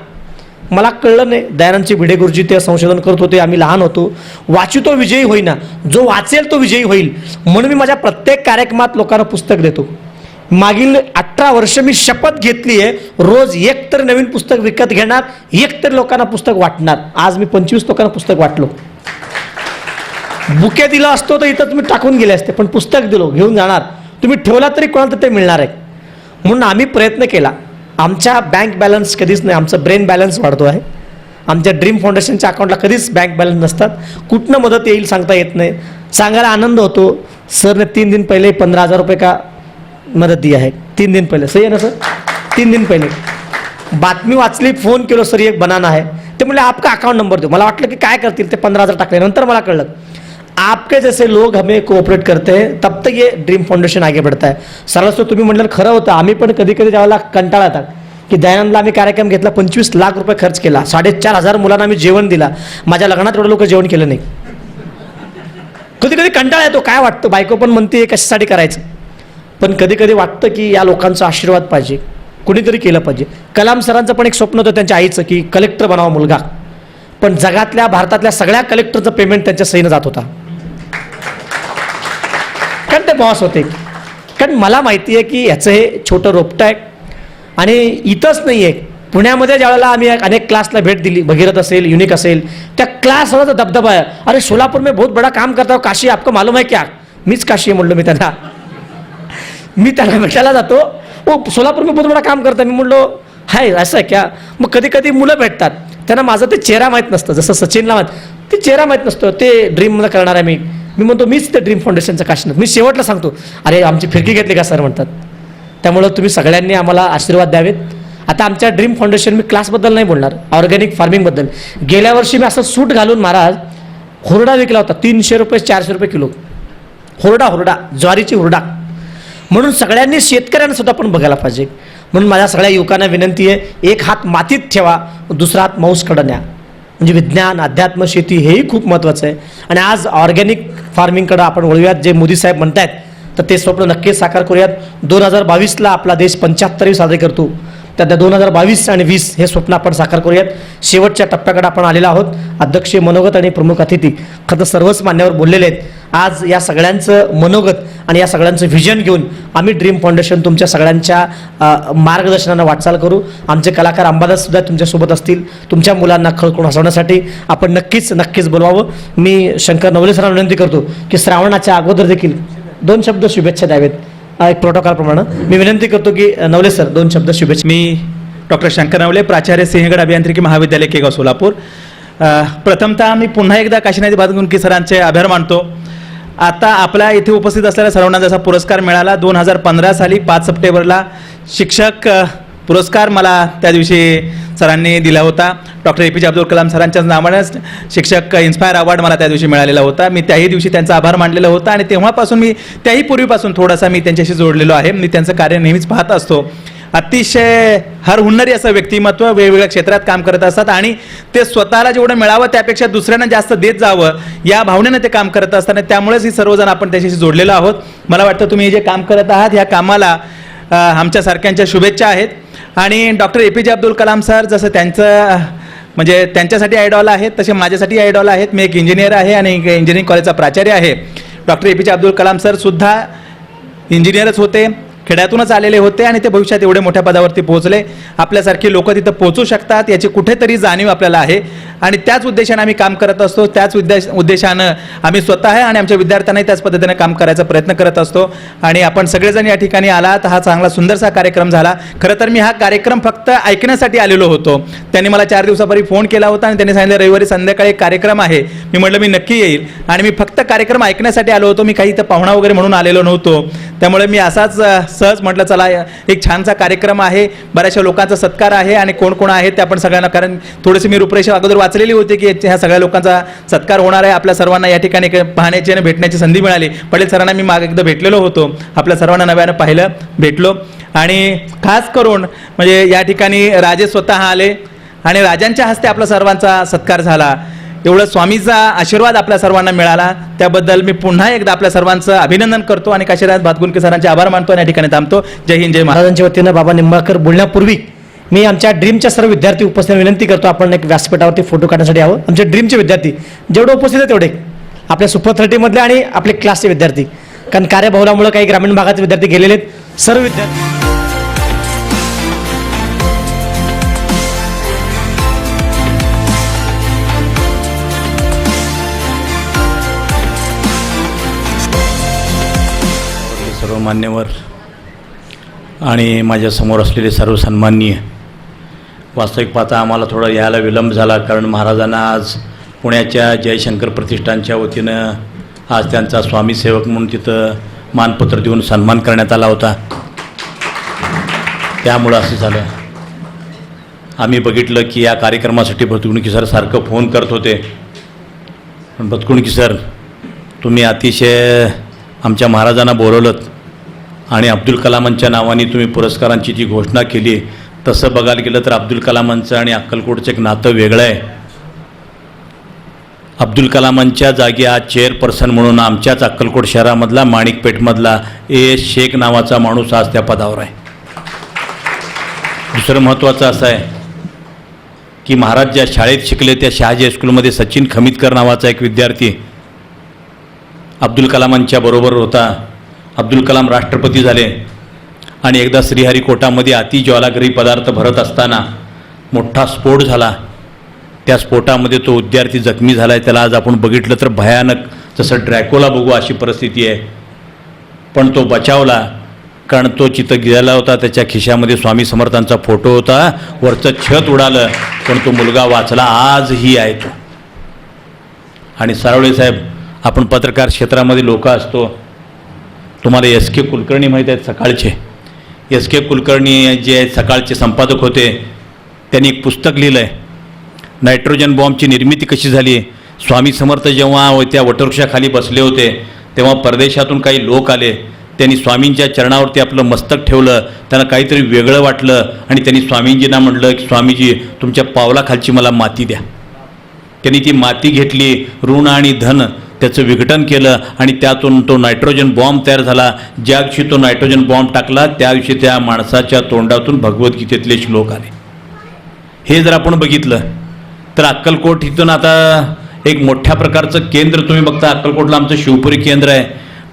मला कळलं नाही, दयानंदजी भिडे गुरुजी ते संशोधन करत होते, आम्ही लहान होतो. वाचितो विजयी होईना, जो वाचेल तो विजयी होईल. म्हणून मी माझ्या प्रत्येक कार्यक्रमात लोकांना पुस्तक देतो. मागील 18 वर्ष मी शपथ घेतली आहे, रोज एक तर नवीन पुस्तक विकत घेणार, एक तर लोकांना पुस्तक वाटणार. आज मी 25 लोकांना पुस्तक वाटलो. बुके दिला असतो तर इथंच मी टाकून गेले असते, पण पुस्तक दिलो, घेऊन जाणार. तुम्ही ठेवला तरी कोणाला तर ते मिळणार आहे. म्हणून आम्ही प्रयत्न केला. आमच्या बँक बॅलन्स कधीच नाही, आमचं ब्रेन बॅलन्स वाढतो आहे. आमच्या ड्रीम फाउंडेशनच्या अकाउंटला कधीच बँक बॅलन्स नसतात. कुठनं मदत येईल सांगता येत नाही. सांगायला आनंद होतो, सरने 3 दिन पहिले 15,000 रुपये का मदत दी आहे. 3 दिन पहिले, सही आहे ना सर? 3 दिन पहिले बातमी वाचली, फोन केलो, सर एक बनाना है. ते म्हणले आपका अकाउंट नंबर दो. मला वाटलं की काय करतील ते, 15,000 टाकले. नंतर मला कळलं आपके जैसे लोग हमें कोऑपरेट करते हैं तब तक ये ड्रीम फाउंडेशन आगे बढ़ता है. सरळ तो तुम्ही म्हणलं खरं होतं. आम्ही पण कधी कधी त्यावेळेला कंटाळा येतात की दयानंदला आम्ही कार्यक्रम घेतला, 25 लाख रुपये खर्च केला, 4,500 मुलांना आम्ही जेवण दिला. माझ्या लग्नात एवढं लोक जेवण केलं नाही. कधी कधी कंटाळा येतो, काय वाटतं, बायको पण म्हणते कशासाठी करायचं, पण कधी कधी वाटतं की या लोकांचा आशीर्वाद पाहिजे, कुणीतरी केलं पाहिजे. कलाम सरांचं पण एक स्वप्न होतं त्यांच्या आईचं की कलेक्टर बनावा मुलगा, पण जगातल्या भारतातल्या सगळ्या कलेक्टरचं पेमेंट त्यांच्या सहीनं जात होता, कारण ते बॉस होते. कारण मला माहिती आहे की याचं हे छोटं रोपटं आहे. आणि इथंच नाही आहे, पुण्यामध्ये ज्यावेळेला आम्ही अनेक क्लासला भेट दिली, भगीरथ असेल, युनिक असेल, त्या क्लासवर दबदबा आहे. अरे सोलापूर में बहुत बड़ा काम करता हूँ, काशी आपको मालूम है क्या? मीच काशी आहे म्हणलो मी त्यांना. मी त्यांना भेटायला जातो, वो सोलापूर में बहुत बड़ा काम करता. मी म्हणलो हाय असं आहे क्या? मग कधी कधी मुलं भेटतात, त्यांना माझं ते चेहरा माहीत नसतं. जसं सचिनला माहीत ते चेहरा माहीत नसतो, ते ड्रीममध्ये करणार आहे मी म्हणतो मीच ते ड्रीम फाउंडेशनचं काशीनाथ. मी शेवटला सांगतो, अरे आमची फिरकी घेतली का सर म्हणतात. त्यामुळं तुम्ही सगळ्यांनी आम्हाला आशीर्वाद द्यावेत. आता आमच्या ड्रीम फाउंडेशन, मी क्लासबद्दल नाही बोलणार, ऑर्गॅनिक फार्मिंगबद्दल. गेल्या वर्षी मी असं सूट घालून महाराज हुरडा विकला होता, 300 रुपये 400 रुपये किलो. हुरडा ज्वारीची हुरडा. म्हणून सगळ्यांनी शेतकऱ्यांना सुद्धा पण बघायला पाहिजे. म्हणून माझ्या सगळ्या युवकांना विनंती आहे, एक हात मातीत ठेवा, दुसरा हात मौसकडं न्या. म्हणजे विज्ञान, अध्यात्म, शेती हेही खूप महत्त्वाचं आहे. आणि आज ऑर्गॅनिक फार्मिंगकडं आपण वळूयात, जे मोदी साहेब म्हणतायत, तर ते स्वप्न नक्कीच साकार करूयात. 2022ला आपला देश 75वी साजरी करतो, त्या 2022 आणि 20 हे स्वप्न आपण साकार करूयात. शेवटच्या टप्प्याकडे आपण आलेलो आहोत. अध्यक्ष मनोगत आणि प्रमुख अतिथी खरं सर्वच मान्यवर बोललेले आहेत. आज या सगळ्यांचं मनोगत आणि या सगळ्यांचं व्हिजन घेऊन आम्ही ड्रीम फाउंडेशन तुमच्या सगळ्यांच्या मार्गदर्शनानं वाटचाल करू. आमचे कलाकार अंबादाससुद्धा तुमच्यासोबत असतील, तुमच्या मुलांना खळखळून हसवण्यासाठी आपण नक्कीच बोलवावं. मी शंकर नवले सरांना विनंती करतो की श्रावणाच्या अगोदर देखील 2 शब्द शुभेच्छा द्यावेत. एक प्रोटोकॉलप्रमाणे मी विनंती करतो की नवले सर 2 शब्द शुभेच्छा. मी डॉक्टर शंकर नवले, प्राचार्य सिंहगड अभियांत्रिकी महाविद्यालय केगाव सोलापूर. प्रथमतः मी पुन्हा एकदा काशीनाथ बदगुंडकी सरांचे आभार मानतो. आता आपल्या इथे उपस्थित असलेल्या सर्वांना जसा पुरस्कार मिळाला 2015 साली 5 सप्टेंबरला शिक्षक पुरस्कार मला त्या दिवशी सरांनी दिला होता. डॉक्टर APJ अब्दुल कलाम सरांच्याच नावाने शिक्षक इन्स्पायर अवॉर्ड मला त्या दिवशी मिळालेला होता. मी त्याही दिवशी त्यांचा आभार मानलेला होता आणि तेव्हापासून मी त्याही पूर्वीपासून थोडासा मी त्यांच्याशी जोडलेलो आहे. मी त्यांचं कार्य नेहमीच पाहत असतो. अतिशय हर हुन्नरी असं व्यक्तिमत्व, वेगवेगळ्या क्षेत्रात काम करत असतात आणि ते स्वतःला जेवढं मिळावं त्यापेक्षा दुसऱ्यांना जास्त देत जावं या भावनेनं ते काम करत असताना त्यामुळेच ही सर्वजण आपण त्याच्याशी जोडलेलो आहोत. मला वाटतं तुम्ही जे काम करत आहात ह्या कामाला आमच्यासारख्यांच्या शुभेच्छा आहेत. आणि doctor APJ Abdul Kalam sir जसं त्यांचं म्हणजे त्यांच्यासाठी आयडॉल आहेत तसे माझ्यासाठी आयडॉल आहेत. मी एक इंजिनियर आहे आणि एक इंजिनिअरिंग कॉलेजचा प्राचार्य आहे. Doctor APJ Abdul Kalam sir सुद्धा इंजिनियरच होते, खेड्यातूनच आलेले होते आणि ते भविष्यात एवढे मोठ्या पदावरती पोहोचले. आपल्यासारखी लोक तिथं पोहोचू शकतात याची कुठेतरी जाणीव आपल्याला आहे आणि त्याच उद्देशाने आम्ही काम करत असतो. त्याच उद्देशानं आम्ही स्वतः आहे आणि आमच्या विद्यार्थ्यांनाही त्याच पद्धतीने काम करायचा प्रयत्न करत असतो. आणि आपण सगळेजण या ठिकाणी आलात, हा चांगला सुंदरसा कार्यक्रम झाला. खरं तर मी हा कार्यक्रम फक्त ऐकण्यासाठी आलेलो होतो. त्यांनी मला 4 दिवसापूर्वी फोन केला होता आणि त्यांनी सांगितलं रविवारी संध्याकाळी एक कार्यक्रम आहे, मी म्हटलं मी नक्की येईल आणि मी फक्त कार्यक्रम ऐकण्यासाठी आलो होतो. मी काही इथं पाहुणा वगैरे म्हणून आलेलो नव्हतो. त्यामुळे मी असाच सहज म्हटलं चला एक छानसा कार्यक्रम आहे, बऱ्याचशा लोकांचा सत्कार आहे आणि कोण कोण आहे ते आपण सगळ्यांना, कारण थोडीशी मी रूपरेषा अगोदर वाचलेली होती की ह्या सगळ्या लोकांचा सत्कार होणार आहे. आपल्या सर्वांना या ठिकाणी पाहण्याची आणि भेटण्याची संधी मिळाली. पटेल सरांना मी मागे एकदा भेटलेलो होतो, आपल्या सर्वांना नव्यानं पाहिलं, भेटलो आणि खास करून म्हणजे या ठिकाणी राजे स्वतः आले आणि राजांच्या हस्ते आपला सर्वांचा सत्कार झाला. एवढं स्वामीचा आशीर्वाद आपल्या सर्वांना मिळाला, त्याबद्दल मी पुन्हा एकदा आपल्या सर्वांचं अभिनंदन करतो आणि काशीनाथ भातगुंडके सरांचे आभार मानतो आणि या ठिकाणी थांबतो. जय हिंद, जय महाराज. महाराजांच्या वतीनं बाबा निंबाळकर बोलण्यापूर्वी मी आमच्या ड्रीमच्या सर्व विद्यार्थी उपस्थित विनंती करतो आपण एक व्यासपीठावरती फोटो काढण्यासाठी यावं. आमचे ड्रीमचे विद्यार्थी जेवढे उपस्थित आहेत तेवढे आपल्या सुपर 30 मधले आणि आपले क्लासचे विद्यार्थी, कारण कार्यभावनामुळे काही ग्रामीण भागाचे विद्यार्थी गेलेले आहेत. सर्व विद्यार्थी सर्व मान्यवर आणि माझ्यासमोर असलेले सर्व सन्माननीय, वास्तविक पाहता आम्हाला थोडा यायला विलंब झाला, कारण महाराजांना आज पुण्याच्या जयशंकर प्रतिष्ठानच्या वतीनं आज त्यांचा स्वामी सेवक म्हणून तिथं मानपत्र देऊन सन्मान करण्यात आला होता. त्यामुळं असं झालं. आम्ही बघितलं की या कार्यक्रमासाठी बदगुंडकी सर सारखं फोन करत होते, पण बदगुंडकी सर तुम्ही अतिशय आमच्या महाराजांना बोलवलं आणि अब्दुल कलामांच्या नावाने तुम्ही पुरस्कारांची जी घोषणा केली, तसं बघायला गेलं तर अब्दुल कलामांचं आणि अक्कलकोटचं एक नातं वेगळं आहे. अब्दुल कलामांच्या जागी आज चेअरपर्सन म्हणून आमच्याच अक्कलकोट शहरामधला माणिकपेठमधला A.S. शेख नावाचा माणूस आज त्या पदावर आहे. दुसरं महत्त्वाचं असं आहे की महाराज ज्या शाळेत शिकले त्या शहाजी हायस्कूलमध्ये सचिन खमितकर नावाचा एक विद्यार्थी अब्दुल कलामांच्या बरोबर होता. अब्दुल कलाम राष्ट्रपती झाले आणि एकदा श्रीहरिकोटामध्ये अतिज्वालाग्री पदार्थ भरत असताना मोठा स्फोट झाला. त्या स्फोटामध्ये तो विद्यार्थी जखमी झाला आहे. त्याला आज आपण बघितलं तर भयानक, जसं ड्रॅकोला बघू अशी परिस्थिती आहे, पण तो बचावला, कारण तो चित्त गेला होता. त्याच्या खिशामध्ये स्वामी समर्थांचा फोटो होता, वरचं छत उडालं, पण तो मुलगा वाचला, आजही आहे तो. आणि सारोळे साहेब, आपण पत्रकार क्षेत्रामध्ये लोक असतो, तुम्हाला S.K. कुलकर्णी माहीत आहेत सकाळचे. S.K. कुलकर्णी जे आहेत सकाळचे संपादक होते, त्यांनी एक पुस्तक लिहिलं आहे, नायट्रोजन बॉम्बची निर्मिती कशी झाली. स्वामी समर्थ जेव्हा त्या वटवृक्षाखाली बसले होते तेव्हा परदेशातून काही लोक आले, त्यांनी स्वामींच्या चरणावरती आपलं मस्तक ठेवलं, त्यांना काहीतरी वेगळं वाटलं आणि त्यांनी स्वामींजींना म्हटलं की स्वामीजी तुमच्या पावलाखालची मला माती द्या. त्यांनी ती माती घेतली, ऋण आणि धन त्याचं विघटन केलं आणि त्यातून तो नायट्रोजन बॉम्ब तयार झाला. ज्या दिवशी तो नायट्रोजन बॉम्ब टाकला त्या दिवशी त्या माणसाच्या तोंडातून भगवद्गीतेतले श्लोक आले. हे जर आपण बघितलं तर अक्कलकोट इथून आता एक मोठ्या प्रकारचं केंद्र तुम्ही बघता. अक्कलकोटला आमचं शिवपुरी केंद्र आहे,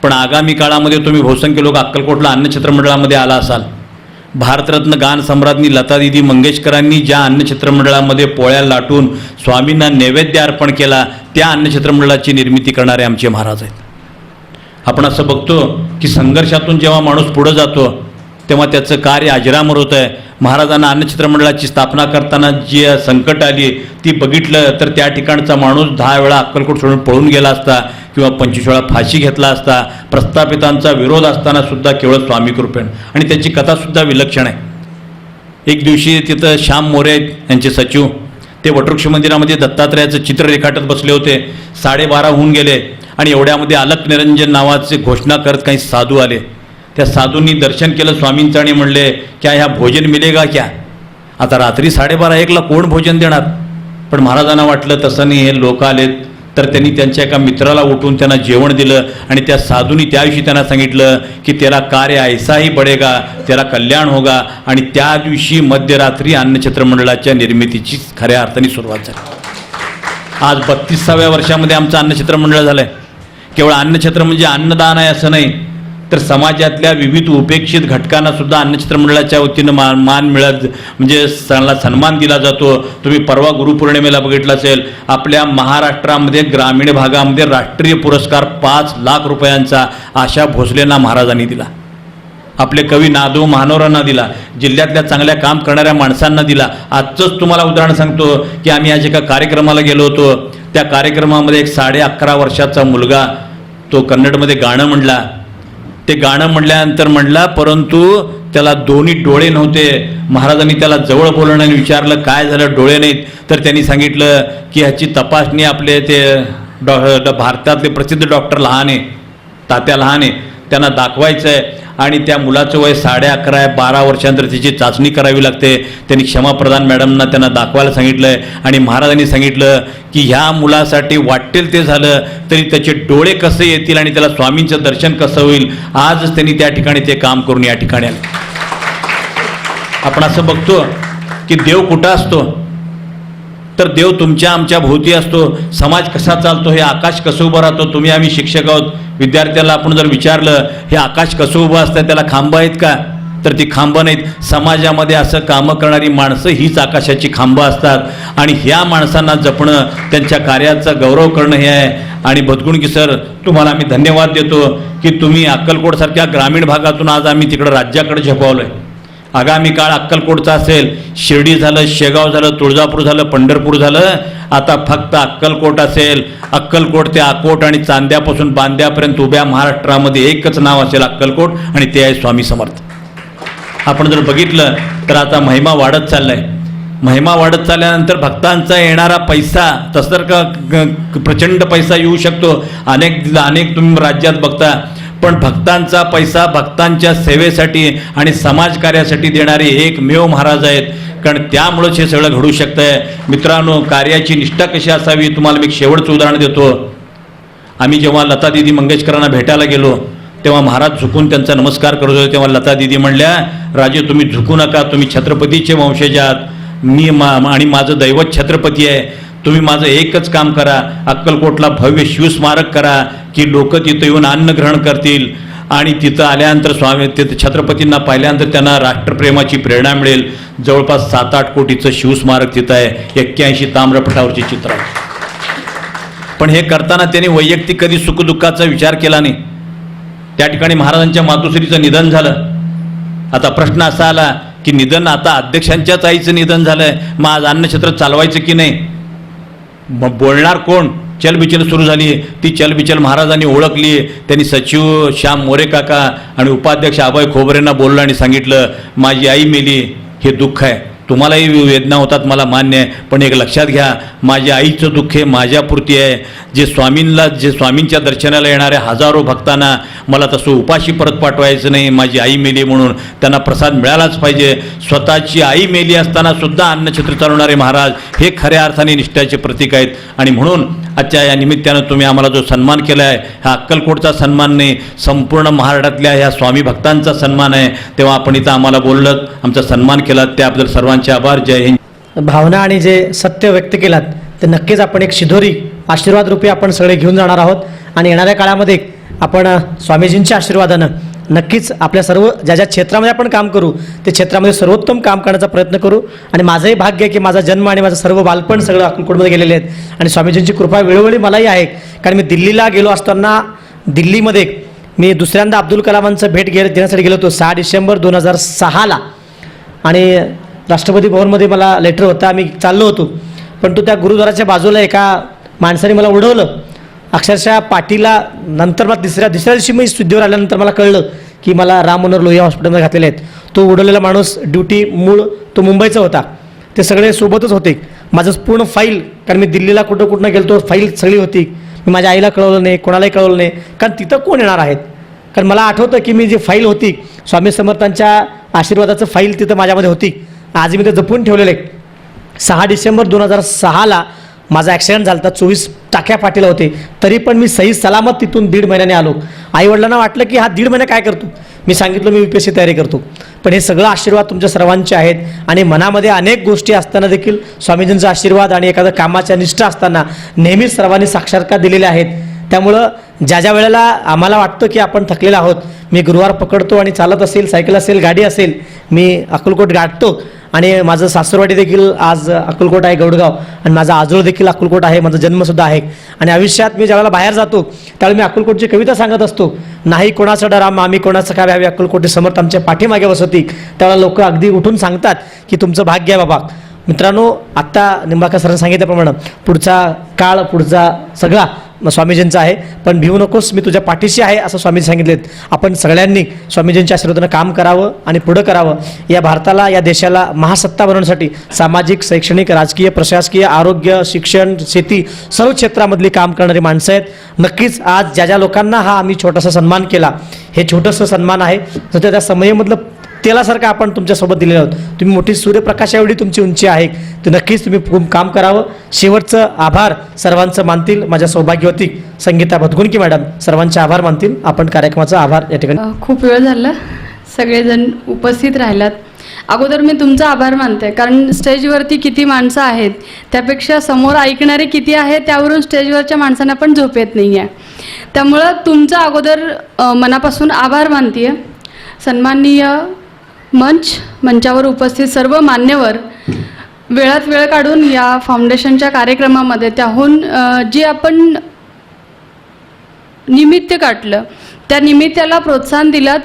पण आगामी काळामध्ये तुम्ही बहुसंख्य लोक अक्कलकोटला अन्नछत्र मंडळामध्ये आला असाल. भारतरत्न गान सम्राज्ञी लतादीदी मंगेशकरांनी ज्या अन्नछत्र मंडळामध्ये पोळ्या लाटून स्वामींना नैवेद्य अर्पण केला, त्या अन्नछत्र मंडळाची निर्मिती करणारे आमचे महाराज आहेत. आपण असं बघतो की संघर्षातून जेव्हा माणूस पुढं जातो तेव्हा त्याचं कार्य अजरामर होतं आहे. महाराजांना अन्नछत्र मंडळाची स्थापना करताना जी संकट आली ती बघितलं तर त्या ठिकाणचा माणूस 10 वेळा अक्कलकोट सोडून पळून गेला असता किंवा 25 वेळा फाशी घेतला असता. प्रस्थापितांचा विरोध असताना सुद्धा केवळ स्वामी कृपेण, आणि त्याची कथासुद्धा विलक्षण आहे. एक दिवशी तिथं श्याम मोरे यांचे सचिव ते वटवृक्ष मंदिरामध्ये दत्तात्रयाचं चित्र रेखाटत बसले होते. 12:30 होऊन गेले आणि एवढ्यामध्ये अलक निरंजन नावाचे घोषणा करत काही साधू आले. त्या साधूंनी दर्शन केलं स्वामींचं आणि म्हणले क्या ह्या भोजन मिलेगा क्या. आता रात्री 12:30-1ला कोण भोजन देणार. पण महाराजांना वाटलं तसं नाही, हे लोक आलेत, तर त्यांनी त्यांच्या एका मित्राला उठून त्यांना जेवण दिलं आणि त्या साधूंनी त्याविषयी त्यांना सांगितलं की तेरा कार्य ऐसाही बढेगा, तेरा कल्याण होगा. आणि त्या दिवशी मध्यरात्री अन्नछत्र मंडळाच्या निर्मितीची खऱ्या अर्थाने सुरुवात झाली. आज 32व्या वर्षामध्ये आमचं अन्नछत्र मंडळ झालं आहे. केवळ अन्नछत्र म्हणजे अन्नदान आहे असं नाही, तर समाजातल्या विविध उपेक्षित घटकांना सुद्धा अन्नछत्र मंडळाच्या वतीनं मान मिळत म्हणजे सन्मान दिला जातो. तुम्ही परवा गुरुपौर्णिमेला बघितलं असेल, आपल्या महाराष्ट्रामध्ये ग्रामीण भागामध्ये राष्ट्रीय पुरस्कार 5 लाख रुपयांचा आशा भोसलेंना महाराजांनी दिला. आपले कवी नादू महानोरांना दिला, जिल्ह्यातल्या चांगल्या काम करणाऱ्या माणसांना दिला. आजचंच तुम्हाला उदाहरण सांगतो की आम्ही आज एका कार्यक्रमाला गेलो होतो, त्या कार्यक्रमामध्ये एक 11.5 वर्षाचा मुलगा तो कन्नडमध्ये गाणं म्हणला. ते गाणं म्हणल्यानंतर म्हणला, परंतु त्याला दोन्ही डोळे नव्हते. महाराजांनी त्याला जवळ बोलवलं आणि विचारलं काय झालं, डोळे नाहीत. तर त्यांनी सांगितलं की ह्याची तपासणी आपले ते भारतातले प्रसिद्ध डॉक्टर लहाने, तात्या लहाने, त्यांना दाखवायचं आहे. आणि त्या मुलाचं वय 11.5 आहे. 12 वर्षांनंतर तिची चाचणी करावी लागते. त्यांनी क्षमाप्रधान मॅडमना त्यांना दाखवायला सांगितलं आहे. आणि महाराजांनी सांगितलं की ह्या मुलासाठी वाटेल ते झालं तरी त्याचे डोळे कसे येतील आणि त्याला स्वामींचं दर्शन कसं होईल. आजच त्यांनी त्या ठिकाणी ते काम करून या ठिकाणी आले. आपण असं बघतो की देव कुठं असतो, तर देव तुमच्या आमच्या भोवती असतो. समाज कसा चालतो, हे आकाश कसं उभं राहतो. तुम्ही आम्ही शिक्षक आहोत, विद्यार्थ्याला आपण जर विचारलं हे आकाश कसं उभं असतं, त्याला खांबं आहेत का, तर ती खांबं नाहीत. समाजामध्ये असं कामं करणारी माणसं हीच आकाशाची खांबं असतात. आणि ह्या माणसांना जपणं, त्यांच्या कार्याचा गौरव करणं हे आहे. आणि भदगुणगी सर, तुम्हाला आम्ही धन्यवाद देतो की तुम्ही अक्कलकोटसारख्या ग्रामीण भागातून आज आम्ही तिकडं राज्याकडे झेपावलं आहे. आगामी काळ अक्कलकोटचा असेल, शिर्डी झालं, शेगाव झालं, तुळजापूर झालं, पंढरपूर झालं, आता फक्त अक्कलकोट असेल. अक्कलकोट ते अकोट आणि चांद्यापासून बांद्यापर्यंत उभ्या महाराष्ट्रामध्ये एकच नाव असेल अक्कलकोट, आणि ते आहे स्वामी समर्थ. आपण जर बघितलं तर आता महिमा वाढत चाललाय. महिमा वाढत चालल्यानंतर भक्तांचा येणारा पैसा तसं तर प्रचंड पैसा येऊ शकतो. अनेक तुम्ही राज्यात बघता, पण भक्तांचा पैसा भक्तांच्या सेवेसाठी आणि समाजकार्यासाठी देणारे एकमेव महाराज आहेत. कारण त्यामुळंच हे सगळं घडू शकतंय. मित्रांनो, कार्याची निष्ठा कशी असावी तुम्हाला मी एक शेवटचं उदाहरण देतो. आम्ही जेव्हा लता दिदी मंगेशकरांना भेटायला गेलो तेव्हा महाराज झुकून त्यांचा नमस्कार करत होते. तेव्हा लता दिदी म्हणल्या, राजे तुम्ही झुकू नका, तुम्ही छत्रपतीचे वंशज आहात. मी आणि माझं दैवत छत्रपती आहे. तुम्ही माझं एकच काम करा, अक्कलकोटला भव्य शिवस्मारक करा की लोक तिथं येऊन अन्न ग्रहण करतील. आणि तिथं आल्यानंतर स्वामी तिथं छत्रपतींना पाहिल्यानंतर त्यांना राष्ट्रप्रेमाची प्रेरणा मिळेल. जवळपास 7-8 कोटीचं शिवस्मारक तिथं आहे. 81 ताम्रपटावरची चित्र आहे. पण हे करताना त्यांनी वैयक्तिक कधी सुखदुःखाचा विचार केला नाही. त्या ठिकाणी महाराजांच्या मातोश्रीचं निधन झालं. आता प्रश्न असा आला की निधन, आता अध्यक्षांच्याच आईचं निधन झालंय, मग आज अन्नछत्र चालवायचं की नाही. मग बोलणार कोण. चलबिचल सुरू झाली. ती चलबिचल महाराजांनी ओळखली. त्यांनी सचिव श्याम मोरे काका आणि उपाध्यक्ष अभय खोबरेंना बोललं आणि सांगितलं, माझी आई मेली, हे दुःख आहे. तुम्हालाही वेदना होतात, मला मान्य आहे, पण एक लक्षात घ्या, माझ्या आईचं दुःख हे माझ्यापुरती आहे. जे स्वामींच्या दर्शनाला येणाऱ्या हजारो भक्तांना मला तसं उपाशी परत पाठवायचं नाही. माझी आई मेली म्हणून त्यांना प्रसाद मिळालाच पाहिजे. स्वतःची आई मेली असताना सुद्धा अन्नछत्र चालवणारे महाराज हे खऱ्या अर्थाने निष्ठेचे प्रतीक आहेत. आणि म्हणून आजच्या या निमित्तानं तुम्ही आम्हाला जो सन्मान केला आहे, हा अक्कलकोटचा सन्मान नाही, संपूर्ण महाराष्ट्रातल्या ह्या स्वामी भक्तांचा सन्मान आहे. तेव्हा आपण इथं आम्हाला बोललं, आमचा सन्मान केला, त्याबद्दल सर्वांचे आभार. जय हिंद. भावना आणि जे सत्य व्यक्त केलात ते नक्कीच आपण एक शिदोरी आशीर्वाद रूपी आपण सगळे घेऊन जाणार आहोत. आणि येणाऱ्या काळामध्ये आपण स्वामीजींच्या आशीर्वादानं नक्कीच आपल्या सर्व ज्या ज्या क्षेत्रामध्ये आपण काम करू ते क्षेत्रामध्ये सर्वोत्तम काम करण्याचा प्रयत्न करू. आणि माझंही भाग्य आहे की माझा जन्म आणि माझं सर्व बालपण सगळं अक्कलकोटमध्ये गेलेले आहेत. आणि स्वामीजींची कृपा वेळोवेळी मलाही आहे. कारण मी दिल्लीला गेलो असताना दिल्लीमध्ये मी दुसऱ्यांदा अब्दुल कलामांचं भेट देण्यासाठी गेलो होतो 6 डिसेंबर 2006ला. आणि राष्ट्रपती भवनमध्ये मला लेटर होता, आम्ही चाललो होतो. परंतु त्या गुरुद्वाराच्या बाजूला एका माणसाने मला उडवलं अक्षरशः पाठीला. नंतर मला दुसऱ्या दिवशी मी शुद्धीवर आल्यानंतर मला कळलं की मला राम मनोहर लोहिया हॉस्पिटलमध्ये घातलेले आहेत. तो उडवलेला माणूस ड्युटी मूळ तो मुंबईचा होता. ते सगळे सोबतच होते. माझं पूर्ण फाईल, कारण मी दिल्लीला कुठं गेलो तो फाईल सगळी होती. मी माझ्या आईला कळवलं नाही, कोणालाही कळवलं नाही, कारण तिथं कोण येणार आहेत. कारण मला आठवतं की मी जी फाईल होती स्वामी समर्थांच्या आशीर्वादाचं फाईल तिथं माझ्यामध्ये होती. आज मी ते जपून ठेवलेलं आहे. 6 डिसेंबर 2006ला माझा ॲक्सिडेंट झाला होता. 24 टाक्या पाठीला होते, तरी पण मी सही सलामत तिथून 1.5 महिन्याने आलो. आईवडिलांना वाटलं की हा 1.5 महिने काय करतो. मी सांगितलं मी UPSC तयारी करतो. पण हे सगळं आशीर्वाद तुमच्या सर्वांचे आहेत. आणि मनामध्ये अनेक गोष्टी असताना देखील स्वामीजींचा आशीर्वाद आणि एखाद्या कामाच्या निष्ठा असताना नेहमीच सर्वांनी साक्षात्कार दिलेले आहेत. त्यामुळं ज्या ज्या वेळेला आम्हाला वाटतं की आपण थकलेलो आहोत, मी गुरुवार पकडतो आणि चालत असेल, सायकल असेल, गाडी असेल, मी अक्कलकोट गाठतो. आणि माझं सासरवाडी देखील आज अक्कलकोट आहे, गौडगाव. आणि माझा आजोळ देखील अक्कलकोट आहे, माझा जन्मसुद्धा आहे. आणि आयुष्यात मी ज्यावेळेला बाहेर जातो त्यावेळी मी अक्कलकोटची कविता सांगत असतो. नाही कोणाचा डर आम्ही कोणाचं काय व्हावे, अक्कलकोटचे समर्थ आमच्या पाठीमागे बसवती. त्यावेळेला लोक अगदी उठून सांगतात की तुमचं भाग्य आहे बाबा. मित्रांनो, आत्ता निंबाळकर सरांनी सांगितल्याप्रमाणे पुढचा काळ, पुढचा सगळा स्वामीजींचा आहे, पण भिवू नकोस, मी तुझ्या पाठीशी आहे असं स्वामीजी सांगितलेत. आपण सगळ्यांनी स्वामीजींच्या आशीर्वादानं काम करावं आणि पुढं करावं. या भारताला, या देशाला महासत्ता बनवण्यासाठी सामाजिक, शैक्षणिक, राजकीय, प्रशासकीय, आरोग्य, शिक्षण, शेती सर्व क्षेत्रामधली काम करणारी माणसं आहेत. नक्कीच आज ज्या ज्या लोकांना हा आम्ही छोटासा सन्मान केला, हे छोटंसं सन्मान आहे, तर त्या समयमधलं तेलासारखं आपण तुमच्यासोबत दिलेलं आहोत. तुम्ही मोठी सूर्यप्रकाशा एवढी तुमची उंची आहे, तर नक्कीच तुम्ही खूप काम करावं. शेवटचं आभार सर्वांचं मानतील माझ्या सौभाग्यवती संगीता भदगुणकी मॅडम, सर्वांचे आभार मानतील. आपण कार्यक्रमाचा आभार या ठिकाणी. खूप वेळ झाला, सगळेजण उपस्थित राहिलात. अगोदर मी तुमचा आभार मानते, कारण स्टेजवरती किती माणसं आहेत त्यापेक्षा समोर ऐकणारे किती आहेत त्यावरून स्टेजवरच्या माणसांना पण झोप येत नाही आहे. त्यामुळं तुमचा अगोदर मनापासून आभार मानते. सन्माननीय मंचावर उपस्थित सर्व मान्यवर, वेळात वेळ काढून या फाउंडेशनच्या कार्यक्रमामध्ये त्याहून जे आपण निमित्त काढलं त्या निमित्ताला प्रोत्साहन दिलात,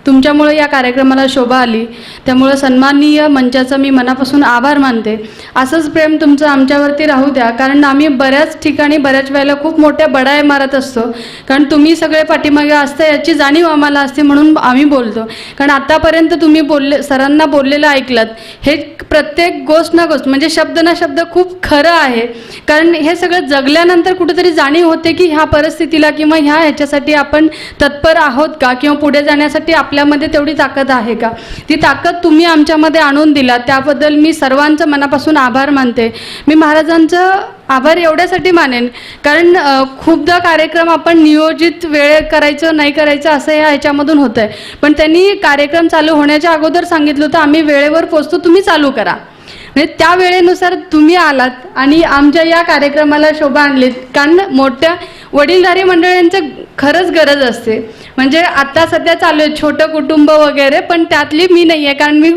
तुमच्यामुळे या कार्यक्रमाला शोभा आली. त्यामुळं सन्माननीय मंचाचा मी मनापासून आभार मानते. असंच प्रेम तुमचं आमच्यावरती राहू द्या, कारण आम्ही बऱ्याच ठिकाणी बऱ्याच वेळेला खूप मोठ्या बडाया मारत असतो, कारण तुम्ही सगळे पाठीमागे असता याची जाणीव आम्हाला असते म्हणून आम्ही बोलतो. कारण आतापर्यंत तुम्ही सरांना बोललेलं ऐकलात, हे प्रत्येक गोष्ट ना गोष्ट म्हणजे शब्द ना शब्द खूप खरं आहे. कारण हे सगळं जगल्यानंतर कुठेतरी जाणीव होते की ह्या परिस्थितीला किंवा ह्याच्यासाठी आपण तत्पर आहोत का, किंवा पुढे जाण्यासाठी आपल्यामध्ये तेवढी ताकद आहे का. ती ताकद तुम्ही आमच्यामध्ये आणून दिला, त्याबद्दल मी सर्वांचं मनापासून आभार मानते. मी महाराजांचं आभार एवढ्यासाठी मानेन, कारण खूपदा कार्यक्रम आपण नियोजित वेळ करायचं नाही करायचं असं ह्याच्यामधून होतं आहे, पण त्यांनी कार्यक्रम चालू होण्याच्या अगोदर सांगितलं होतं आम्ही वेळेवर पोचतो, तुम्ही चालू करा. म्हणजे त्या वेळेनुसार तुम्ही आलात आणि आमच्या या कार्यक्रमाला शोभा आणलीत. कारण मोठ्या वडीलधारी मंडळींचं खरंच गरज असते. म्हणजे आता सध्या चालू आहे छोटं कुटुंब वगैरे, पण त्यातली मी नाही आहे, कारण मी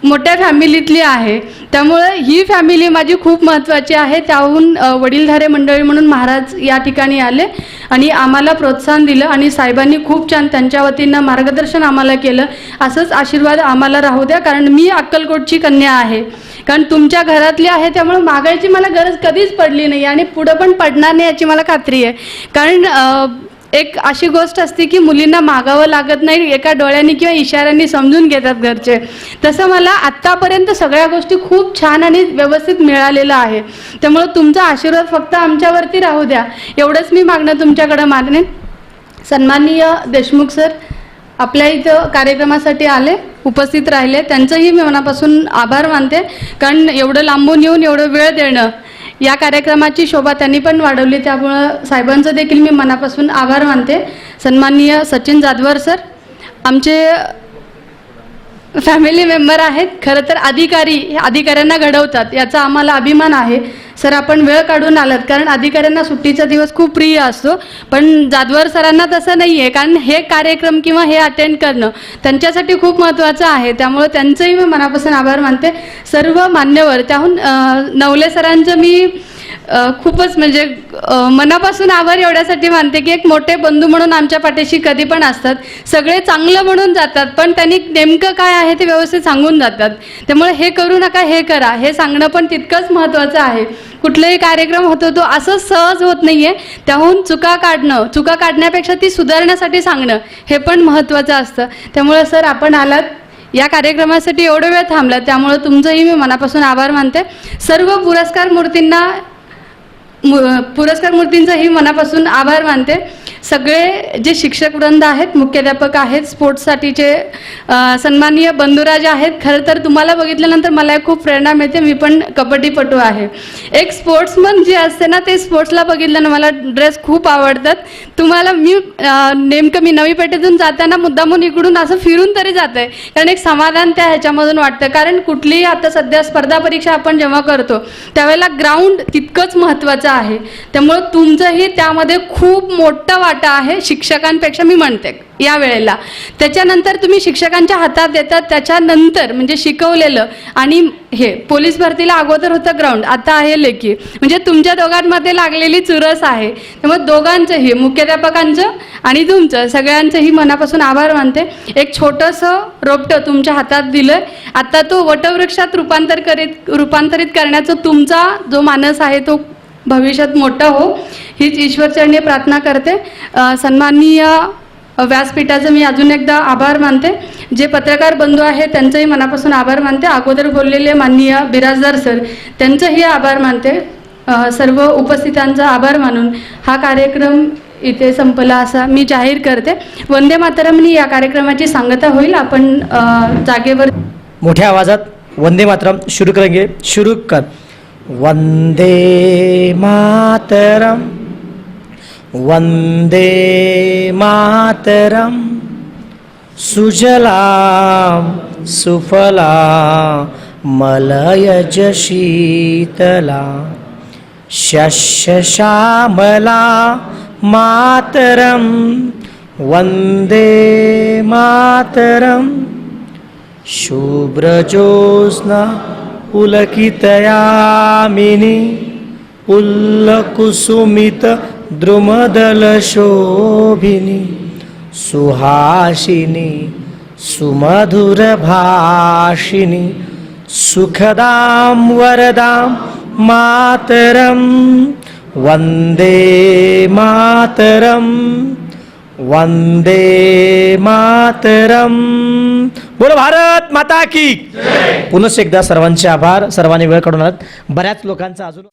मोठ्या फॅमिलीतली आहे. त्यामुळे ही फॅमिली माझी खूप महत्त्वाची आहे. त्याहून वडीलधारे मंडळी म्हणून महाराज या ठिकाणी आले आणि आम्हाला प्रोत्साहन दिलं आणि साहेबांनी खूप छान त्यांच्या वतीनं मार्गदर्शन आम्हाला केलं. असंच आशीर्वाद आम्हाला राहू द्या, कारण मी अक्कलकोटची कन्या आहे, कारण तुमच्या घरातली आहे, त्यामुळे मागायची मला गरज कधीच पडली नाही आणि पुढं पण पडणार नाही याची मला खात्री आहे. कारण एक अशी गोष्ट असते की मुलींना मागावं लागत नाही, एका डोळ्यांनी किंवा इशाऱ्यांनी समजून घेतात घरचे. तसं मला आत्तापर्यंत सगळ्या गोष्टी खूप छान आणि व्यवस्थित मिळालेलं आहे. त्यामुळं तुमचा आशीर्वाद फक्त आमच्यावरती राहू द्या, एवढंच मी मागणं तुमच्याकडं मागणे. सन्माननीय देशमुख सर आपल्या इथं कार्यक्रमासाठी आले, उपस्थित राहिले, त्यांचंही मी मनापासून आभार मानते. कारण एवढं लांबून येऊन एवढं वेळ देणं, या कार्यक्रमाची शोभा त्यांनी पण वाढवली, त्यामुळं साहेबांचं देखील मी मनापासून आभार मानते. सन्माननीय सचिन जाधवर सर आमचे फॅमिली मेंबर आहेत. खरं तर अधिकाऱ्यांना घडवतात याचा आम्हाला अभिमान आहे. सर आपण वेळ काढून आलात, कारण अधिकाऱ्यांना सुट्टीचा दिवस खूप प्रिय असतो, पण जाधवर सरांना तसं नाही आहे, कारण हे कार्यक्रम किंवा हे अटेंड करणं त्यांच्यासाठी खूप महत्त्वाचं आहे. त्यामुळे त्यांचंही मी मनापासून आभार मानते. सर्व मान्यवर, त्याहून नवले सरांचं मी खूपच म्हणजे मनापासून आभार एवढ्यासाठी मानते की एक मोठे बंधू म्हणून आमच्या पाठीशी कधी पण असतात. सगळे चांगलं म्हणून जातात, पण त्यांनी नेमकं काय आहे ते व्यवस्थित सांगून जातात. त्यामुळे हे करू नका, हे करा, हे सांगणं पण तितकंच महत्त्वाचं आहे. कुठलाही कार्यक्रम होतो तो असं सहज होत नाही आहे, त्याहून चुका काढण्यापेक्षा ती सुधारण्यासाठी सांगणं हे पण महत्त्वाचं असतं. त्यामुळे सर आपण आलात, या कार्यक्रमासाठी एवढं वेळ थांबला, त्यामुळे तुमचंही मी मनापासून आभार मानते. सर्व पुरस्कार मूर्तींचाही मनापासून आभार मानते. सगळे जे शिक्षक वृंद आहेत, मुख्याध्यापक आहेत, स्पोर्ट्ससाठीचे सन्माननीय बंधुराज आहेत. खरं तर तुम्हाला बघितल्यानंतर मला खूप प्रेरणा मिळते. मी पण कबड्डीपटू आहे. एक स्पोर्ट्समन जे असते ना, ते स्पोर्ट्सला बघितल्यानं मला ड्रेस खूप आवडतात. तुम्हाला मी नेमकं मी नवी पेठेतून जाताना मुद्दामून इकडून असं फिरून तरी जात आहे, कारण एक समाधान त्या ह्याच्यामधून वाटतं. कारण कुठलीही आता सध्या स्पर्धा परीक्षा आपण जेव्हा करतो त्यावेळेला ग्राउंड तितकंच महत्त्वाचं आहे. त्यामुळं तुमचंही त्यामध्ये खूप मोठा वाटा आहे शिक्षकांपेक्षा, मी म्हणते या वेळेला. त्याच्यानंतर तुम्ही शिक्षकांच्या हातात देतात, त्याच्यानंतर म्हणजे शिकवलेलं आणि हे पोलीस भरतीला अगोदर होतं ग्राउंड, आता आहे लेखी, म्हणजे तुमच्या दोघांमध्ये लागलेली चुरस आहे. त्यामुळे दोघांचंही, मुख्याध्यापकांचं आणि तुमचं, सगळ्यांचंही मनापासून आभार मानते. एक छोटंसं रोपटं तुमच्या हातात दिलं, आता तो वटवृक्षात रूपांतरित करण्याचा तुमचा जो मानस आहे तो भविष्यात मोठा हो, हीच ईश्वरचरणी प्रार्थना करते. सन्माननीय व्यासपीठाचं मी अजून एकदा आभार मानते. जे पत्रकार बंधू आहेत त्यांचंही मनापासून आभार मानते. अगोदर बोललेले माननीय बिराजदार सर त्यांचंही आभार मानते. सर्व उपस्थितांचा आभार मानून हा कार्यक्रम इथे संपला असा मी जाहीर करते. वंदे मातरमनी या कार्यक्रमाची सांगता होईल. आपण जागेवर मोठ्या आवाजात वंदे मातरम शुरू करेंगे. शुरू कर. वंदे मातरम, वंदे मातरम, सुजलाम सुफलाम मलयज शीतला, शस्य श्यामला मातरम, वंदे मातरम, शुभ्रजोत्स्ना पुलकितयामिनी, उल्लकुसुमित द्रुमदलशोभिनी, सुहासिनी सुमधुरभाषिणी, सुखदां वरदां मातरं, वन्दे मातरं, वन्दे मातरं. बोलो भारत माता की. पुनश्च एकदा सर्वांचे आभार. सर्वांनी वेळ काढून आलात. बऱ्याच लोकांचा अजून